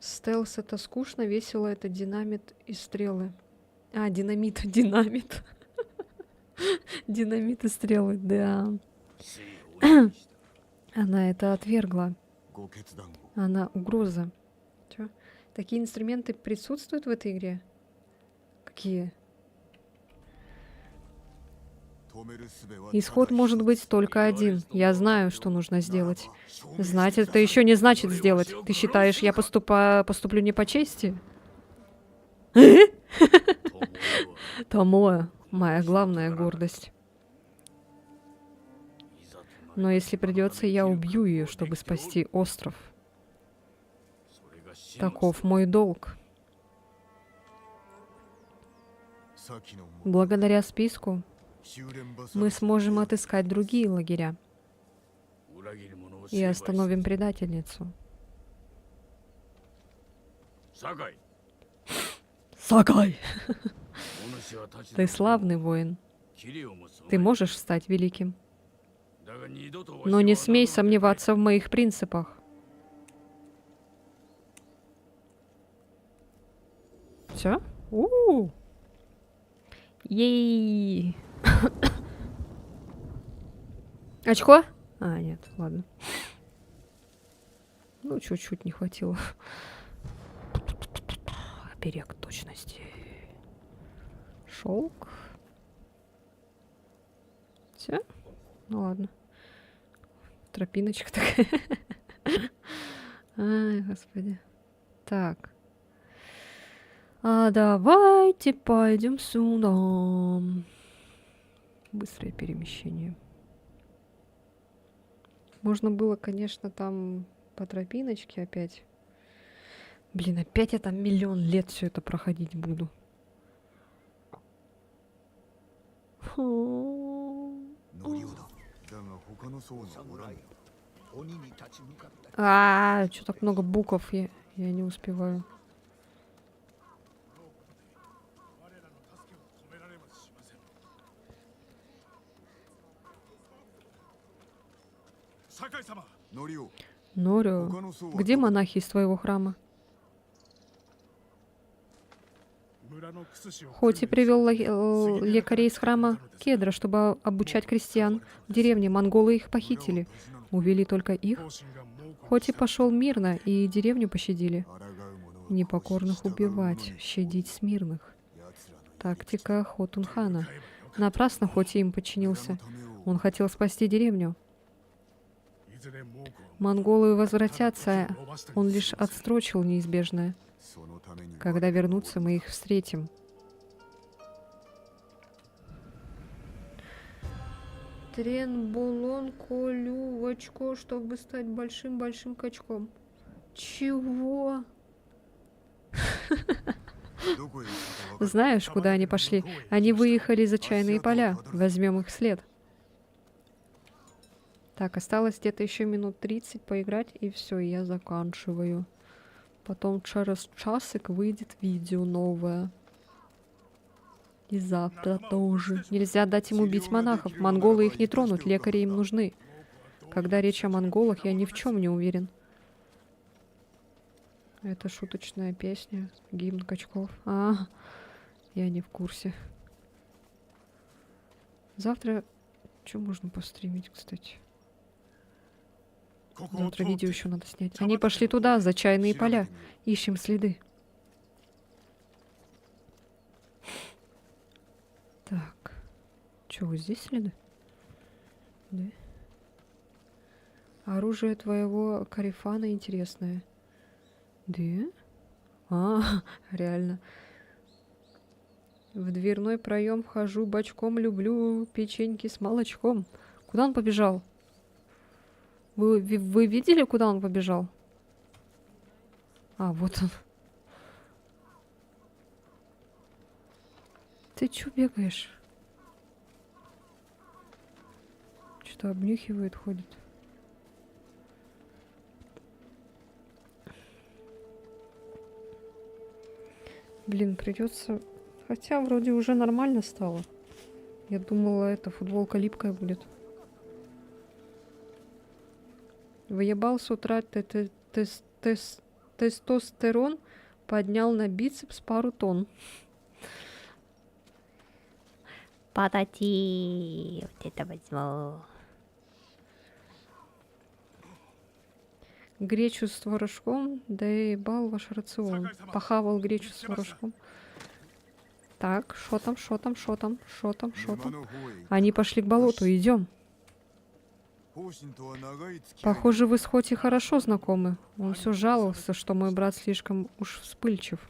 Стелс — это скучно, весело — это динамит и стрелы. А, динамит, динамит. Динамит и стрелы, да. Она это отвергла. Она угроза. Чё? Такие инструменты присутствуют в этой игре? Какие? Исход может быть только один. Я знаю, что нужно сделать. Знать — это еще не значит сделать. Ты считаешь, я поступлю не по чести? Томоэ, моя главная гордость. Но если придется, я убью ее, чтобы спасти остров. Таков мой долг. Благодаря списку мы сможем отыскать другие лагеря и остановим предательницу. Сакай! Ты славный воин. Ты можешь стать великим. Но не смей сомневаться в моих принципах. Все? У-у-у. Ей! Очко? А, нет, ладно. Ну, чуть-чуть не хватило. Оберег точности. Шелк. Все? Ну ладно. Тропиночка такая. Ай, господи. Так. А давайте пойдем сюда. Быстрое перемещение. Можно было, конечно, там по тропиночке опять. Блин, опять я там миллион лет все это проходить буду. А, что так много букв, я не успеваю. Норио, где монахи из твоего храма? Хоть и привел лекарей из храма Кедра, чтобы обучать крестьян, в деревне монголы их похитили. Увели только их. Хоть и пошел мирно, и деревню пощадили. Непокорных убивать, щадить смирных. Тактика Хотунхана. Напрасно хоть и им подчинился. Он хотел спасти деревню. Монголы возвратятся, он лишь отстрочил неизбежное. Когда вернутся, мы их встретим. Тренбулон колю в очко, чтобы стать большим-большим качком. Чего? Знаешь, куда они пошли? Они выехали за чайные поля. Возьмем их след. Так, осталось где-то еще минут 30 поиграть, и все, я заканчиваю. Потом через часик выйдет видео новое. И завтра тоже. Нельзя дать им убить монахов. Монголы их не тронут, лекари им нужны. Когда речь о монголах, я ни в чем не уверен. Это шуточная песня. Гимн качков. А, я не в курсе. Завтра что можно постримить, кстати? Завтра видео еще надо снять. Они пошли туда, за чайные поля. Ищем следы. Так. Че, вот здесь следы? Да. Оружие твоего карифана интересное. Да? А, реально. В дверной проем вхожу бочком, люблю печеньки с молочком. Куда он побежал? Вы видели, куда он побежал? А, вот он. Ты чё бегаешь? Что-то обнюхивает, ходит. Блин, придется. Хотя вроде уже нормально стало. Я думала, эта футболка липкая будет. Выебал с утра тестостерон, поднял на бицепс пару тонн. Патати, вот это возьму. Гречу с творожком, доебал ваш рацион. Похавал гречу с творожком. Так, шо там? Они пошли к болоту, идем. Похоже, вы с Хоти хорошо знакомы. Он все жаловался, что мой брат слишком уж вспыльчив.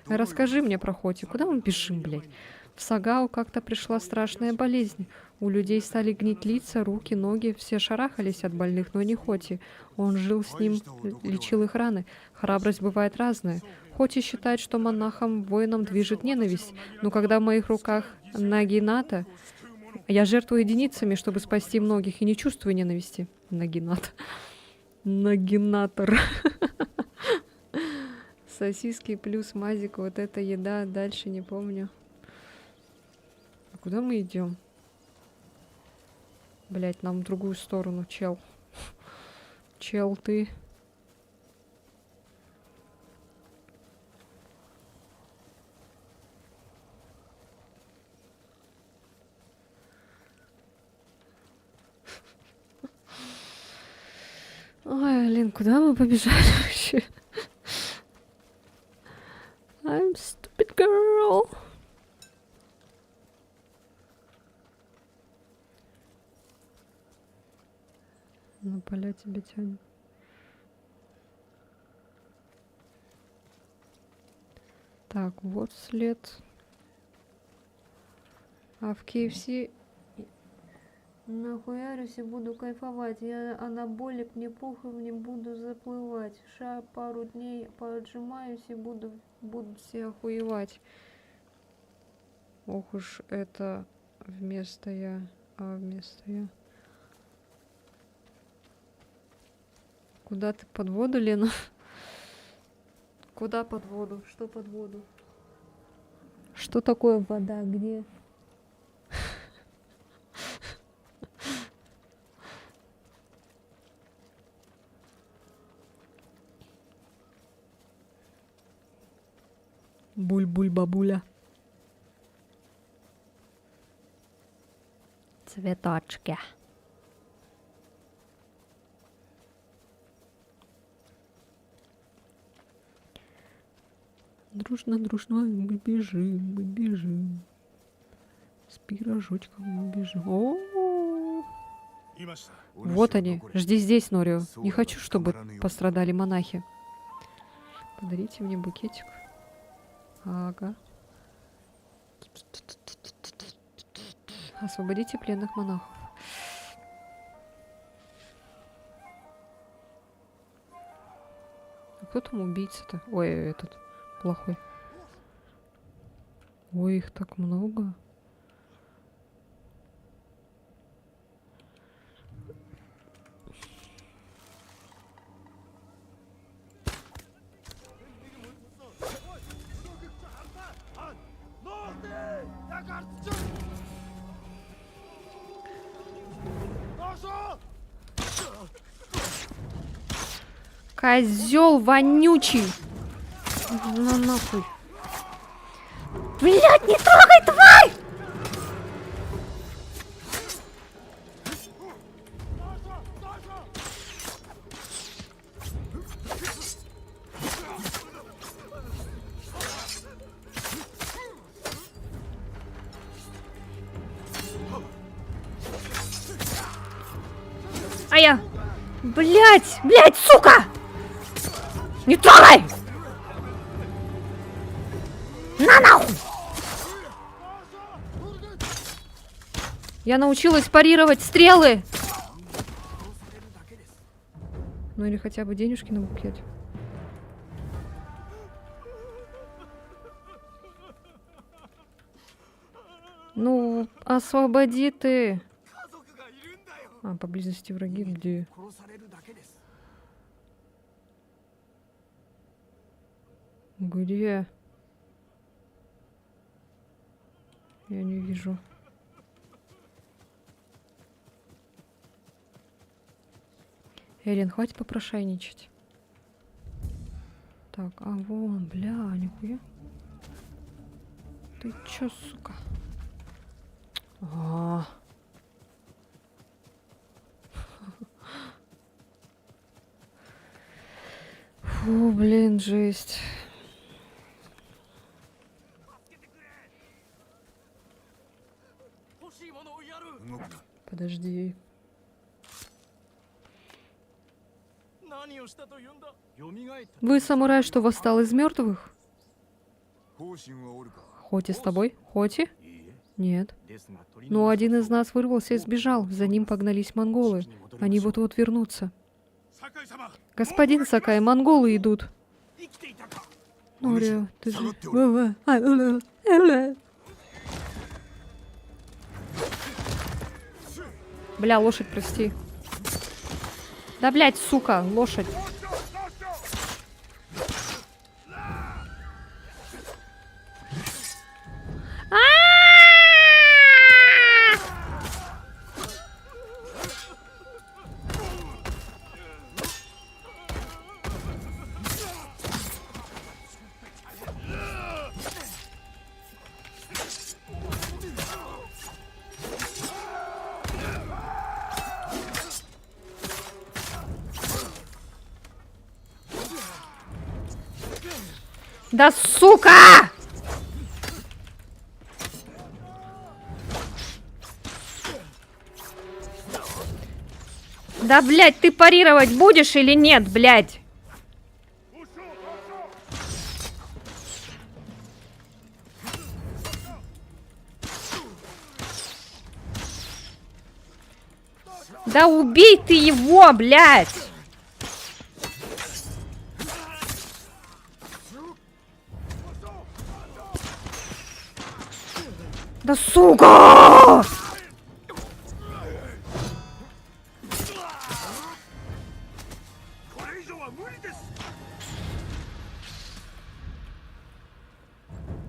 Расскажи мне про Хоти. Куда мы бежим, блядь? В Сагао как-то пришла страшная болезнь. У людей стали гнить лица, руки, ноги. Все шарахались от больных, но не Хоти. Он жил с ним, лечил их раны. Храбрость бывает разная. Хоти считает, что монахам, воинам движет ненависть. Но когда в моих руках Нагината, я жертвую единицами, чтобы спасти многих, и не чувствую ненависти. Нагинат. Нагинатор. Сосиски плюс мазик. Вот это еда. Дальше не помню. А куда мы идем? Блять, нам в другую сторону, чел. Чел, ты. Блин, куда мы побежали вообще? I'm stupid girl. На поля тебя тянет. Так, вот след. А в KFC нахуярюсь и буду кайфовать. Я анаболик, мне похуй, мне буду заплывать. Пару дней поотжимаюсь и буду все охуевать. Ох уж это вместо я, вместо я. Куда ты под воду, Лена? Куда под воду? Что под воду? Что такое вода? Где? Буль-буль-бабуля. Цветочки. Дружно, дружно мы бежим, мы бежим. С пирожочком мы бежим. О-о-о. Вот они. Жди здесь, Норио. Не хочу, чтобы пострадали монахи. Подарите мне букетик. Ага. Освободите пленных монахов. А кто там убийца-то? Ой, этот плохой. Ой, их так много. Козел вонючий! На нахуй. Блядь, не трогай, тварь! А я... Блядь, сука! Не трогай! На нахуй! Я научилась парировать стрелы! Ну или хотя бы денежки на букет. Ну, освободи ты. А, поблизости враги где? Где? Я не вижу. Эрин, хватит попрошайничать. Так, а вон, бля, нихуя. Ты чё, сука? А. Фу, блин, жесть. Подожди. Вы самурай, что восстал из мертвых? Хоти с тобой? Хоти? Нет. Но один из нас вырвался и сбежал. За ним погнались монголы. Они вот-вот вернутся. Господин Сакай, монголы идут. Норио, ты же... Бля, лошадь, прости. Да, блядь, сука, лошадь. Да сука! Да, блядь, ты парировать будешь или нет, блядь? Да убей ты его, блядь! Да сука!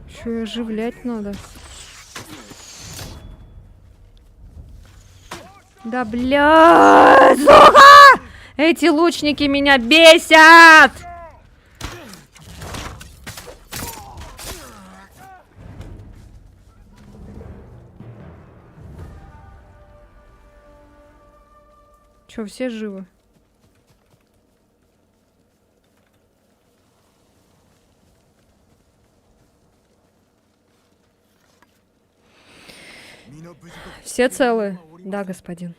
Чё, и оживлять надо? Да блядь, сука! Эти лучники меня бесят! Чё, все живы? Все целы? Да, господин.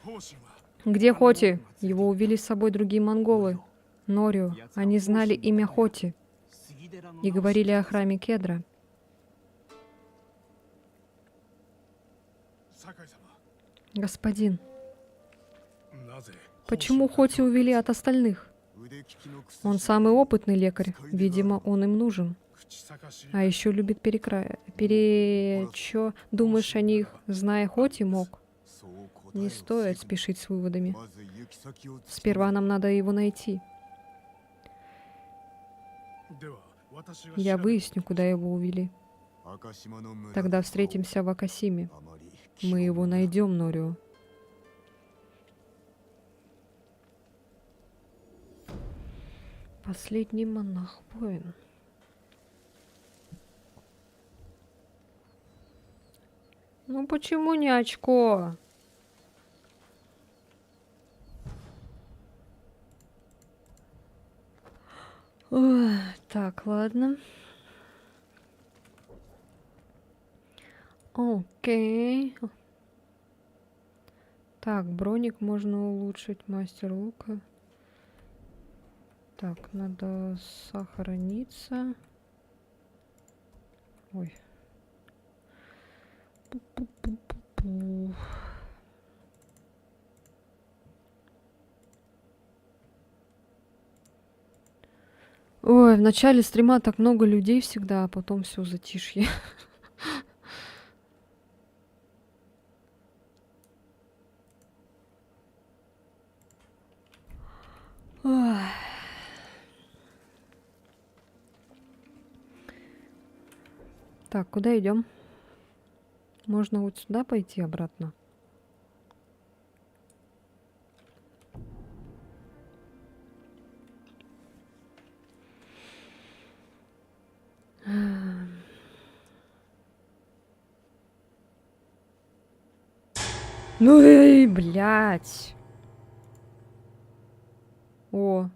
Где Хоти? Его увели с собой другие монголы. Норио. Они знали имя Хоти и говорили о храме Кедра. Господин, почему Хоти увели от остальных? Он самый опытный лекарь. Видимо, он им нужен. А еще любит Чё? Думаешь, о них, зная Хоти, мог? Не стоит спешить с выводами. Сперва нам надо его найти. Я выясню, куда его увели. Тогда встретимся в Акасиме. Мы его найдем, Норио. Последний монах-воин. Ну почему не очко? Ой, так, ладно. Окей. Так, броник можно улучшить, мастер лука. Так, надо сохраниться. Ой. Пу-пу-пу-пу-пу. Ой, в начале стрима так много людей всегда, а потом все затишье. Ой. Так, куда идем? Можно вот сюда пойти обратно. Ну и, блядь. О,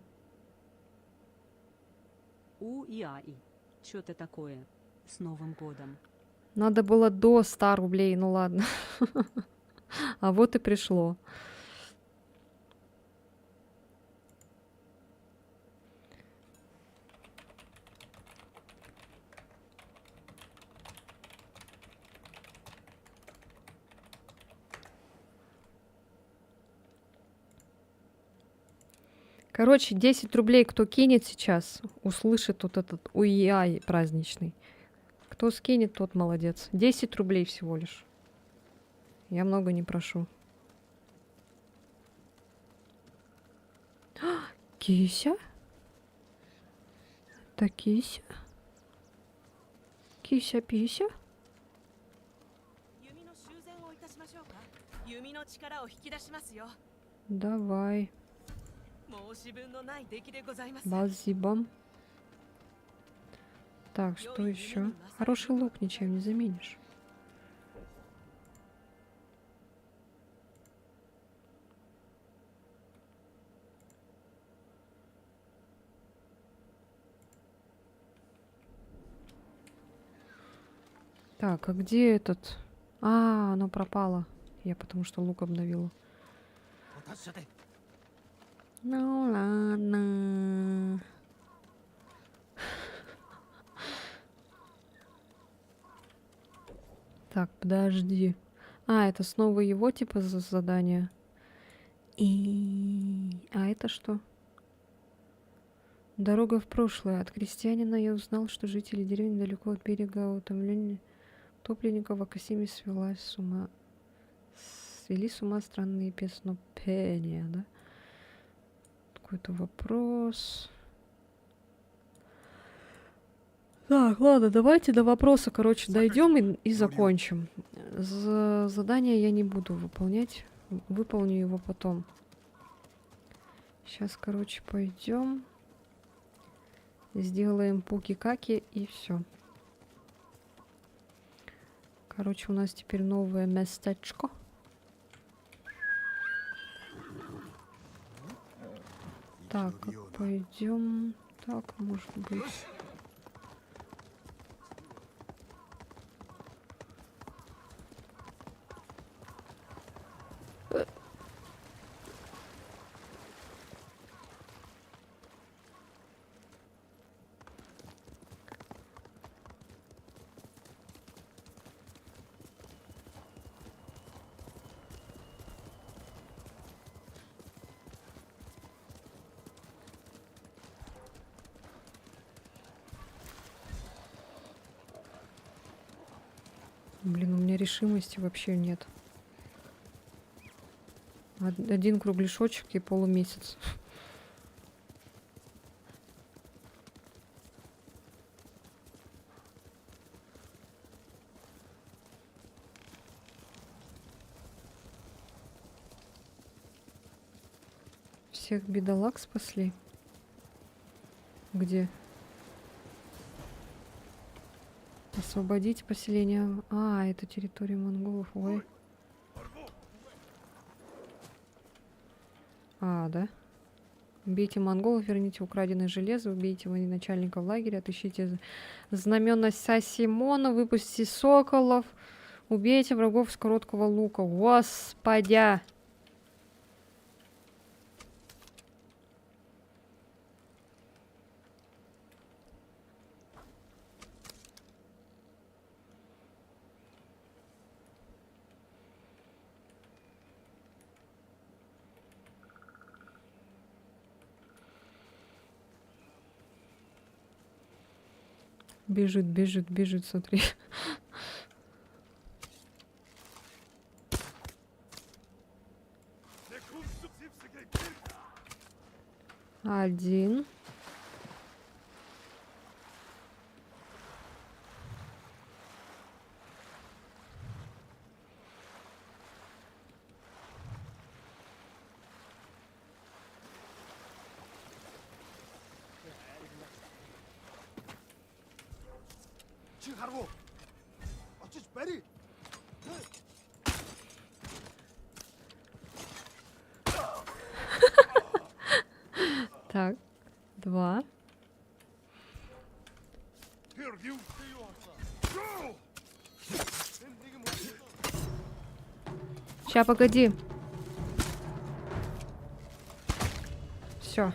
У и Аи. Что-то такое. С Новым годом. надо было до 100 рублей, ну ладно. А вот и пришло. Короче, 10 рублей кто кинет сейчас, услышит вот этот уяй праздничный. Кто скинет, тот молодец. 10 рублей всего лишь. Я много не прошу. Кися? Это Кися? Кися-пися? 弓の修繕をいたしましょうか。弓の力を引き出しますよ。 Давай. 申し分のない出来でございます。 Базибам. Так, что еще? Хороший лук ничем не заменишь. Так, а где этот? А, оно пропало. Я потому что лук обновила. Ну ладно. Так, подожди. А, это снова его типа задание. А это что? Дорога в прошлое. От крестьянина я узнал, что жители деревни далеко от берега утопленников в Акасиме свели с ума странные песнопения, да? Какой-то вопрос. Так, ладно, давайте до вопроса, короче, дойдем и закончим. Задание я не буду выполнять. Выполню его потом. Сейчас, короче, пойдем. Сделаем пуки-каки и все. Короче, у нас теперь новое местечко. Так, пойдем. Так, может быть. Блин, у меня решимости вообще нет. Один кругляшочек и полумесяц. Всех бедолаг спасли. Где? Освободить поселение. А, это территория монголов. Ой. А, да? Убейте монголов, верните украденное железо, убейте военачальника в лагере, отыщите знамена Сасимона, выпустите соколов, убейте врагов с короткого лука. Господя! Бежит, бежит, бежит, смотри. Один. Так, два. Ща, погоди. Все.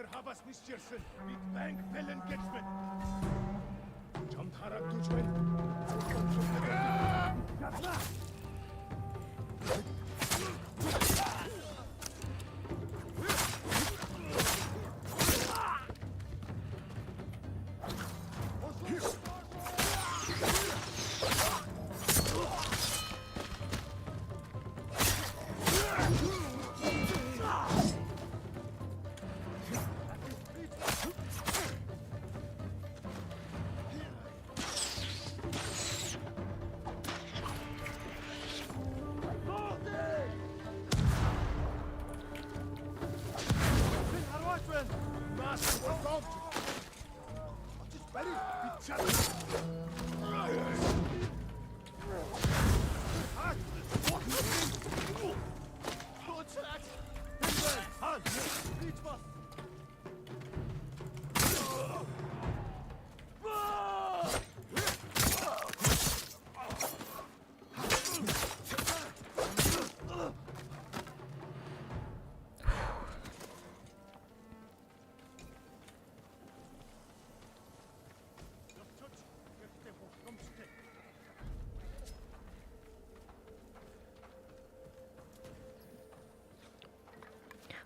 Тер хабас мистерсэн бид банк бэлэн гэжмэн. Чамд харагдаж байна.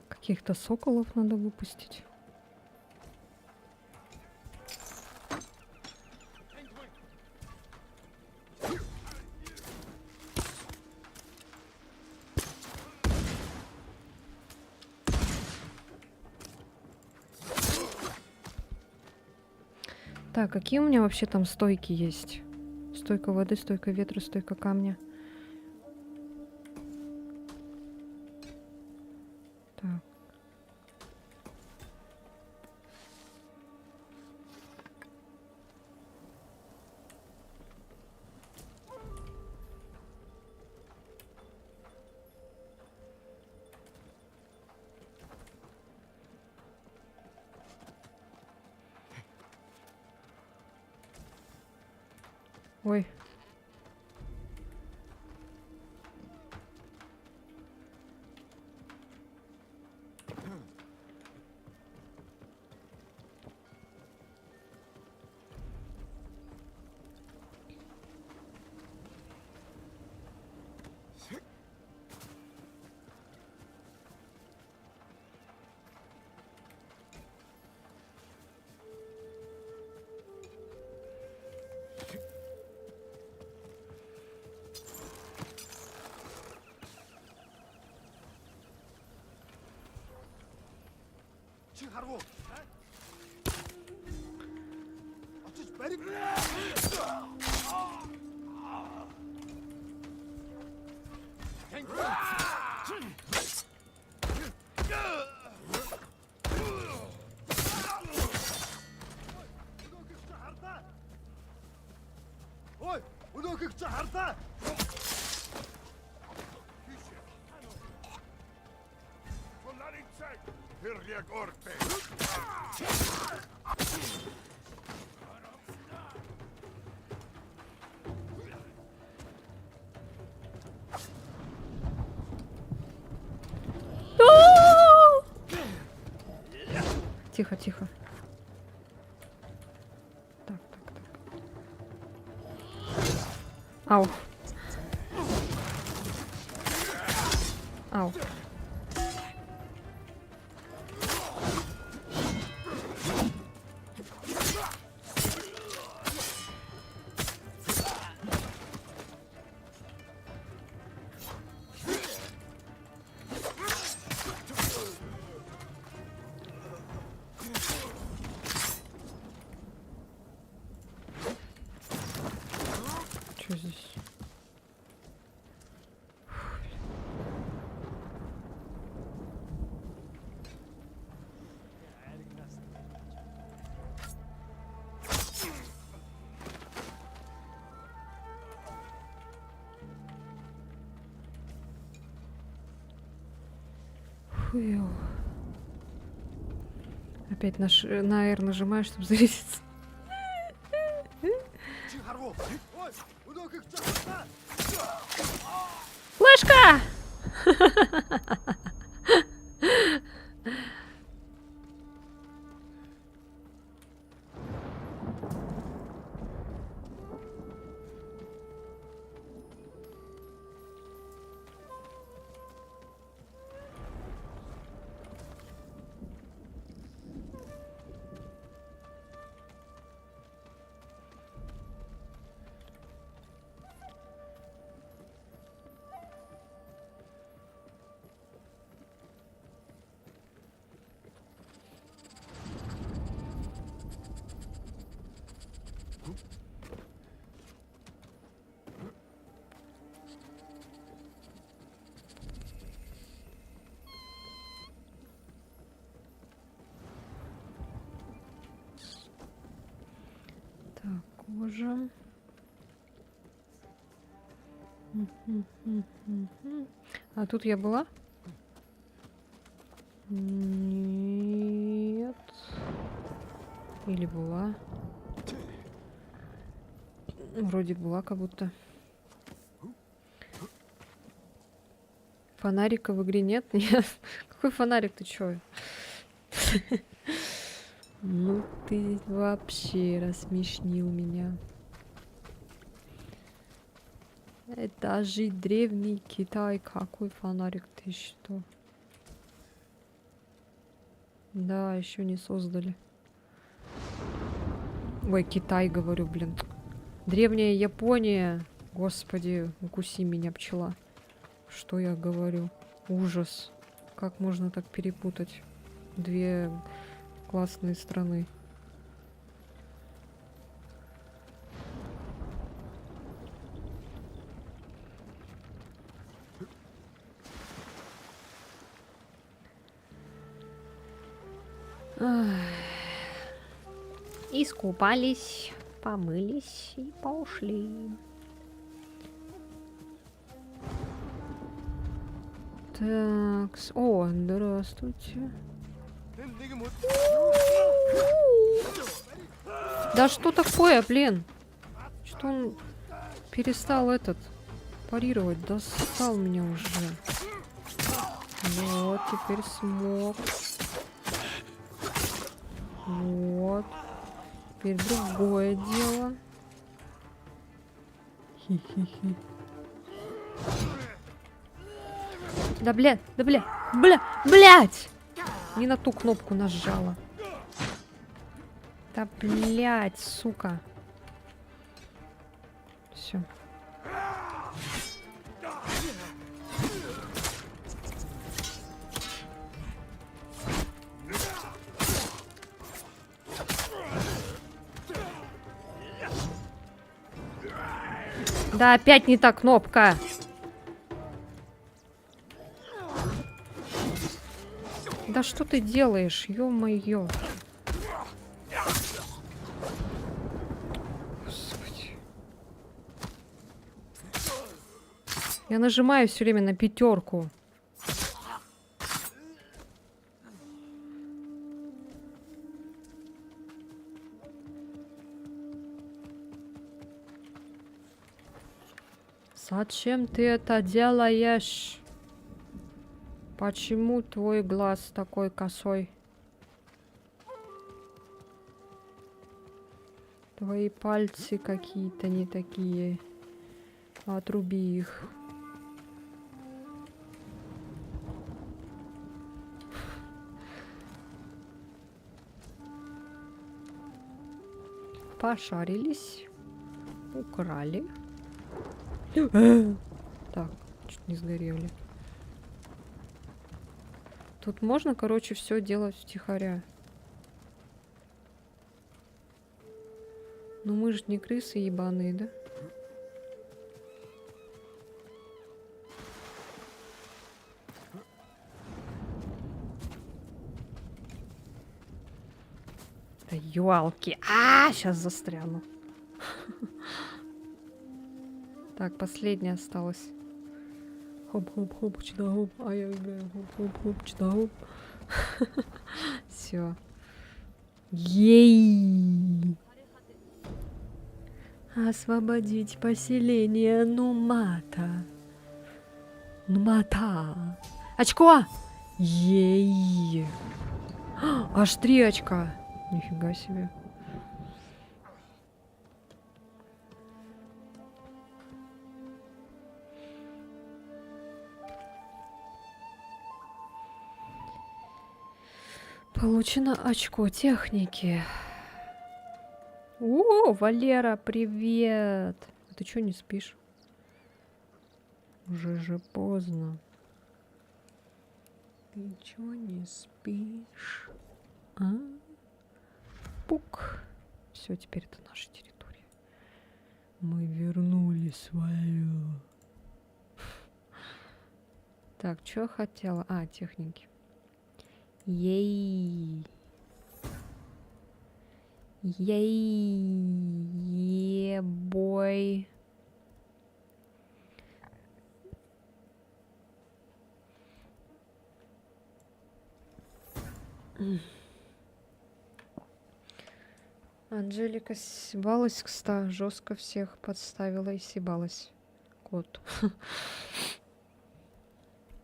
Каких-то соколов надо выпустить. Так, какие у меня вообще там стойки есть? Стойка воды, стойка ветра, стойка камня. Так. Ой. Чи харгу. Очиж барив. Ой, өнөөхийг чи харлаа. Hirja korte. Тихо, тихо. Так, так, так. Ау. Ау. Что здесь? Фу. Опять на R нажимаешь, чтобы зарезаться. Чи харгу. Ой, өнөөхийг чи харлаа. Флешка! Так, кожа. А тут я была? Нет. Или была? Вроде была как будто. Фонарика в игре нет? Нет. Какой фонарик? Ты чё? Ну ты вообще рассмешнил меня. Это же древний Китай. Какой фонарик? Ты что? Да, еще не создали. Ой, Китай, говорю, блин. Древняя Япония. Господи, укуси меня, пчела. Что я говорю? Ужас. Как можно так перепутать? Две классные страны. Искупались, помылись и пошли. Так, о, здравствуйте. Да что такое, блин? Что он перестал парировать? Достал меня уже. Вот, теперь смог. Вот. Теперь другое дело. Хи-хи-хи. Да, блядь, блядь! Не на ту кнопку нажала. Да, блядь, сука. Все. Да, опять не та кнопка. Да что ты делаешь, ё-моё. Господи. Я нажимаю все время на пятерку. Зачем ты это делаешь? Почему твой глаз такой косой? Твои пальцы какие-то не такие. Отруби их. Пошарились. Украли. Так, чуть не сгорели. Тут можно, короче, все делать втихаря. Ну мы же не крысы ебаные, да? Да ёлки. Сейчас застряну. Так, последняя осталась. Хоп-хоп-хоп, чудо-хоп. Хоп-хоп-хоп, чудо-хоп. Все. Ей! Освободить поселение Нумата. Нумата. Очко! Ей! Аж 3 очка. Нифига себе. Получено очко техники. О, Валера, привет! А ты чё не спишь? Уже же поздно. Ты чё не спишь? А? Пук. Все, теперь это наша территория. Мы вернули свое. Так, что хотела? А, техники. Ей. Ей. Ебой. Анжелика сибалась, кстати, жестко всех подставила и сибалась. Кот.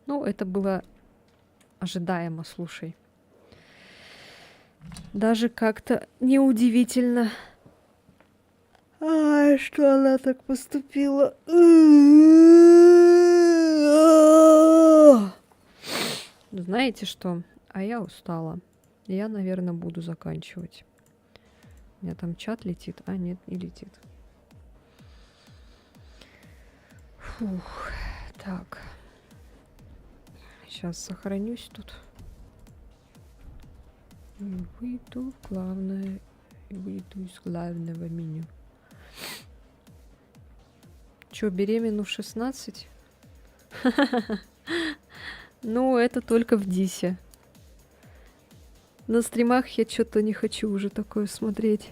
Ну, это было ожидаемо, слушай. Даже как-то неудивительно. Что она так поступила? Знаете что? А я устала. Я, наверное, буду заканчивать. У меня там чат летит. А, нет, не летит. Фух. Так. Сейчас сохранюсь тут. И выйду в главное. И выйду из главного меню. Чё, беременна в 16? Ну, это только в Дисе. На стримах я что-то не хочу уже такое смотреть.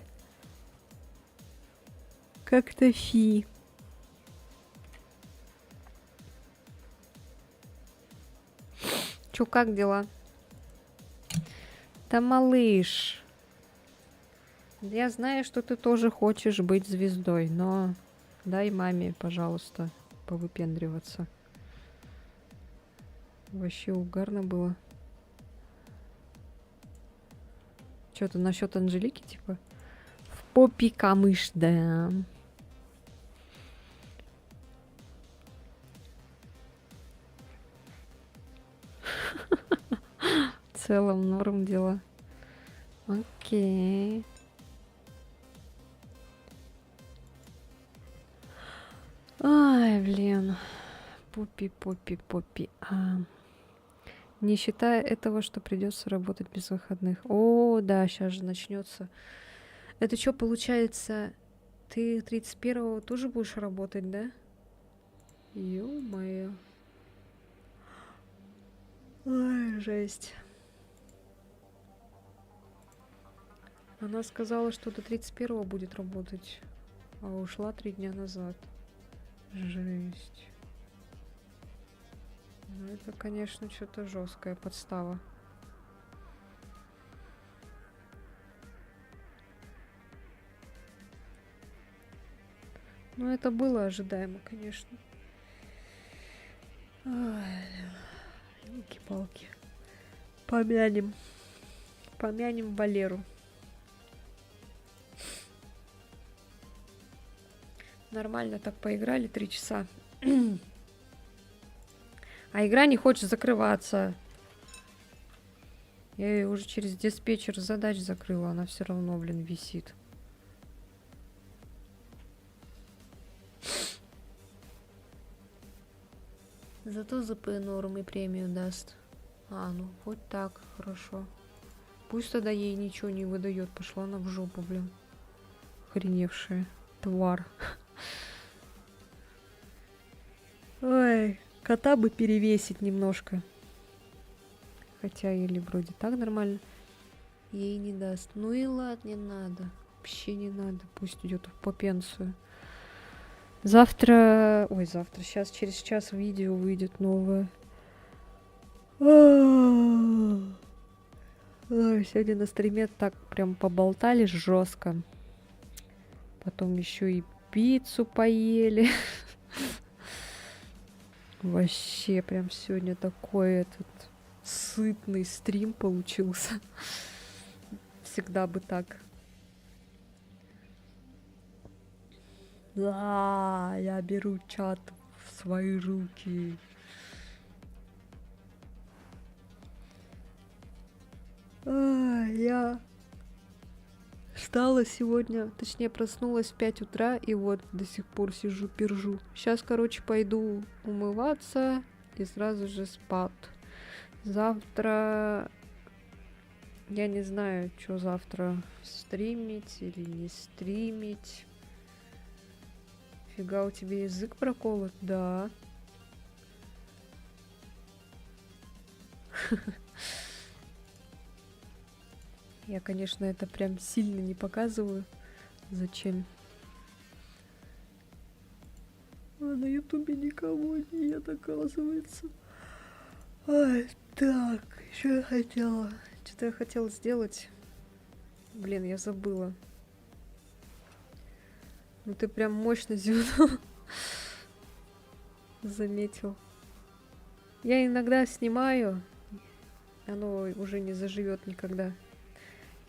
Как-то фи. Чё, как дела? Да, малыш. Я знаю, что ты тоже хочешь быть звездой, но дай маме, пожалуйста, повыпендриваться. Вообще угарно было. Что-то насчет Анжелики, типа. В попе камыш, да. В целом норм дела. Окей. Ай, блин. Поппи. Не считая этого, что придется работать без выходных. О, да, сейчас же начнется. Это что получается? Ты 31-го тоже будешь работать, да? Ё-моё. Ой, жесть. Она сказала, что до 31-го будет работать, а ушла 3 дня назад. Жесть. Ну, это, конечно, что-то жесткая подстава. Ну, это было ожидаемо, конечно. Елки-палки. Помянем. Помянем Валеру. Нормально так поиграли 3 часа. А игра не хочет закрываться. Я ее уже через диспетчер задач закрыла. Она все равно, блин, висит. Зато ЗП норм и премию даст. А, ну хоть так, хорошо. Пусть тогда ей ничего не выдает. Пошла она в жопу, блин. Охреневшая тварь. Ой, кота бы перевесить немножко. Хотя или вроде так нормально. Ей не даст. Ну и ладно, не надо. Вообще не надо. Пусть идет по пенсию. Завтра... Ой, завтра. Сейчас через час видео выйдет новое. Ой, сегодня на стриме так прям поболтали жестко. Потом еще и пиццу поели. Вообще прям сегодня такой этот сытный стрим получился. Всегда бы так. Да, я беру чат в свои руки. Я встала сегодня, точнее проснулась в 5 утра и вот до сих пор сижу, пержу. Сейчас, короче, пойду умываться и сразу же спать. Завтра... Я не знаю, что завтра стримить или не стримить. Нифига, у тебя язык проколот? Да. Я, конечно, это прям сильно не показываю. Зачем? А на ютубе никого нет, оказывается. Ай, так, что я хотела? Что-то я хотела сделать. Блин, я забыла. Ну ты прям мощно зевнул. Заметил. Я иногда снимаю, оно уже не заживет никогда.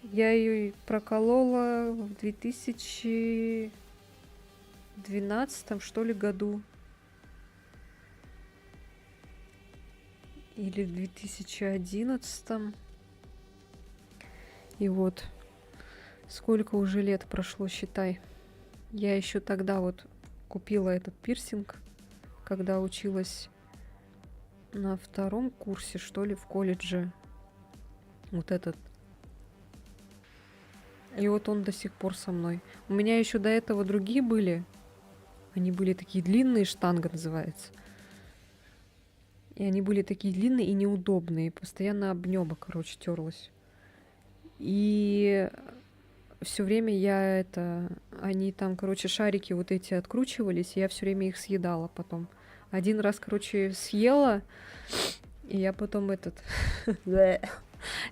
Я ее проколола в 2012 что ли году. Или в 2011. И вот сколько уже лет прошло, считай. Я еще тогда вот купила этот пирсинг, когда училась на 2-м курсе, что ли, в колледже. Вот этот. И вот он до сих пор со мной. У меня еще до этого другие были. Они были такие длинные, штанга называется. И они были такие длинные и неудобные. Постоянно об небо, короче, терлась. И все время я они там, короче, шарики вот эти откручивались, и я все время их съедала потом. Один раз, короче, съела, и я потом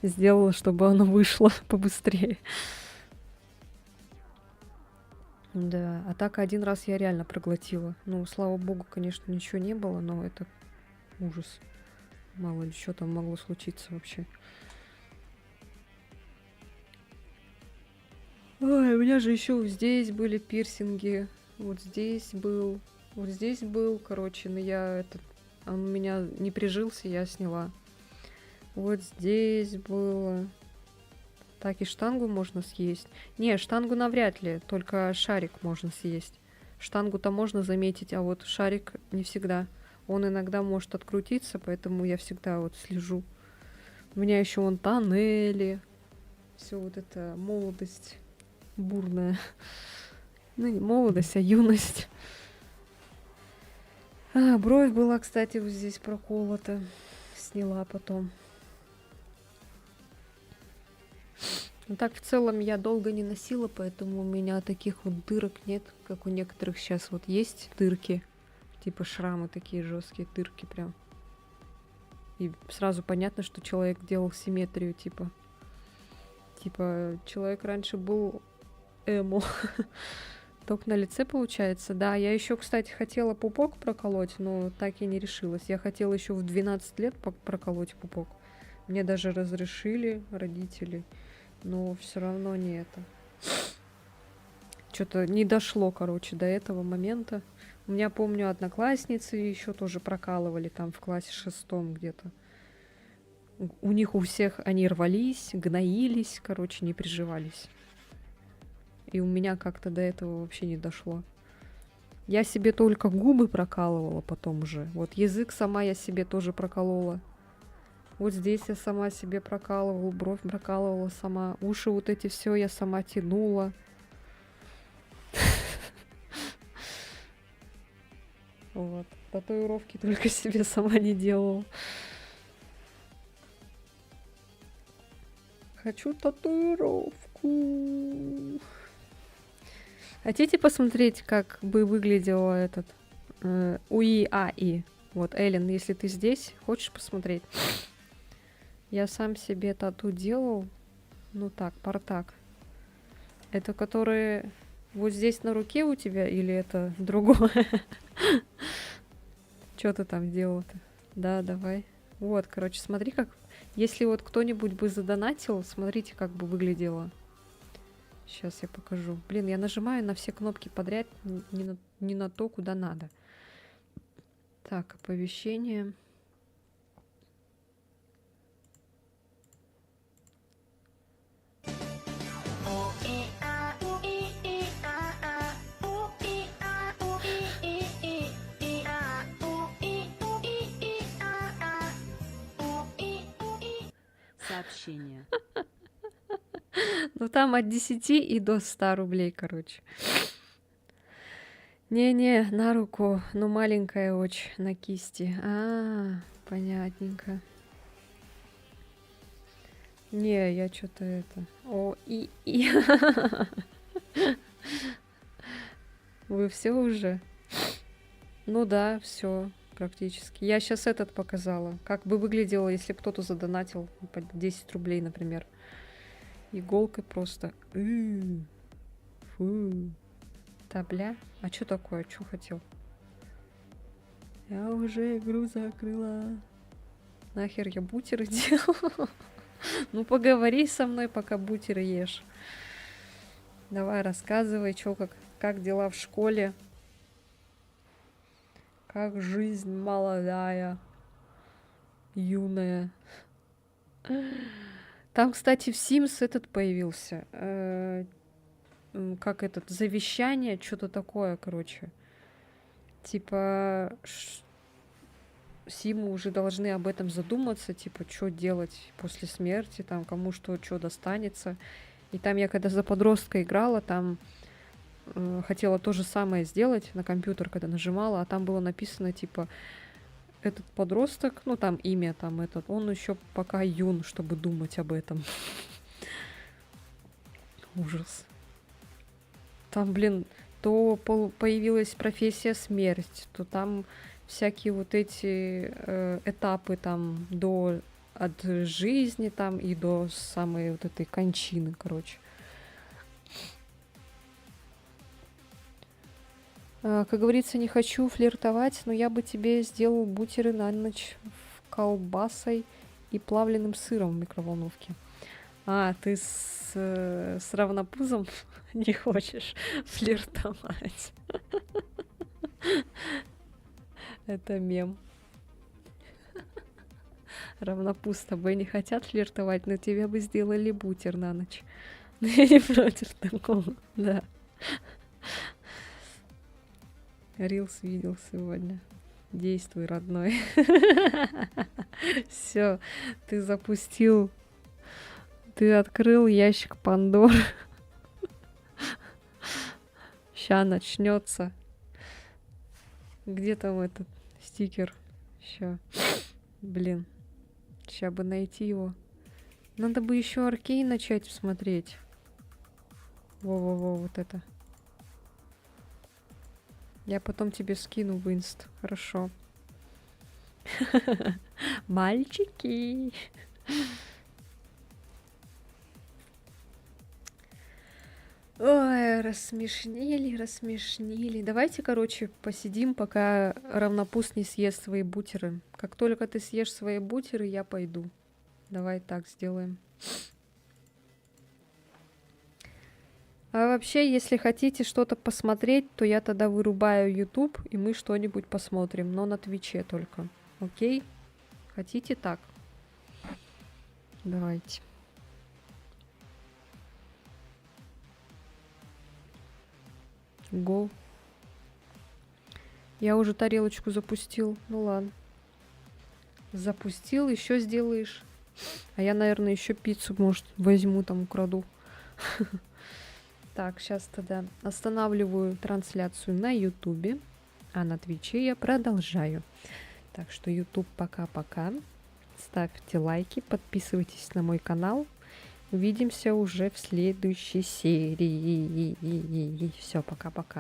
сделала, чтобы оно вышло побыстрее. Да, а так один раз я реально проглотила. Ну, слава богу, конечно, ничего не было, но это ужас. Мало ли, что там могло случиться вообще. Ой, у меня же еще здесь были пирсинги. Вот здесь был. Вот здесь был, короче, но он у меня не прижился, я сняла. Вот здесь было. Так, и штангу можно съесть. Не, штангу навряд ли, только шарик можно съесть. Штангу-то можно заметить, а вот шарик не всегда. Он иногда может открутиться, поэтому я всегда вот слежу. У меня еще вон тоннели. Все вот это молодость бурная. Ну, не молодость, а юность. Бровь была, кстати, вот здесь проколота. Сняла потом. Ну так, в целом, я долго не носила, поэтому у меня таких вот дырок нет, как у некоторых сейчас вот есть дырки. Типа шрамы такие жесткие, дырки прям. И сразу понятно, что человек делал симметрию, типа. Типа, человек раньше был эмо. Только на лице получается. Да, я еще, кстати, хотела пупок проколоть, но так и не решилась. Я хотела еще в 12 лет проколоть пупок. Мне даже разрешили родители, но все равно не это. Что-то не дошло, короче, до этого момента. У меня, помню, одноклассницы еще тоже прокалывали там в классе 6 где-то. У них у всех они рвались, гноились, короче, не приживались. И у меня как-то до этого вообще не дошло. Я себе только губы прокалывала потом уже. Вот язык сама я себе тоже проколола. Вот здесь я сама себе прокалывала, бровь прокалывала сама. Уши вот эти все я сама тянула. Вот. Татуировки только себе сама не делала. Хочу татуировку. Хотите посмотреть, как бы выглядел этот УИАИ? Вот, Эллен, если ты здесь, хочешь посмотреть? Я сам себе тату делал. Ну так, партак. Это которые вот здесь на руке у тебя или это другое? Что ты там делал-то? Да, давай. Вот, короче, смотри, как... Если вот кто-нибудь бы задонатил, смотрите, как бы выглядело. Сейчас я покажу. Блин, я нажимаю на все кнопки подряд, не на то, куда надо. Так, оповещение. Сообщение. Ну там от 10 и до 100 рублей, короче. Не-не, на руку, но маленькая очень, на кисти. Понятненько. Не, я что-то это... и. Вы все уже? Ну да, все практически. Я сейчас этот показала. Как бы выглядело, если бы кто-то задонатил по 10 рублей, например. Иголкой просто. Фу. Табля. А что такое? Что хотел? Я уже игру закрыла. Нахер я бутеры делала? Ну поговори со мной, пока бутеры ешь. Давай, рассказывай, что, как дела в школе. Как жизнь молодая, юная. Там, кстати, в Sims этот появился. Как этот, завещание, что-то такое, короче. Типа, Симы уже должны об этом задуматься, типа, что делать после смерти, там, кому что достанется. И там я, когда за подростка играла, там хотела то же самое сделать на компьютер, когда нажимала, а там было написано, типа, этот подросток, ну, там имя, там этот, он еще пока юн, чтобы думать об этом. Ужас. Там, блин, то появилась профессия смерть, то там всякие вот эти этапы там от жизни там и до самой вот этой кончины, короче. Как говорится, не хочу флиртовать, но я бы тебе сделал бутеры на ночь в колбасой и плавленным сыром в микроволновке. Ты с равнопузом не хочешь флиртовать. Это мем. Равнопуз с тобой не хотят флиртовать, но тебе бы сделали бутер на ночь. Я не против такого, да. Рилс видел сегодня. Действуй, родной. Все, ты запустил. Ты открыл ящик Пандоры. Ща начнется. Где там этот стикер? Ща. Блин. Ща бы найти его. Надо бы еще Аркейн начать смотреть. Во-во-во, вот это. Я потом тебе скину в инст. Хорошо. Мальчики. Ой, рассмешнили. Давайте, короче, посидим, пока равнопуст не съест свои бутеры. Как только ты съешь свои бутеры, я пойду. Давай так сделаем. А вообще, если хотите что-то посмотреть, то я тогда вырубаю YouTube, и мы что-нибудь посмотрим, но на Твиче только. Окей? Хотите так? Давайте. Го. Я уже тарелочку запустил. Ну ладно. Запустил, еще сделаешь. А я, наверное, еще пиццу, может, возьму, там украду. Так, сейчас тогда останавливаю трансляцию на Ютубе, а на Твиче я продолжаю. Так что Ютуб пока-пока. Ставьте лайки, подписывайтесь на мой канал. Увидимся уже в следующей серии. Все, пока-пока.